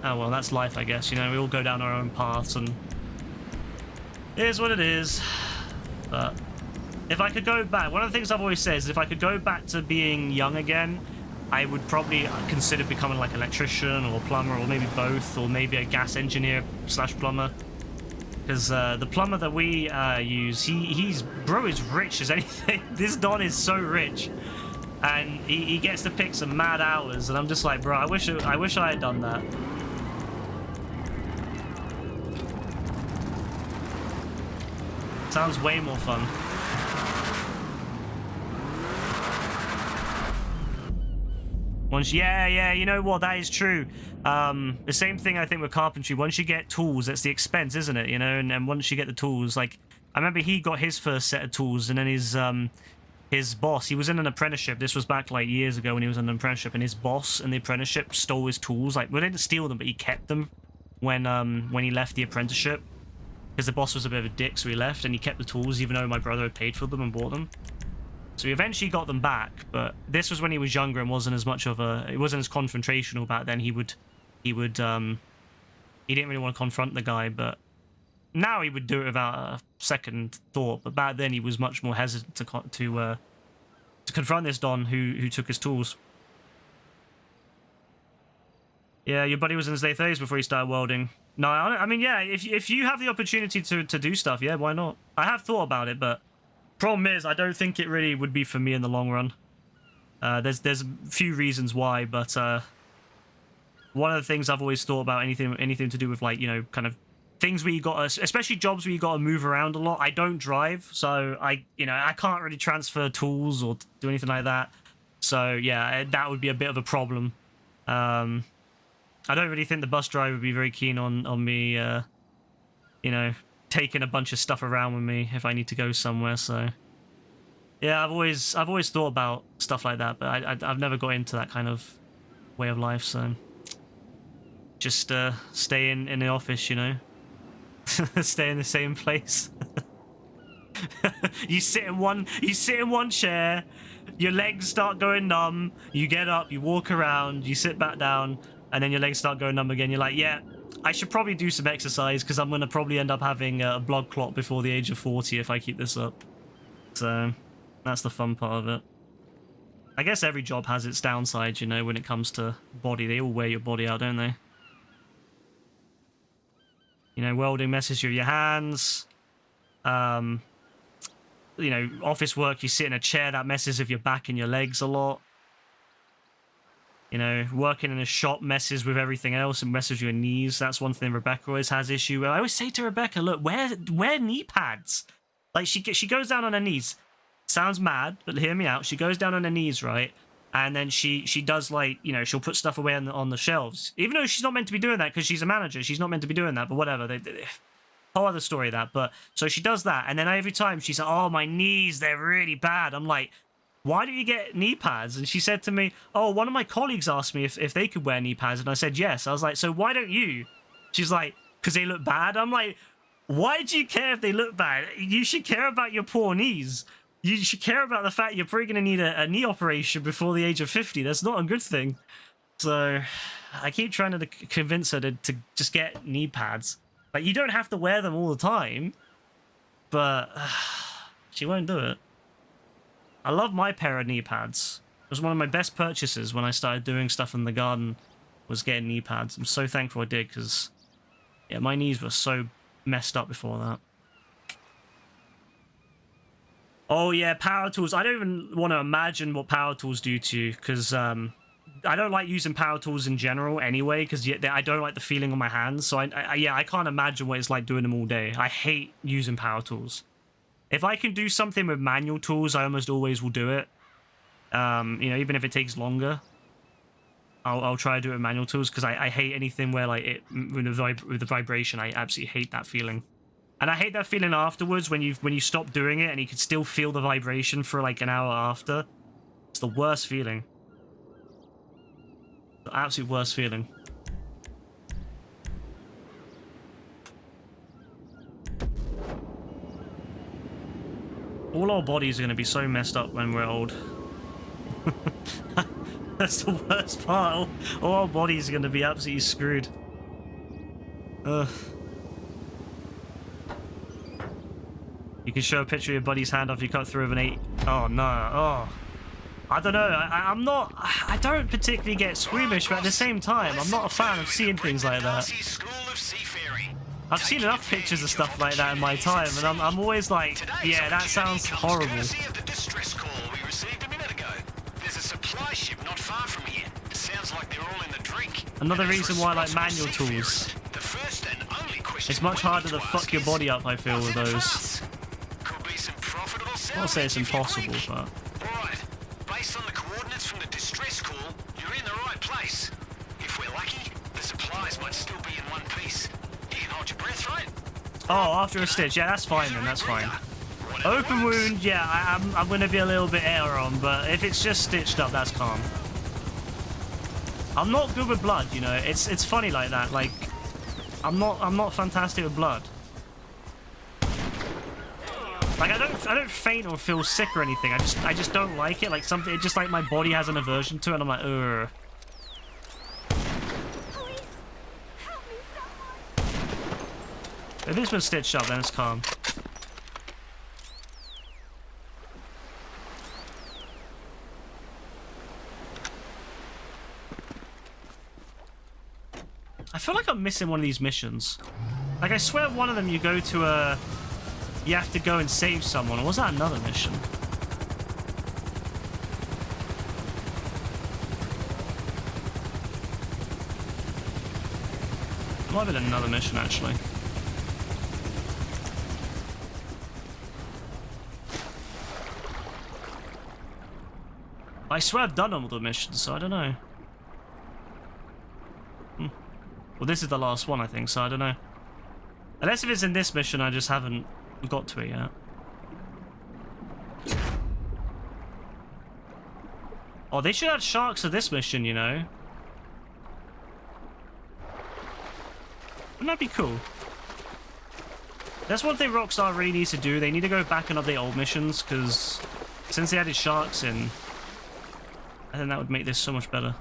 oh well, that's life, I guess. You know, we all go down our own paths, and it is what it is. But if I could go back, one of the things I've always said is if I could go back to being young again, I would probably consider becoming like an electrician or a plumber, or maybe both, or maybe a gas engineer slash plumber. Because the plumber that we use, he's bro is rich as anything. This Don is so rich, and he gets to pick some mad hours, and I'm just like, bro, I wish I had done that. Sounds way more fun. Once, yeah, you know what? That is true. The same thing I think with carpentry. Once you get tools, that's the expense, isn't it? You know, and once you get the tools, like I remember he got his first set of tools, and then his boss. He was in an apprenticeship. This was back like years ago when he was in an apprenticeship, and his boss in the apprenticeship stole his tools. Like, well, they didn't steal them, but he kept them when he left the apprenticeship, because the boss was a bit of a dick, so he left, and he kept the tools even though my brother had paid for them and bought them. So he eventually got them back, but this was when he was younger and wasn't as much of a... It wasn't as confrontational back then. He didn't really want to confront the guy, but now he would do it without a second thought. But back then he was much more hesitant to confront this Don who took his tools. Yeah, your buddy was in his late 30s before he started welding. No, I mean, yeah, if you have the opportunity to do stuff, yeah, why not? I have thought about it, but problem is, I don't think it really would be for me in the long run. There's a few reasons why, but one of the things I've always thought about anything to do with, like, you know, kind of things where you got to, especially jobs where you got to move around a lot. I don't drive, so I can't really transfer tools or do anything like that. So yeah, that would be a bit of a problem. I don't really think the bus driver would be very keen on me, you know, taking a bunch of stuff around with me if I need to go somewhere. So yeah, I've always thought about stuff like that, but I've never got into that kind of way of life. So just stay in the office, you know. Stay in the same place. you sit in one chair, your legs start going numb, you get up, you walk around, you sit back down, and then your legs start going numb again. You're like, yeah, I should probably do some exercise, because I'm going to probably end up having a blood clot before the age of 40 if I keep this up. So that's the fun part of it. I guess every job has its downsides, you know, when it comes to body. They all wear your body out, don't they? You know, welding messes with your hands. You know, office work, you sit in a chair, that messes with your back and your legs a lot. You know, working in a shop messes with everything else and messes with your knees. That's one thing Rebecca always has issue with. I always say to Rebecca, look, wear knee pads. Like, she goes down on her knees. Sounds mad, but hear me out. She goes down on her knees, right? And then she does, like, you know, she'll put stuff away on the shelves. Even though she's not meant to be doing that because she's a manager. She's not meant to be doing that, but whatever. Whole other story, that. But so she does that. And then every time she's like, oh, my knees, they're really bad. I'm like, why do you get knee pads? And she said to me, oh, one of my colleagues asked me if they could wear knee pads. And I said, yes. I was like, so why don't you? She's like, because they look bad. I'm like, why do you care if they look bad? You should care about your poor knees. You should care about the fact you're probably going to need a knee operation before the age of 50. That's not a good thing. So I keep trying to convince her to just get knee pads. Like, you don't have to wear them all the time, but she won't do it. I love my pair of knee pads. It was one of my best purchases when I started doing stuff in the garden, was getting knee pads. I'm so thankful I did, because yeah, my knees were so messed up before that. Oh yeah, power tools. I don't even want to imagine what power tools do to you, because I don't like using power tools in general anyway, because I don't like the feeling on my hands. So I can't imagine what it's like doing them all day. I hate using power tools. If I can do something with manual tools, I almost always will do it. You know, even if it takes longer, I'll try to do it with manual tools, because I hate anything where, like, with the vibration. I absolutely hate that feeling. And I hate that feeling afterwards when you stop doing it and you can still feel the vibration for like an hour after. It's the worst feeling. The absolute worst feeling. All our bodies are going to be so messed up when we're old. That's the worst part. All our bodies are going to be absolutely screwed. Ugh. You can show a picture of your buddy's hand after you cut through with an 8. Oh, no. Oh. I don't know. I'm not... I don't particularly get squeamish, but at the same time, I'm not a fan of seeing things like that. I've seen enough pictures of stuff like that in my time, and I'm always like, yeah, that sounds horrible. Another reason why I like manual tools. It's much harder to fuck your body up, I feel, with those. I won't say it's impossible, but... Alright, based on the coordinates from the distress call, you're in the right place. If we're lucky, the supplies might still be in one piece. You can hold your breath, right? Oh, after a stitch. Yeah, that's fine then, that's fine. Open wound, yeah, I'm going to be a little bit air on, but if it's just stitched up, that's calm. I'm not good with blood, you know. It's funny like that. Like, I'm not fantastic with blood. Like, I don't faint or feel sick or anything. I just don't like it. Like something, it's just like my body has an aversion to it, and I'm like, ugh. If it's been stitched up, then it's calm. I feel like I'm missing one of these missions. Like, I swear one of them you go to a... You have to go and save someone. Or was that another mission? It might have been another mission, actually. I swear I've done all the missions, so I don't know. Well, this is the last one, I think, so I don't know. Unless if it's in this mission, I just haven't got to it yet. Oh, they should add sharks to this mission, you know. Wouldn't that be cool? That's one thing Rockstar really needs to do. They need to go back and update old missions, because since they added sharks in, I think that would make this so much better.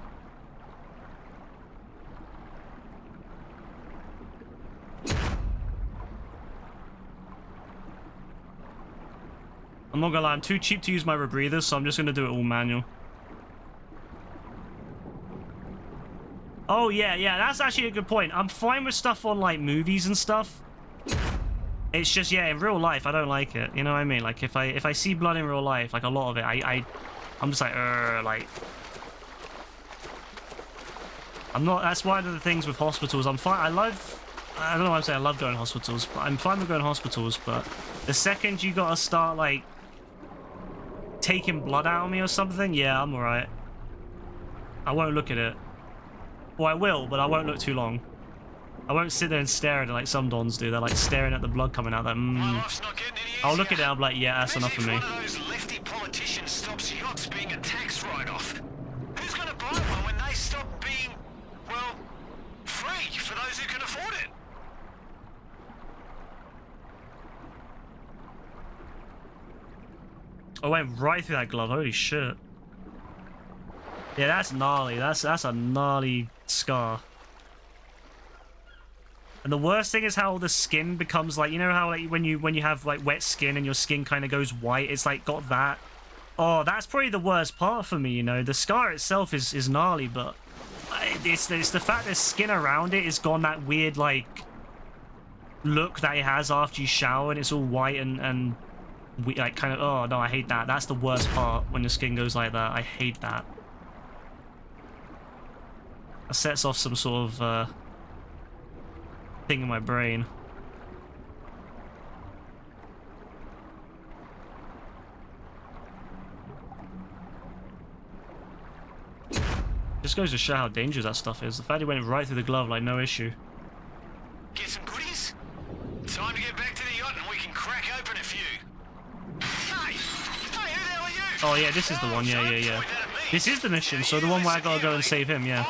I'm not gonna lie, I'm too cheap to use my rebreathers, so I'm just gonna do it all manual. Oh yeah, that's actually a good point. I'm fine with stuff on like movies and stuff. It's just, yeah, in real life I don't like it. You know what I mean? Like if I see blood in real life, like a lot of it, I'm just like, I'm not. That's one of the things with hospitals. I'm fine. I don't know why I'm saying I love going to hospitals, but I'm fine with going to hospitals. But the second you gotta start like taking blood out of me or something, yeah, I'm alright. I won't look at it. Well, I will, but I won't look too long. I won't sit there and stare at it like some dons do. They're like staring at the blood coming out. Like, I'll look at it. I'm like, yeah, that's enough for me. One of those lefty politicians stops yachts being a tax write-off. Who's gonna buy one when they stop being, well, free for those who can afford it? I went right through that glove. Holy shit. Yeah, that's gnarly. That's a gnarly scar. And the worst thing is how the skin becomes like, you know how like when you have like wet skin and your skin kind of goes white, it's like got that. Oh, that's probably the worst part for me, you know. The scar itself is gnarly, but it's the fact that skin around it is gone that weird like look that it has after you shower and it's all white and like kind of, oh no, I hate that. That's the worst part when your skin goes like that. I hate that. It sets off some sort of thing in my brain. Just goes to show how dangerous that stuff is. The fact it went right through the glove like no issue. Get some goodies? Time to get back to the yacht and we can crack open a few. Hey, who the hell are you? Oh yeah, this is the one. Yeah. This is the mission, so the one where I gotta go and save him, yeah.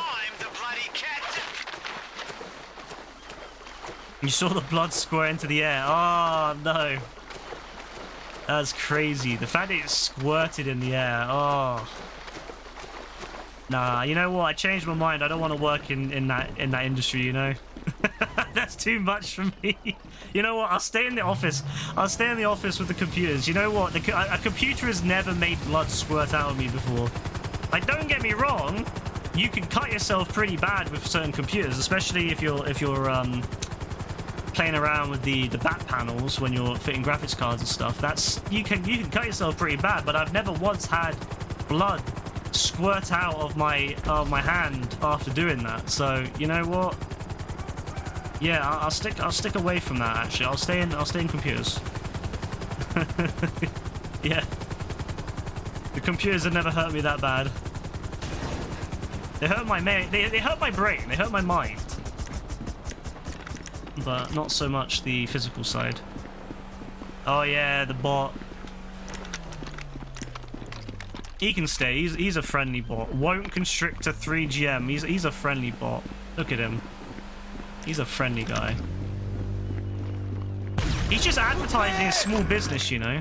You saw the blood squirt into the air. Oh, no. That's crazy. The fact that it squirted in the air. Oh. Nah, you know what? I changed my mind. I don't want to work in that industry, you know? That's too much for me. You know what? I'll stay in the office. I'll stay in the office with the computers. You know what? A computer has never made blood squirt out of me before. Like, don't get me wrong. You can cut yourself pretty bad with certain computers, especially if you're playing around with the back panels when you're fitting graphics cards and stuff. That's you can cut yourself pretty bad, but I've never once had blood squirt out of my hand after doing that. So you know what? Yeah, I'll stick away from that. Actually, I'll stay in computers. Yeah, the computers have never hurt me that bad. They hurt my they hurt my brain. They hurt my mind. But not so much the physical side. Oh yeah, the bot. He can stay. He's a friendly bot. Won't constrict to 3GM. He's a friendly bot. Look at him. He's a friendly guy. He's just advertising a small business, you know.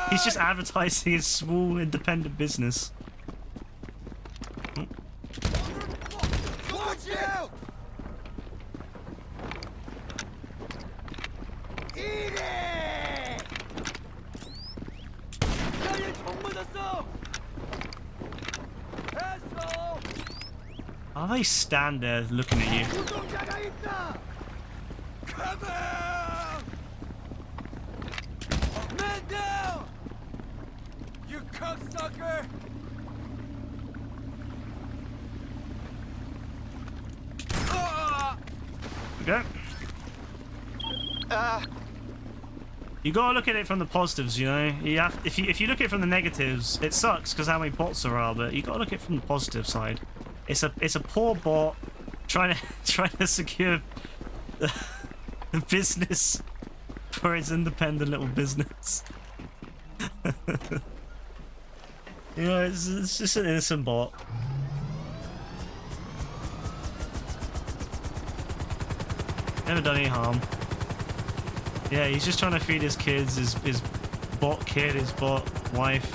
He's just advertising his small independent business. Watch out! Eat it! 나의 총 맞았어! Asshole! How they stand there looking at you? 구독자가 있다! Come on! Man down! You cocksucker! Okay. You gotta look at it from the positives, you know. If you look at it from the negatives, it sucks because how many bots there are. But you gotta look at it from the positive side. It's a poor bot trying to secure the business for its independent little business. You know, it's just an innocent bot. Never done any harm. Yeah, he's just trying to feed his kids, his bot kid, his bot wife.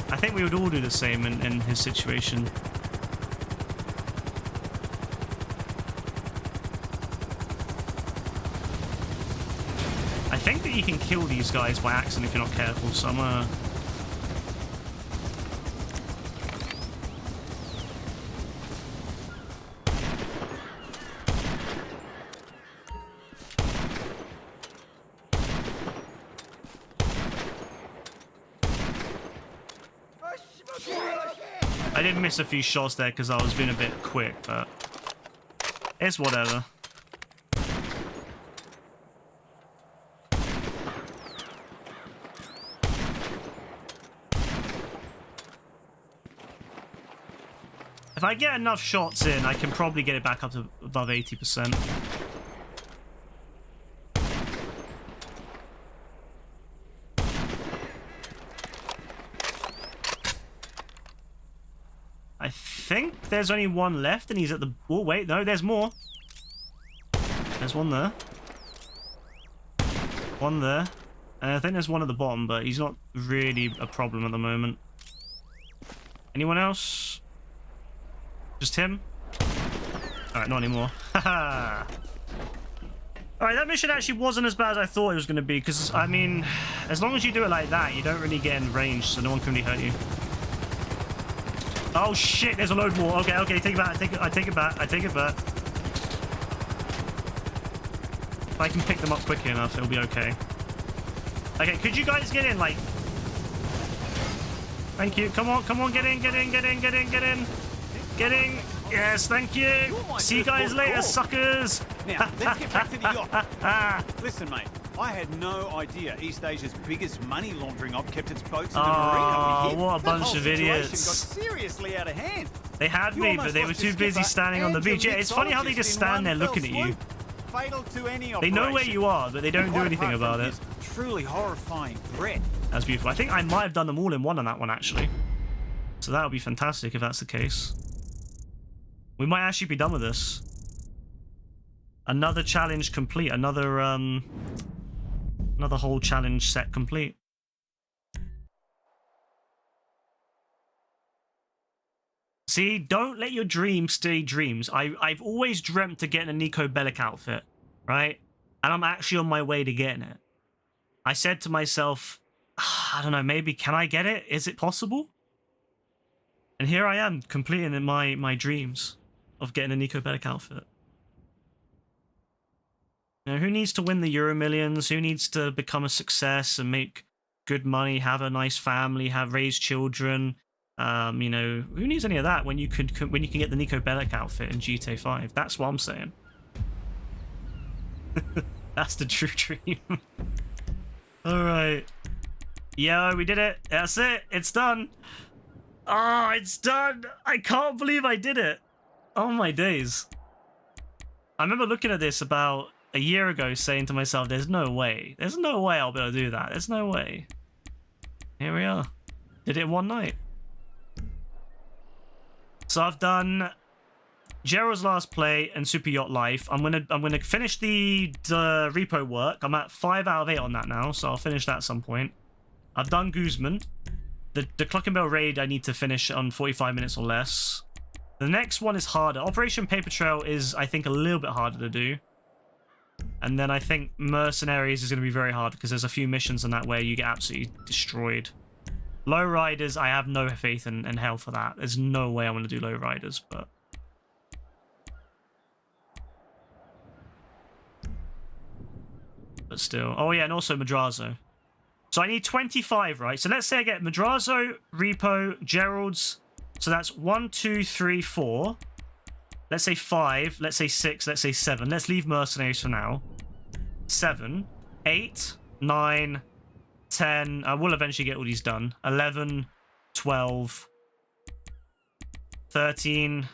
I think we would all do the same in his situation. I think that you can kill these guys by accident if you're not careful, so I'm gonna... I did miss a few shots there because I was being a bit quick, but it's whatever. If I get enough shots in, I can probably get it back up to above 80%. I think there's only one left and he's at the... Oh, wait, no, there's more. There's one there. One there. And I think there's one at the bottom, but he's not really a problem at the moment. Anyone else? Just him? Alright, not anymore. Haha. Alright, that mission actually wasn't as bad as I thought it was going to be, because, I mean, as long as you do it like that, you don't really get in range, so no one can really hurt you. Oh shit, there's a load more. Okay, okay, take it back. I take it back. If I can pick them up quickly enough, it'll be okay. Okay, could you guys get in, like... Thank you. Come on, get in. Get in. Yes, thank you. See you guys later, suckers. Now, let's get back to the yacht. Listen, mate, I had no idea East Asia's biggest money laundering op kept its boats in the marina over here. What a bunch of idiots. Got seriously out of hand. They had me, but they were too busy standing on the beach. Yeah, it's funny how they just stand there looking at you. Fatal to any they know where you are, but they don't do anything about it. Truly horrifying threat. That's beautiful. I think I might have done them all in one on that one, actually. So that would be fantastic if that's the case. We might actually be done with this. Another challenge complete. Another Another whole challenge set complete. See, don't let your dreams stay dreams. I've always dreamt of getting a Nico Bellic outfit, right? And I'm actually on my way to getting it. I said to myself, I don't know, maybe can I get it? Is it possible? And here I am, completing my dreams of getting a Nico Bellic outfit. You know, who needs to win the Euro Millions? Who needs to become a success and make good money, have a nice family, raise children? You know, who needs any of that when you can get the Nico Bellic outfit in GTA 5? That's what I'm saying. That's the true dream. All right. Yo, we did it. That's it. It's done. Oh, it's done. I can't believe I did it. Oh my days. I remember looking at this about a year ago saying to myself, there's no way. There's no way I'll be able to do that. There's no way. Here we are. Did it in one night. So I've done Gerald's Last Play and Super Yacht Life. I'm gonna finish the repo work. I'm at 5 out of 8 on that now, so I'll finish that at some point. I've done Guzman. The Clock and Bell raid I need to finish on 45 minutes or less. The next one is harder. Operation Paper Trail is, I think, a little bit harder to do. And then I think Mercenaries is going to be very hard because there's a few missions in that where you get absolutely destroyed. Lowriders, I have no faith in hell for that. There's no way I want to do Lowriders, but... But still. Oh yeah, and also Madrazo. So I need 25, right? So let's say I get Madrazo, Repo, Gerald's. So that's 1, 2, 3, 4. Let's say 5. Let's say 6. Let's say 7. Let's leave Mercenaries for now. 7, 8, 9, 10. I will eventually get all these done. 11, 12, 13,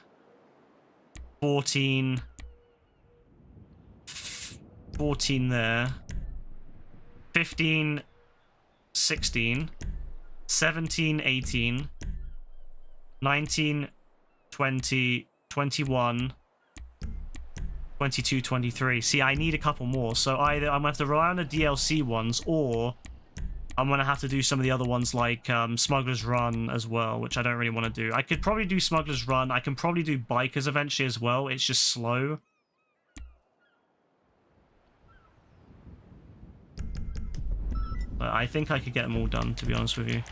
14, 14 there. 15, 16, 17, 18, 19, 20, 21, 22, 23. See, I need a couple more. So either I'm going to have to rely on the DLC ones, or I'm going to have to do some of the other ones like Smuggler's Run as well, which I don't really want to do. I could probably do Smuggler's Run. I can probably do Bikers eventually as well. It's just slow. But I think I could get them all done, to be honest with you.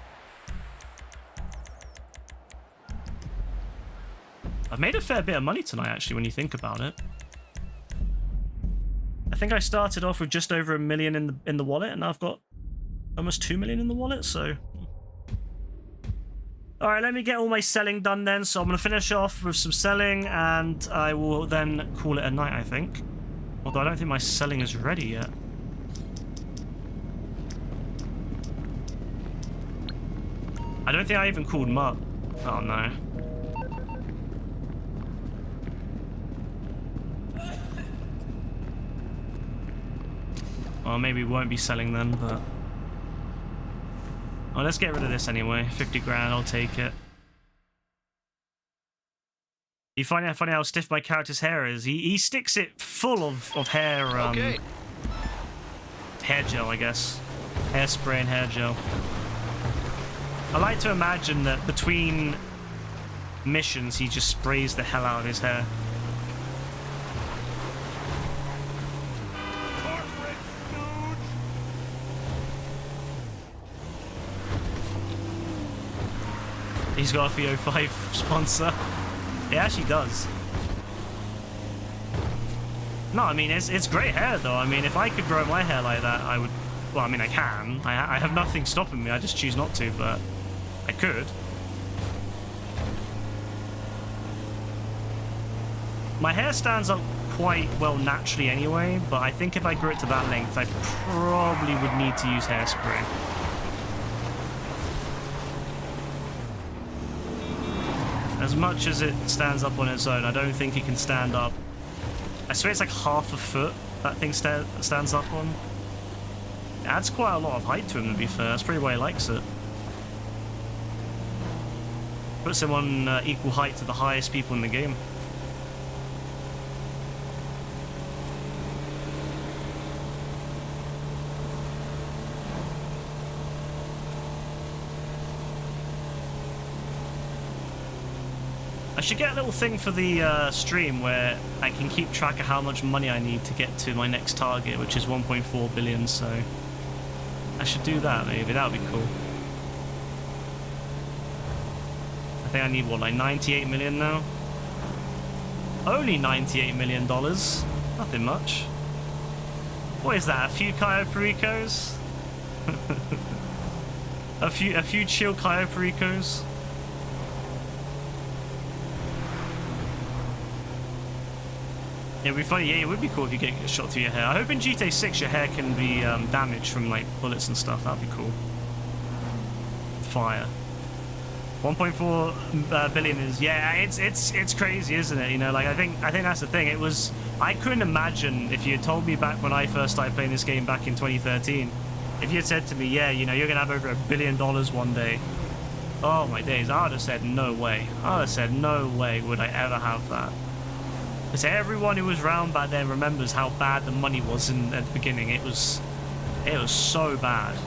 I've made a fair bit of money tonight, actually, when you think about it. I think I started off with just over $1 million in the wallet, and I've got almost 2 million in the wallet, so... Alright, let me get all my selling done then. So I'm going to finish off with some selling, and I will then call it a night, I think. Although I don't think my selling is ready yet. I don't think I even called Mutt. Oh no. Well, maybe we won't be selling then, but... Oh, let's get rid of this anyway. 50 grand, I'll take it. You find it funny how stiff my character's hair is? He sticks it full of hair, hair gel, I guess. Hairspray and hair gel. I like to imagine that between missions, he just sprays the hell out of his hair. He's got a VO5 sponsor. It actually does. No, I mean, it's great hair, though. I mean, if I could grow my hair like that, I would... Well, I mean, I can. I have nothing stopping me. I just choose not to, but I could. My hair stands up quite well naturally anyway, but I think if I grew it to that length, I probably would need to use hairspray. As much as it stands up on its own, I don't think it can stand up. I swear it's like half a foot that thing stands up on. It adds quite a lot of height to him, to be fair. That's probably why he likes it. Puts him on equal height to the highest people in the game. I should get a little thing for the stream where I can keep track of how much money I need to get to my next target, which is 1.4 billion, so I should do that maybe. That would be cool. I think I need, what, like 98 million now? Only $98 million. Nothing much. What is that? A few Cayo Pericos? a few chill Cayo Pericos? It would be funny, yeah, it would be cool if you get shot through your hair. I hope in GTA 6 your hair can be damaged from like bullets and stuff. That'd be cool. Fire. 1.4 billion is, yeah, it's crazy, isn't it? You know, like I think that's the thing. It was, I couldn't imagine if you had told me back when I first started playing this game back in 2013, if you had said to me, yeah, you know, you're gonna have over $1 billion one day. Oh my days, I would have said no way. I would have said no way would I ever have that. Because everyone who was around back then remembers how bad the money was at the beginning. It was so bad.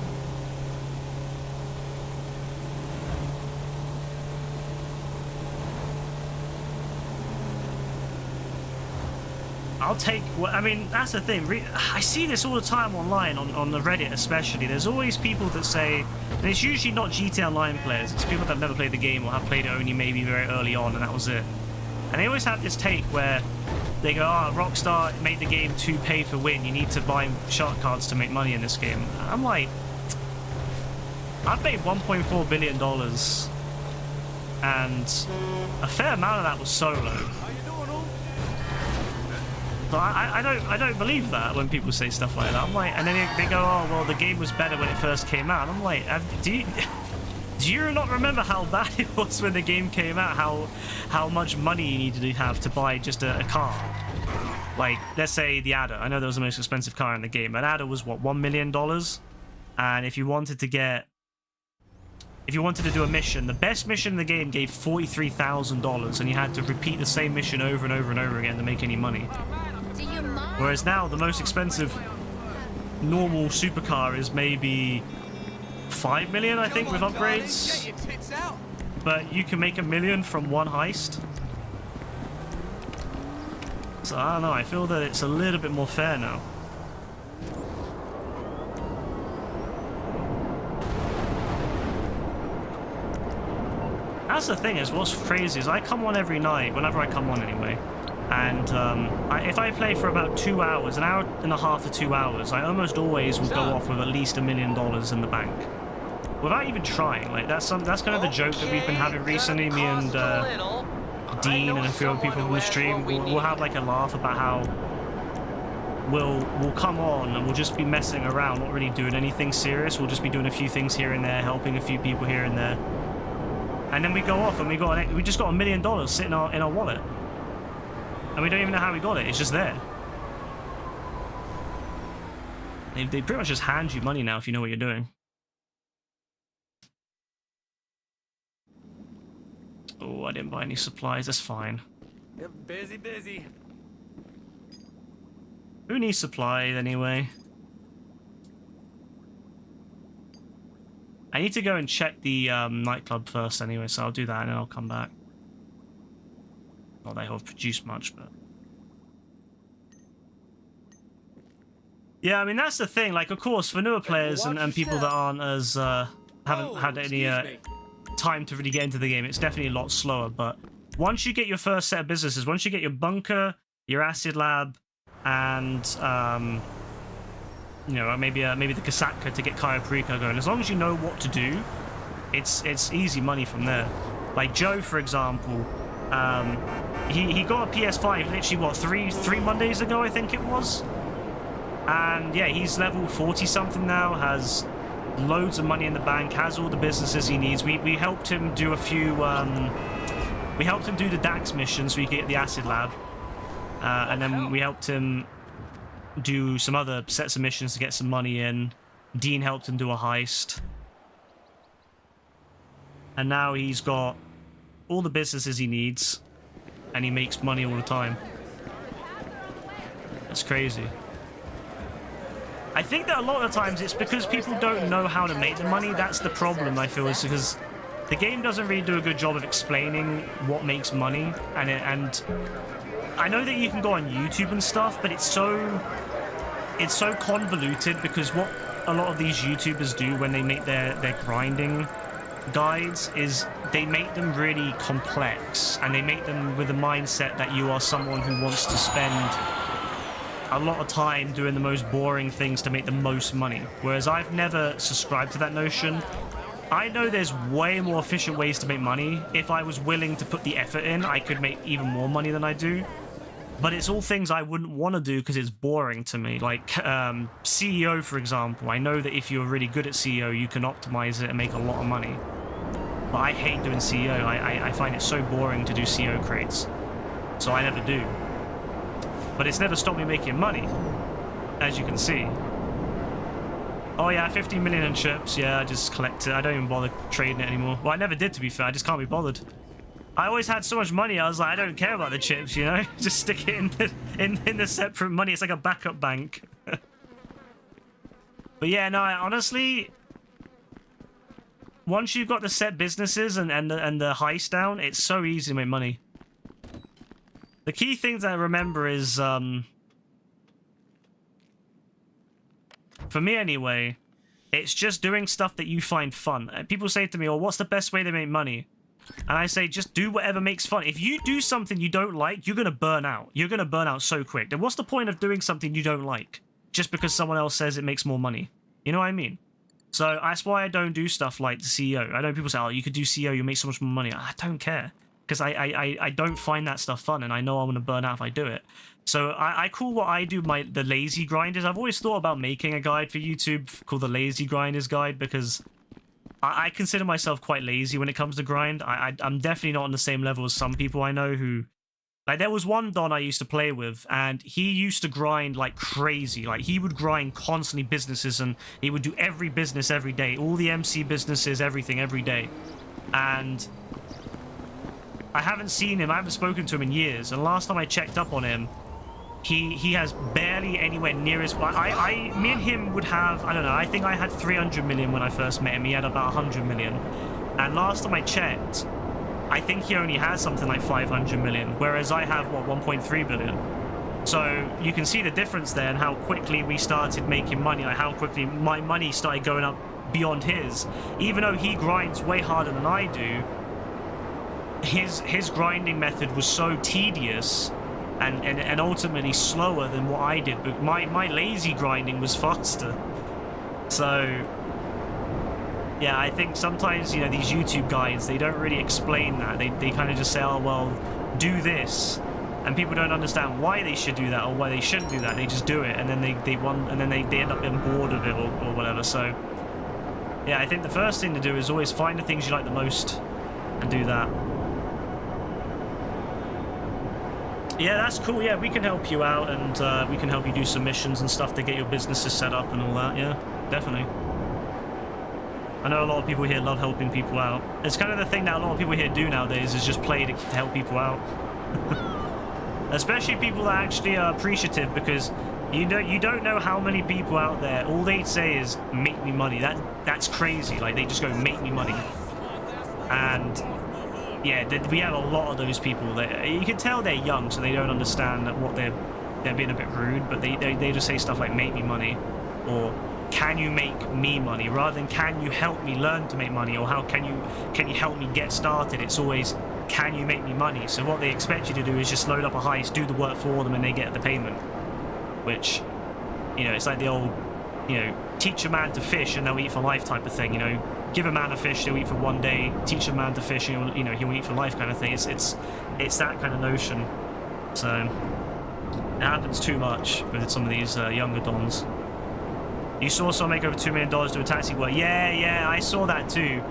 I'll take what, I mean, that's the thing. I see this all the time online, on the Reddit especially. There's always people that say, and it's usually not GTA Online players, it's people that have never played the game or have played it only maybe very early on, and that was it. And they always have this take where they go, oh, Rockstar made the game to pay for win. You need to buy shark cards to make money in this game. I'm like, I've made $1.4 billion, and a fair amount of that was solo. But I don't believe that when people say stuff like that. I'm like, and then they go, oh well, the game was better when it first came out. And I'm like, do you not remember how bad it was when the game came out? How much money you needed to have to buy just a car? Like, let's say the Adder. I know that was the most expensive car in the game. An Adder was what, $1 million? And if you wanted to do a mission, the best mission in the game gave $43,000, and you had to repeat the same mission over and over and over again to make any money. Whereas now, the most expensive normal supercar is maybe 5 million, I think, with upgrades. But you can make $1 million from one heist. So I don't know, I feel that it's a little bit more fair now. That's the thing, is what's crazy is I come on every night, whenever I come on anyway, and if I play for about 2 hours, an hour and a half to 2 hours, I almost always will go off with at least $1 million in the bank. Without even trying. Like, that's kind of the joke that we've been having recently, me and Dean and a few other people from the stream. We'll have like a laugh about how we'll come on and we'll just be messing around, not really doing anything serious. We'll just be doing a few things here and there, helping a few people here and there. And then we go off and we just got $1 million sitting in our wallet. And we don't even know how we got it. It's just there. They pretty much just hand you money now if you know what you're doing. Oh, I didn't buy any supplies. That's fine. You're busy. Who needs supplies anyway? I need to go and check the nightclub first anyway, so I'll do that and then I'll come back. Not that I'll produce much, but... Yeah, I mean, that's the thing. Like, of course, for newer players and people that aren't as... haven't had any time to really get into the game, it's definitely a lot slower, but once you get your first set of businesses, once you get your bunker, your acid lab, and... you know, maybe the Kasatka to get Cayo Perico going. As long as you know what to do, it's easy money from there. Like Joe, for example, he got a PS5 literally, what, three Mondays ago, I think it was? And yeah, he's level 40-something now, has loads of money in the bank, has all the businesses he needs. We helped him do a few... we helped him do the DAX mission so he could get the acid lab. And then we helped him do some other sets of missions to get some money in. Dean helped him do a heist. And now he's got all the businesses he needs, and he makes money all the time. That's crazy. I think that a lot of times it's because people don't know how to make the money. That's the problem, I feel, is because the game doesn't really do a good job of explaining what makes money, and I know that you can go on YouTube and stuff, but it's so convoluted, because what a lot of these YouTubers do when they make their grinding guides is they make them really complex, and they make them with the mindset that you are someone who wants to spend a lot of time doing the most boring things to make the most money. Whereas I've never subscribed to that notion. I know there's way more efficient ways to make money. If I was willing to put the effort in, I could make even more money than I do. But it's all things I wouldn't want to do because it's boring to me. Like CEO, for example. I know that if you're really good at CEO, you can optimize it and make a lot of money. But I hate doing CEO. I find it so boring to do CEO crates. So I never do. But it's never stopped me making money, as you can see. Oh yeah, 15 million in chips. Yeah, I just collect it. I don't even bother trading it anymore. Well, I never did, to be fair. I just can't be bothered. I always had so much money, I was like, I don't care about the chips, you know? Just stick it in the separate money. It's like a backup bank. But yeah, no, honestly, once you've got the set businesses and the heist down, it's so easy to make money. The key things I remember is, for me anyway, it's just doing stuff that you find fun. People say to me, oh, what's the best way to make money? And I say, just do whatever makes fun. If you do something you don't like, you're going to burn out. You're going to burn out so quick. Then what's the point of doing something you don't like? Just because someone else says it makes more money. You know what I mean? So that's why I don't do stuff like the CEO. I know people say, oh, you could do CEO, you make so much more money. I don't care. Because I don't find that stuff fun, and I know I'm going to burn out if I do it. So I call what I do the lazy grinders. I've always thought about making a guide for YouTube called the Lazy Grinders Guide, because I consider myself quite lazy when it comes to grind. I'm definitely not on the same level as some people I know who... Like, there was one Don I used to play with, and he used to grind like crazy. Like, he would grind constantly businesses, and he would do every business every day. All the MC businesses, everything, every day. And I haven't seen him, I haven't spoken to him in years. And last time I checked up on him, he has barely anywhere near his... me and him would have, I don't know, I think I had 300 million when I first met him. He had about 100 million. And last time I checked, I think he only has something like 500 million, whereas I have, what, 1.3 billion. So you can see the difference there and how quickly we started making money, like how quickly my money started going up beyond his. Even though he grinds way harder than I do, his grinding method was so tedious and ultimately slower than what I did, but my lazy grinding was faster. So yeah, I think sometimes, you know, these YouTube guides, they don't really explain that. They kind of just say, oh well, do this, and people don't understand why they should do that or why they shouldn't do that. They just do it, and then they end up being bored of it or whatever. So yeah, I think the first thing to do is always find the things you like the most and do that. Yeah, that's cool. Yeah, we can help you out, and we can help you do submissions and stuff to get your businesses set up and all that. Yeah, definitely. I know a lot of people here love helping people out. It's kind of the thing that a lot of people here do nowadays, is just play to help people out. Especially people that actually are appreciative, because you don't know how many people out there, all they say is, make me money. That's crazy. Like, they just go, make me money. And yeah, we have a lot of those people that you can tell they're young, so they don't understand that what they're being a bit rude, but they just say stuff like, make me money, or can you make me money, rather than can you help me learn to make money, or how can you help me get started. It's always, can you make me money? So what they expect you to do is just load up a heist, do the work for them, and they get the payment. Which, you know, it's like the old, you know, teach a man to fish and they'll eat for life type of thing. You know, give a man a fish, he'll eat for one day. Teach a man to fish, and he'll eat for life kind of thing. It's that kind of notion. So it happens too much with some of these younger dons. You saw someone make over $2 million do a taxi work. Yeah, I saw that too.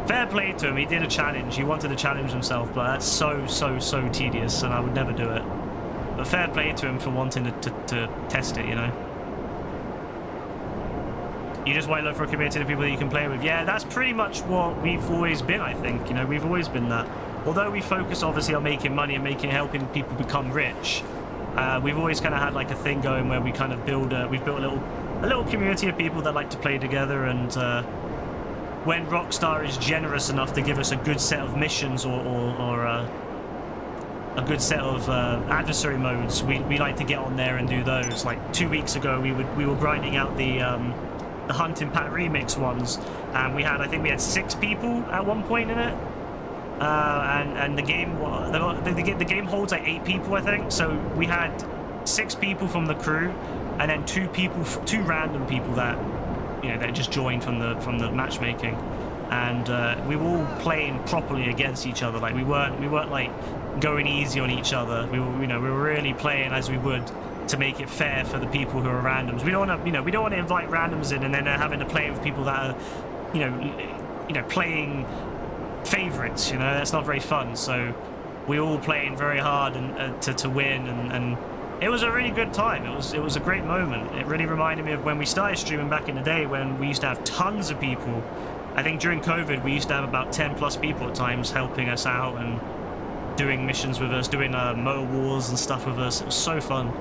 Fair play to him. He did a challenge. He wanted to challenge himself, but that's so tedious, and I would never do it. But fair play to him for wanting to test it, you know. You just wait for a community of people that you can play with. Yeah, that's pretty much what we've always been, I think. You know, we've always been that. Although we focus obviously on making money and helping people become rich, we've always kind of had like a thing going where we kind of we've built a little community of people that like to play together, and when Rockstar is generous enough to give us a good set of missions or a good set of adversary modes, we like to get on there and do those. Like 2 weeks ago, we were grinding out the Hunting Pack Remix ones, and I think we had 6 people at one point in it. And the game holds like 8 people, I think. So we had 6 people from the crew, and then 2 random people that that just joined from the matchmaking, and we were all playing properly against each other. Like we weren't like going easy on each other. We were really playing as we would to make it fair for the people who are randoms. We don't want to invite randoms in and then having to play with people that are playing favorites. That's not very fun. So we were all playing very hard and to win, and it was a really good time. It was a great moment. It really reminded me of when we started streaming back in the day, when we used to have tons of people. I think during COVID we used to have about 10 plus people at times helping us out and doing missions with us, doing motor wars and stuff with us. It was so fun.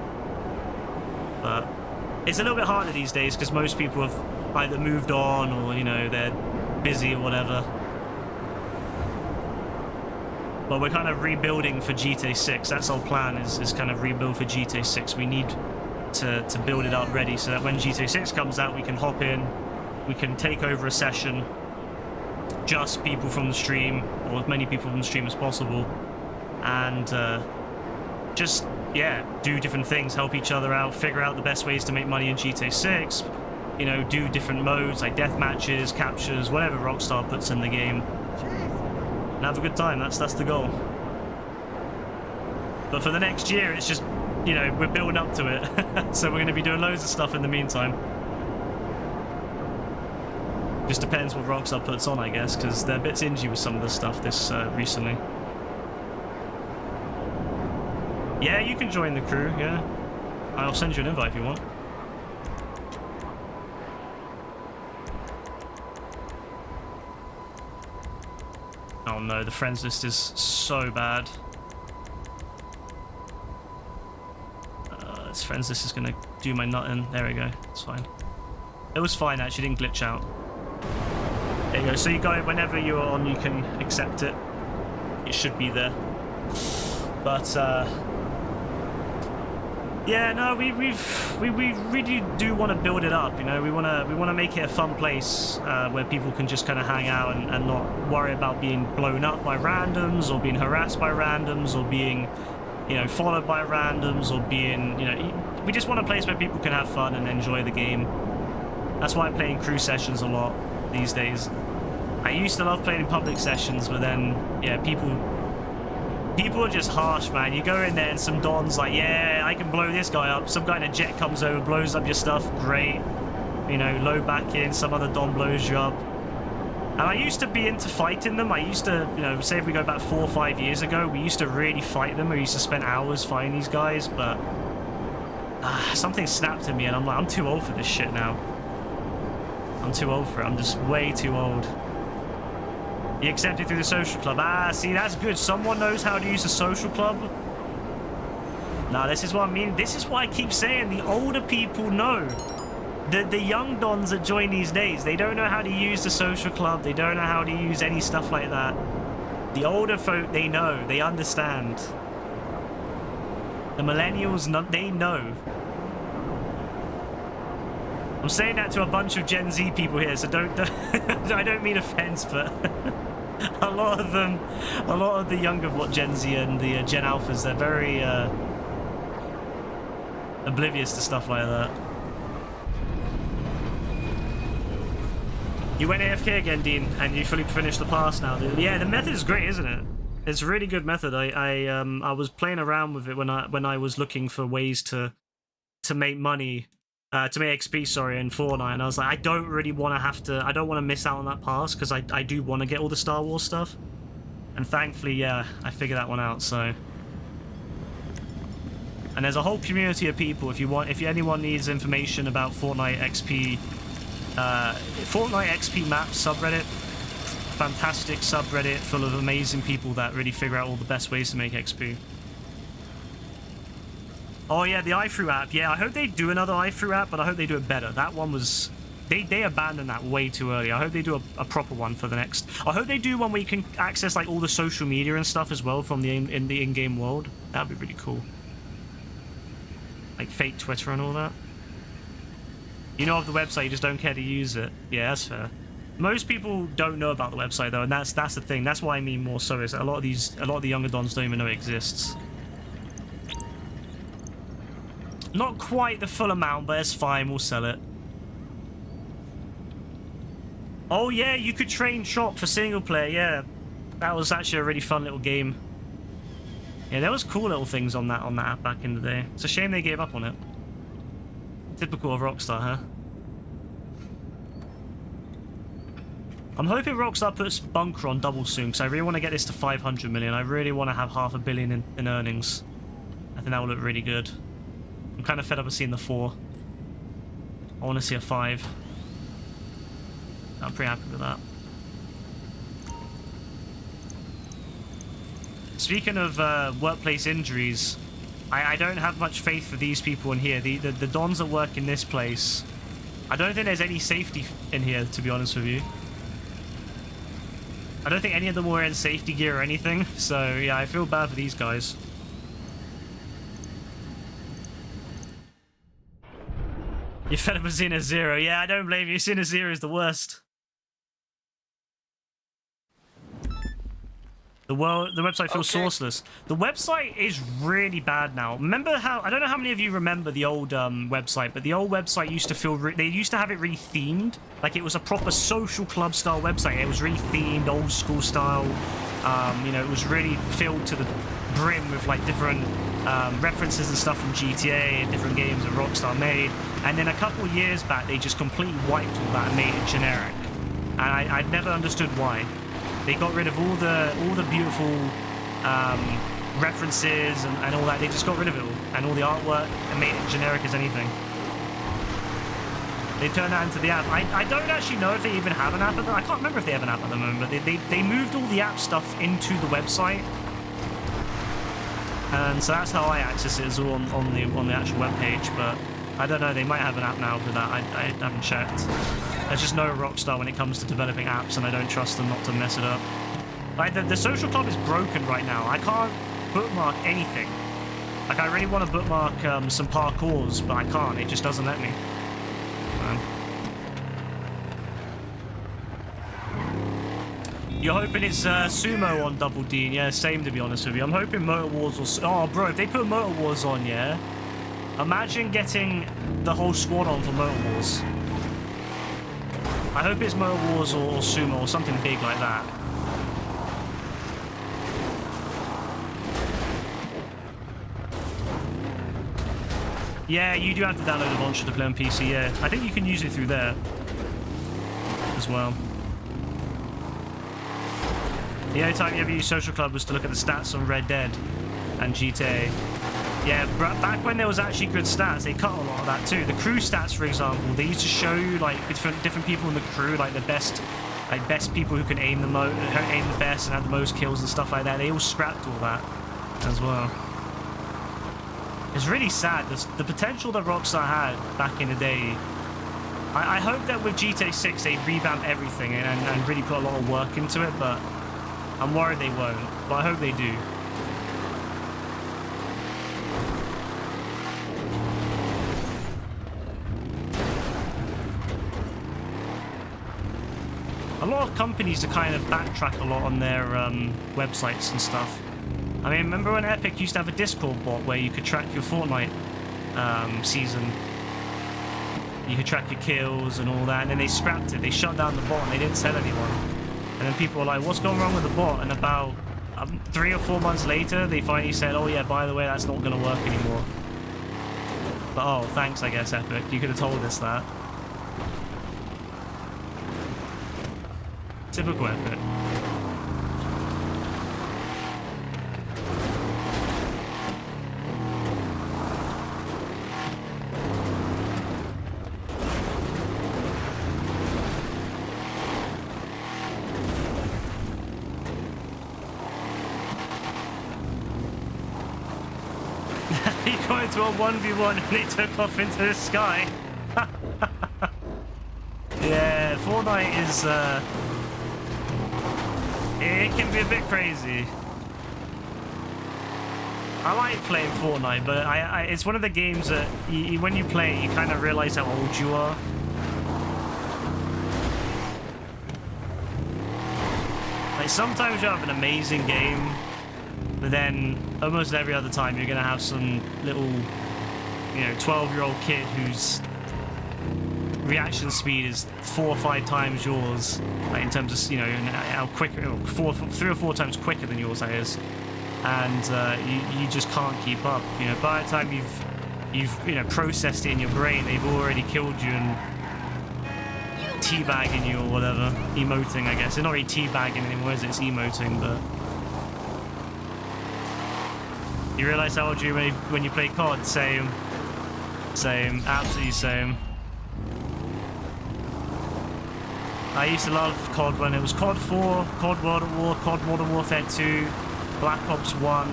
But it's a little bit harder these days because most people have either moved on or they're busy or whatever. But we're kind of rebuilding for GTA 6. That's our plan, is kind of rebuild for GTA 6. We need to build it up ready so that when GTA 6 comes out, we can hop in, we can take over a session, just people from the stream, or as many people from the stream as possible, and just, do different things, help each other out, figure out the best ways to make money in GTA 6, do different modes like death matches, captures, whatever Rockstar puts in the game. And have a good time. That's the goal. But for the next year, it's just, we're building up to it. So we're going to be doing loads of stuff in the meantime. Just depends what Rockstar puts on, I guess, because they're a bit stingy with some of the stuff this recently. Yeah, you can join the crew, yeah. I'll send you an invite if you want. Oh no, the friends list is so bad. This friends list is gonna do my nutting. There we go, it's fine. It was fine actually, didn't glitch out. There you go, so you got it whenever you're on, you can accept it. It should be there. But yeah, no, we really do want to build it up, we want to make it a fun place where people can just kind of hang out and not worry about being blown up by randoms or being harassed by randoms or being, followed by randoms or being, we just want a place where people can have fun and enjoy the game. That's why I'm playing crew sessions a lot these days. I used to love playing in public sessions, but then, yeah, people are just harsh, man. You go in there and some Don's like, yeah, I can blow this guy up. Some guy in a jet comes over, blows up your stuff, great. Load back in, some other Don blows you up. And I used to be into fighting them. I used to, say if we go back 4 or 5 years ago, we used to really fight them. We used to spend hours fighting these guys, but something snapped in me and I'm like, I'm too old for this shit now. I'm too old for it. I'm just way too old. You accepted through the social club. See, that's good. Someone knows how to use a social club. Nah, this is what I mean. This is why I keep saying the older people know. The young dons that join these days, they don't know how to use the social club. They don't know how to use any stuff like that. The older folk, they know. They understand. The millennials, they know. I'm saying that to a bunch of Gen Z people here, so don't I don't mean offense, but a lot of the younger Gen Z and the Gen Alphas, they're very oblivious to stuff like that. You went AFK again, Dean, and you fully finished the pass now. Yeah, the method is great, isn't it? It's a really good method. I was playing around with it when I was looking for ways to make money. To make XP, sorry, in Fortnite, and I was like, I don't really want to I don't want to miss out on that pass, because I do want to get all the Star Wars stuff. And thankfully, yeah, I figured that one out, so. And there's a whole community of people, if anyone needs information about Fortnite XP, Fortnite XP map subreddit, fantastic subreddit full of amazing people that really figure out all the best ways to make XP. Oh yeah, the iFru app. Yeah, I hope they do another iFru app, but I hope they do it better. That one was they abandoned that way too early. I hope they do a proper one for the next. I hope they do one where you can access like all the social media and stuff as well from the in-game world. That'd be really cool. Like fake Twitter and all that. You know of the website, you just don't care to use it. Yeah, that's fair. Most people don't know about the website though, and that's the thing. That's why I mean more so is that a lot of the younger dons don't even know it exists. Not quite the full amount, but it's fine. We'll sell it. Oh yeah, you could train shop for single player. Yeah, that was actually a really fun little game. Yeah, there was cool little things on that app back in the day. It's a shame they gave up on it. Typical of Rockstar, huh? I'm hoping Rockstar puts Bunker on double soon, because I really want to get this to 500 million. I really want to have $500 million in earnings. I think that would look really good. I'm kind of fed up of seeing the 4. I want to see a 5. I'm pretty happy with that. Speaking of workplace injuries, I don't have much faith for these people in here. The dons that work in this place, I don't think there's any safety in here, to be honest with you. I don't think any of them were in safety gear or anything, so yeah, I feel bad for these guys. You're fed up with Xena Zero. Yeah, I don't blame you. Xena Zero is the worst. The website feels sourceless. The website is really bad now. Remember how, I don't know how many of you remember the old website, but the old website used to feel, they used to have it really themed. Like it was a proper social club style website. It was really themed, old school style. You know, it was really filled to the brim with like different references and stuff from GTA and different games that Rockstar made. And then a couple years back, they just completely wiped all that and made it generic. And I'd never understood why. They got rid of all the beautiful references and all that. They just got rid of it all. And all the artwork and made it generic as anything. They turned that into the app. I don't actually know if they even have an app at the moment. I can't remember if they have an app at the moment, but they moved all the app stuff into the website. And so that's how I access it, is all on the actual webpage, but I don't know, they might have an app now for that. I haven't checked. There's just no Rockstar when it comes to developing apps, and I don't trust them not to mess it up. Like, the social club is broken right now. I can't bookmark anything. Like, I really want to bookmark some parkours, but I can't. It just doesn't let me. You're hoping it's Sumo on Double D? Yeah, same, to be honest with you. I'm hoping Motor Wars will... Oh, bro, if they put Motor Wars on, yeah? Imagine getting the whole squad on for Motor Wars. I hope it's Motor Wars or Sumo or something big like that. Yeah, you do have to download a launcher to play on PC, yeah. I think you can use it through there as well. The only time you ever used Social Club was to look at the stats on Red Dead and GTA. Yeah, back when there was actually good stats, they cut a lot of that too. The crew stats, for example, they used to show you like different people in the crew, like the best people who can aim the best and have the most kills and stuff like that. They all scrapped all that as well. It's really sad. The potential that Rockstar had back in the day. I hope that with GTA 6 they revamp everything and really put a lot of work into it, but I'm worried they won't. But I hope they do. A lot of companies are kind of backtrack a lot on their websites and stuff. I mean, remember when Epic used to have a Discord bot where you could track your Fortnite season? You could track your kills and all that, and then they scrapped it. They shut down the bot and they didn't tell anyone. And then people were like, what's going wrong with the bot? And about 3 or 4 months later, they finally said, oh yeah, by the way, that's not going to work anymore. But oh, thanks, I guess, Epic. You could have told us that. Typical Epic. He got into a 1v1 and they took off into the sky. Yeah, Fortnite is, it can be a bit crazy. I like playing Fortnite, but it's one of the games that when you play it, you kind of realize how old you are. Like, sometimes you have an amazing game, but then almost every other time you're going to have some little, 12-year-old kid whose reaction speed is 4 or 5 times yours, like in terms of, how quick, 3 or 4 times quicker than yours, that is. And you just can't keep up. By the time you've processed it in your brain, they've already killed you and teabagging you or whatever. Emoting, I guess. It's not really teabagging anymore, is it? It's emoting, but you realise how old you are when you play COD? Same, absolutely same. I used to love COD when it was COD 4, COD World at War, COD Modern Warfare 2, Black Ops 1,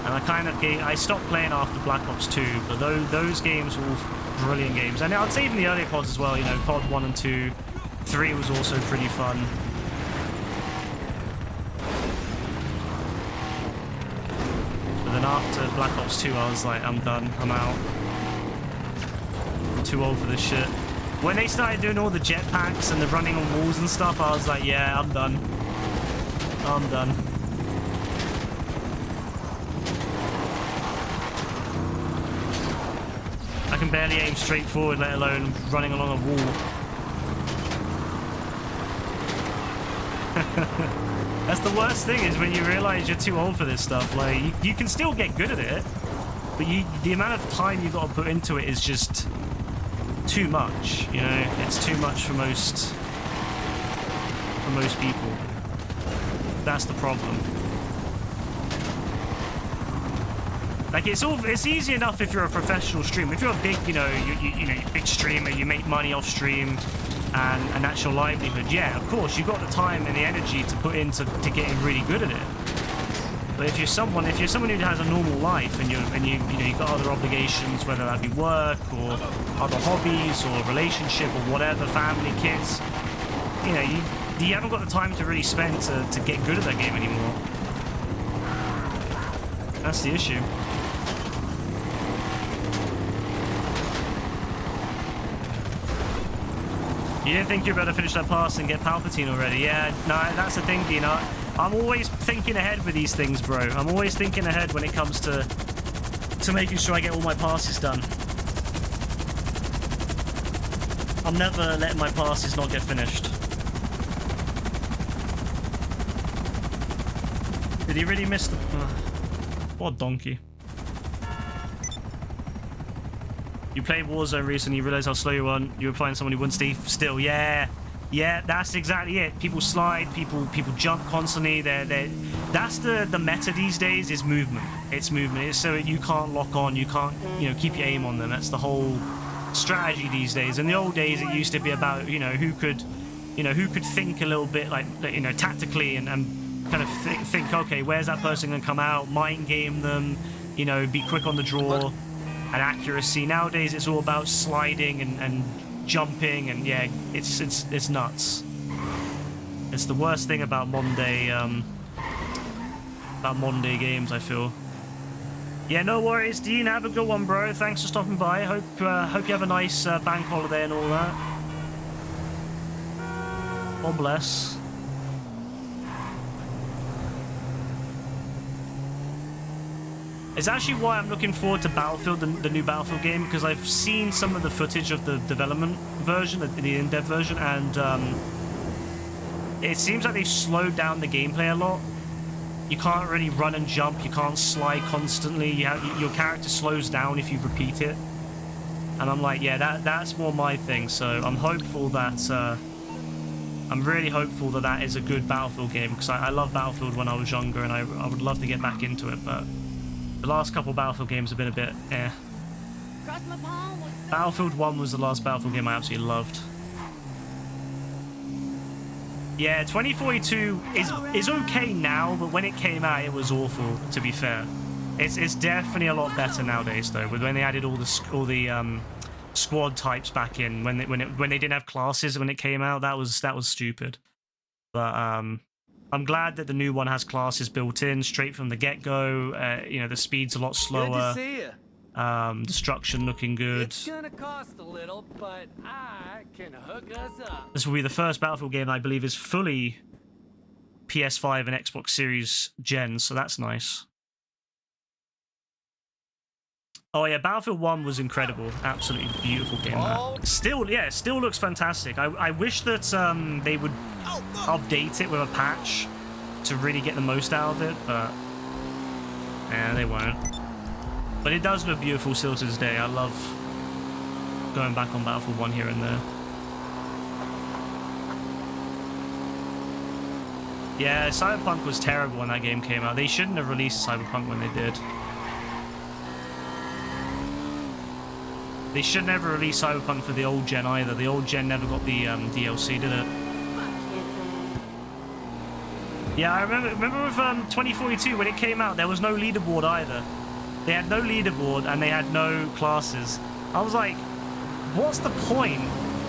and I stopped playing after Black Ops 2, but those games were all brilliant games. And I'd say even the earlier CODs as well, COD 1 and 2, 3 was also pretty fun. But then after Black Ops 2, I was like, I'm done, I'm out. I'm too old for this shit. When they started doing all the jetpacks and the running on walls and stuff, I was like, yeah, I'm done. I'm done. I can barely aim straight forward, let alone running along a wall. That's the worst thing, is when you realize you're too old for this stuff. Like, you can still get good at it, but the amount of time you've got to put into it is just too much, It's too much for most people. That's the problem. Like, it's easy enough if you're a professional streamer. If you're a big, big streamer, you make money off stream, and that's your livelihood. Yeah, of course, you've got the time and the energy to put into getting really good at it. But if you're someone who has a normal life and you've got other obligations, whether that be work or other hobbies or relationship or whatever, family, kids, you haven't got the time to really spend to get good at that game anymore. That's the issue. You didn't think you were about to finish that pass and get Palpatine already? Yeah, no, that's the thing, Dean. I'm always thinking ahead with these things, bro. I'm always thinking ahead when it comes to making sure I get all my passes done. I'm never letting my passes not get finished. Did he really miss the... what a donkey. You played Warzone recently, you realised how slow you were playing someone who wouldn't stay still. Yeah, that's exactly it. People slide, people jump constantly. That's the meta these days, is movement. It's movement. It's so you can't lock on, you can't keep your aim on them. That's the whole strategy these days. In the old days, it used to be about who could think a little bit like tactically and kind of think, okay, where's that person gonna come out? Mind game them, be quick on the draw. And accuracy. Nowadays, it's all about sliding and jumping, and yeah, it's nuts. It's the worst thing about modern day games, I feel. Yeah, no worries, Dean. Have a good one, bro. Thanks for stopping by. Hope you have a nice bank holiday and all that. God bless. It's actually why I'm looking forward to Battlefield, the new Battlefield game, because I've seen some of the footage of the development version, the in-depth version, and it seems like they've slowed down the gameplay a lot. You can't really run and jump, you can't slide constantly, your character slows down if you repeat it. And I'm like, yeah, that's more my thing, so I'm hopeful that... I'm really hopeful that is a good Battlefield game, because I loved Battlefield when I was younger, and I would love to get back into it, but... the last couple of Battlefield games have been a bit eh. Battlefield 1 was the last Battlefield game I absolutely loved. Yeah, 2042 is okay now, but when it came out, it was awful, to be fair. It's definitely a lot better nowadays, though, with when they added all the squad types back in when they didn't have classes when it came out. That was stupid. But I'm glad that the new one has classes built in straight from the get-go. You know, the speed's a lot slower. Good to see you. Destruction looking good. It's gonna cost a little, but I can hook us up. This will be the first Battlefield game I believe is fully PS5 and Xbox Series gens, so that's nice. Oh yeah, Battlefield 1 was incredible. Absolutely beautiful game. That. Still, yeah, it still looks fantastic. I wish that they would update it with a patch to really get the most out of it, but yeah, they won't. But it does look beautiful still to this day. I love going back on Battlefield 1 here and there. Yeah, Cyberpunk was terrible when that game came out. They shouldn't have released Cyberpunk when they did. They should never release Cyberpunk for the old gen either. The old gen never got the DLC, did it? Yeah, I remember with 2042 when it came out, there was no leaderboard either. They had no leaderboard and they had no classes. I was like, what's the point?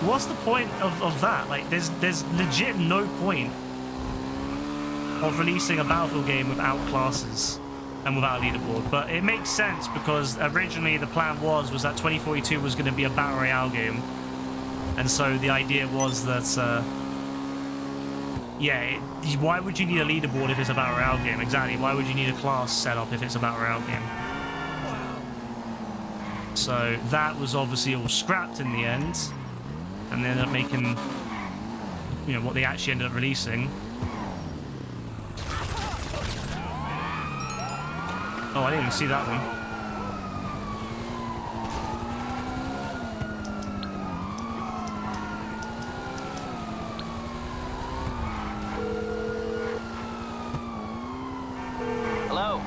What's the point of that? Like, there's legit no point of releasing a Battlefield game without classes and without a leaderboard. But it makes sense because originally the plan was that 2042 was going to be a Battle Royale game. And so the idea was that, yeah, why would you need a leaderboard if it's a Battle Royale game? Exactly, why would you need a class setup if it's a Battle Royale game? So that was obviously all scrapped in the end. And they ended up making, you know, what they actually ended up releasing. Oh, I didn't even see that one. Hello.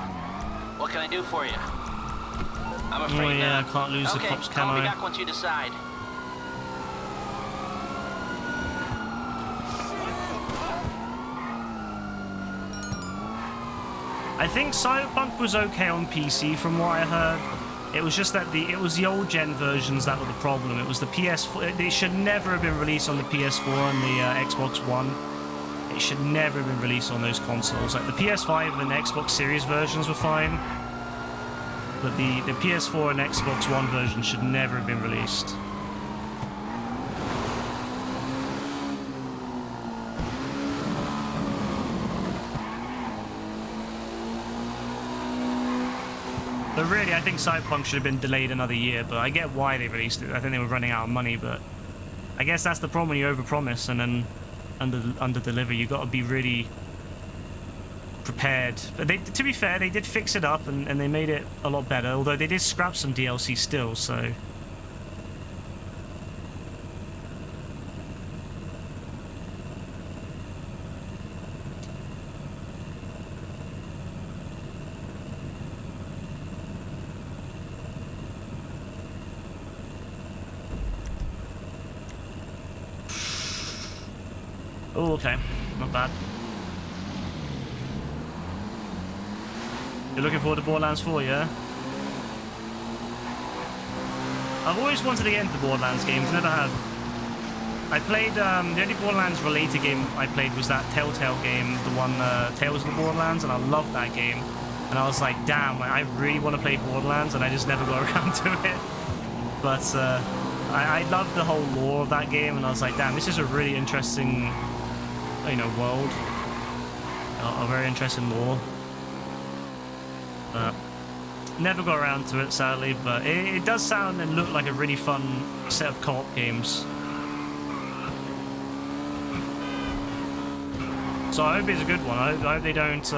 What can I do for you? I'm afraid oh yeah, I can't lose the cops camo. Call me back once you decide. I think Cyberpunk was okay on PC from what I heard. It was just that it was the old gen versions that were the problem. It was the PS4. It should never have been released on the PS4 and the Xbox One. It should never have been released on those consoles. Like the PS5 and the Xbox Series versions were fine, but the PS4 and Xbox One version should never have been released. But really, I think Cyberpunk should have been delayed another year, but I get why they released it. I think they were running out of money, but I guess that's the problem when you overpromise and then under-deliver. You've got to be really prepared. But to be fair, they did fix it up and they made it a lot better, although they did scrap some DLC still, so... Oh, okay. Not bad. You're looking forward to Borderlands 4, yeah? I've always wanted to get into the Borderlands games, never have. I played, the only Borderlands related game I played was that Telltale game, the one, Tales of the Borderlands, and I loved that game. And I was like, damn, I really want to play Borderlands, and I just never got around to it. But, I loved the whole lore of that game, and I was like, damn, this is a really interesting... you know, world. A very interesting lore. But never got around to it, sadly, but it does sound and look like a really fun set of co-op games. So I hope it's a good one. I hope they don't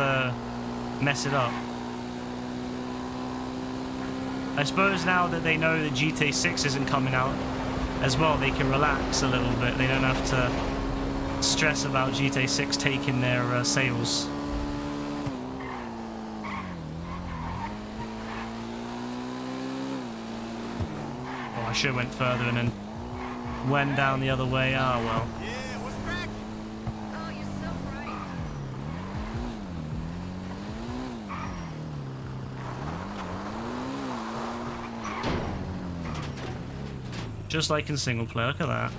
mess it up. I suppose now that they know that GTA 6 isn't coming out as well, they can relax a little bit. They don't have to stress about GTA 6 taking their sales. Oh, I should have went further and then went down the other way. Ah, well. Just like in single player. Look at that.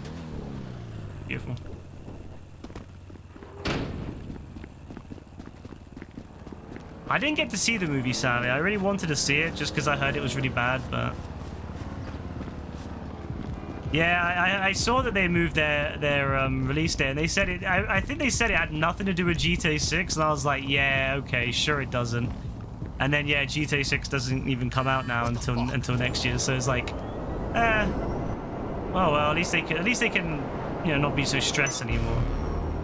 Beautiful. I didn't get to see the movie, sadly. I really wanted to see it just because I heard it was really bad, but... Yeah, I saw that they moved their release date, and they said it... I think they said it had nothing to do with GTA 6, and I was like, yeah, okay, sure it doesn't. And then, yeah, GTA 6 doesn't even come out now until next year, so it's like... well, at least they can, you know, not be so stressed anymore.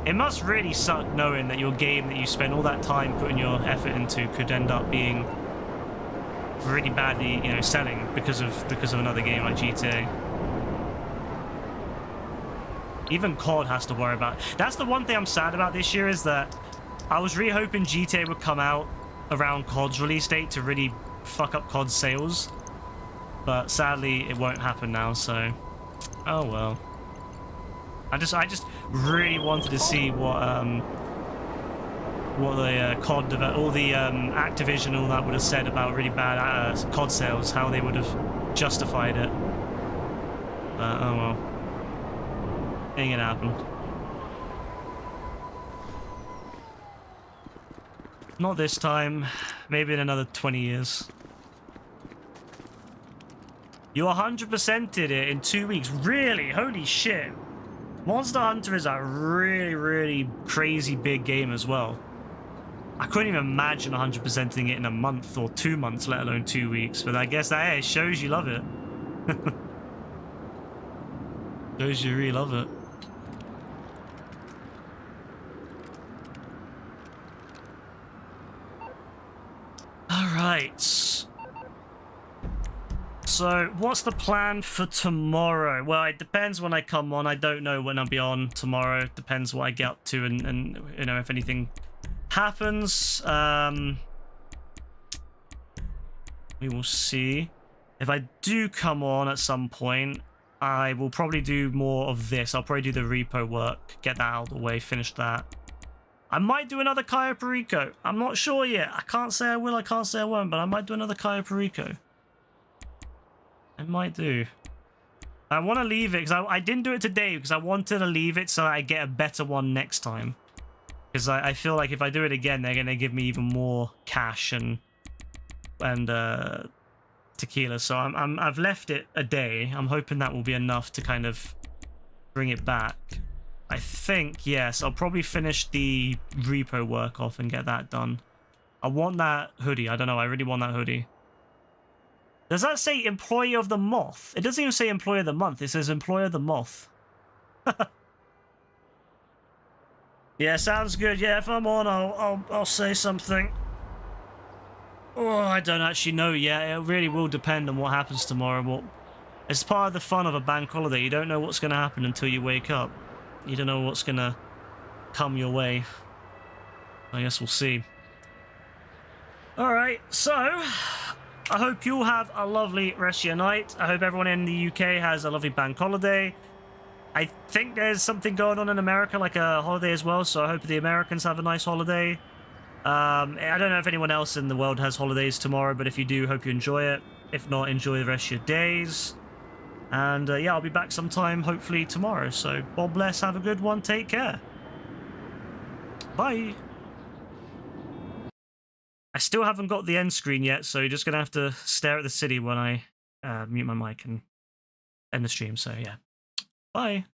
It must really suck knowing that your game that you spent all that time putting your effort into could end up being really badly, you know, selling because of another game like GTA. Even COD has to worry about. That's the one thing I'm sad about this year, is that I was really hoping GTA would come out around COD's release date to really fuck up COD's sales, but sadly it won't happen now. So, oh well. I just really wanted to see what the COD all the Activision, all that would have said about really bad COD sales, how they would have justified it. But oh well, ain't gonna happen. Not this time. Maybe in another 20 years. You 100%'d it in 2 weeks. Really? Holy shit. Monster Hunter is a really, really crazy big game as well. I couldn't even imagine 100%ing it in a month or 2 months, let alone 2 weeks. But I guess that hey, shows you love it. Shows you really love it. Alright. So, what's the plan for tomorrow? Well, it depends when I come on. I don't know when I'll be on tomorrow. It depends what I get up to and you know, if anything happens. We will see. If I do come on at some point, I will probably do more of this. I'll probably do the repo work, get that out of the way, finish that. I might do another Cayo Perico. I'm not sure yet. I can't say I will, I can't say I won't, but I might do another Cayo Perico. I might do. I want to leave it because I didn't do it today because I wanted to leave it so that I get a better one next time. Because I feel like if I do it again, they're going to give me even more cash and tequila. So I've left it a day. I'm hoping that will be enough to kind of bring it back. I think, yes, I'll probably finish the repo work off and get that done. I want that hoodie. I don't know. I really want that hoodie. Does that say Employee of the Moth? It doesn't even say Employee of the Month. It says Employee of the Moth. Yeah, sounds good. Yeah, if I'm on, I'll say something. Oh, I don't actually know yet. It really will depend on what happens tomorrow. But it's part of the fun of a bank holiday. You don't know what's going to happen until you wake up. You don't know what's going to come your way. I guess we'll see. All right, so I hope you all have a lovely rest of your night. I hope everyone in the UK has a lovely bank holiday. I think there's something going on in America, like a holiday as well, so I hope the Americans have a nice holiday. I don't know if anyone else in the world has holidays tomorrow, but if you do, hope you enjoy it. If not, enjoy the rest of your days. And yeah, I'll be back sometime, hopefully tomorrow. So, God bless, have a good one, take care. Bye. I still haven't got the end screen yet, so you're just going to have to stare at the city when I mute my mic and end the stream, so yeah. Bye.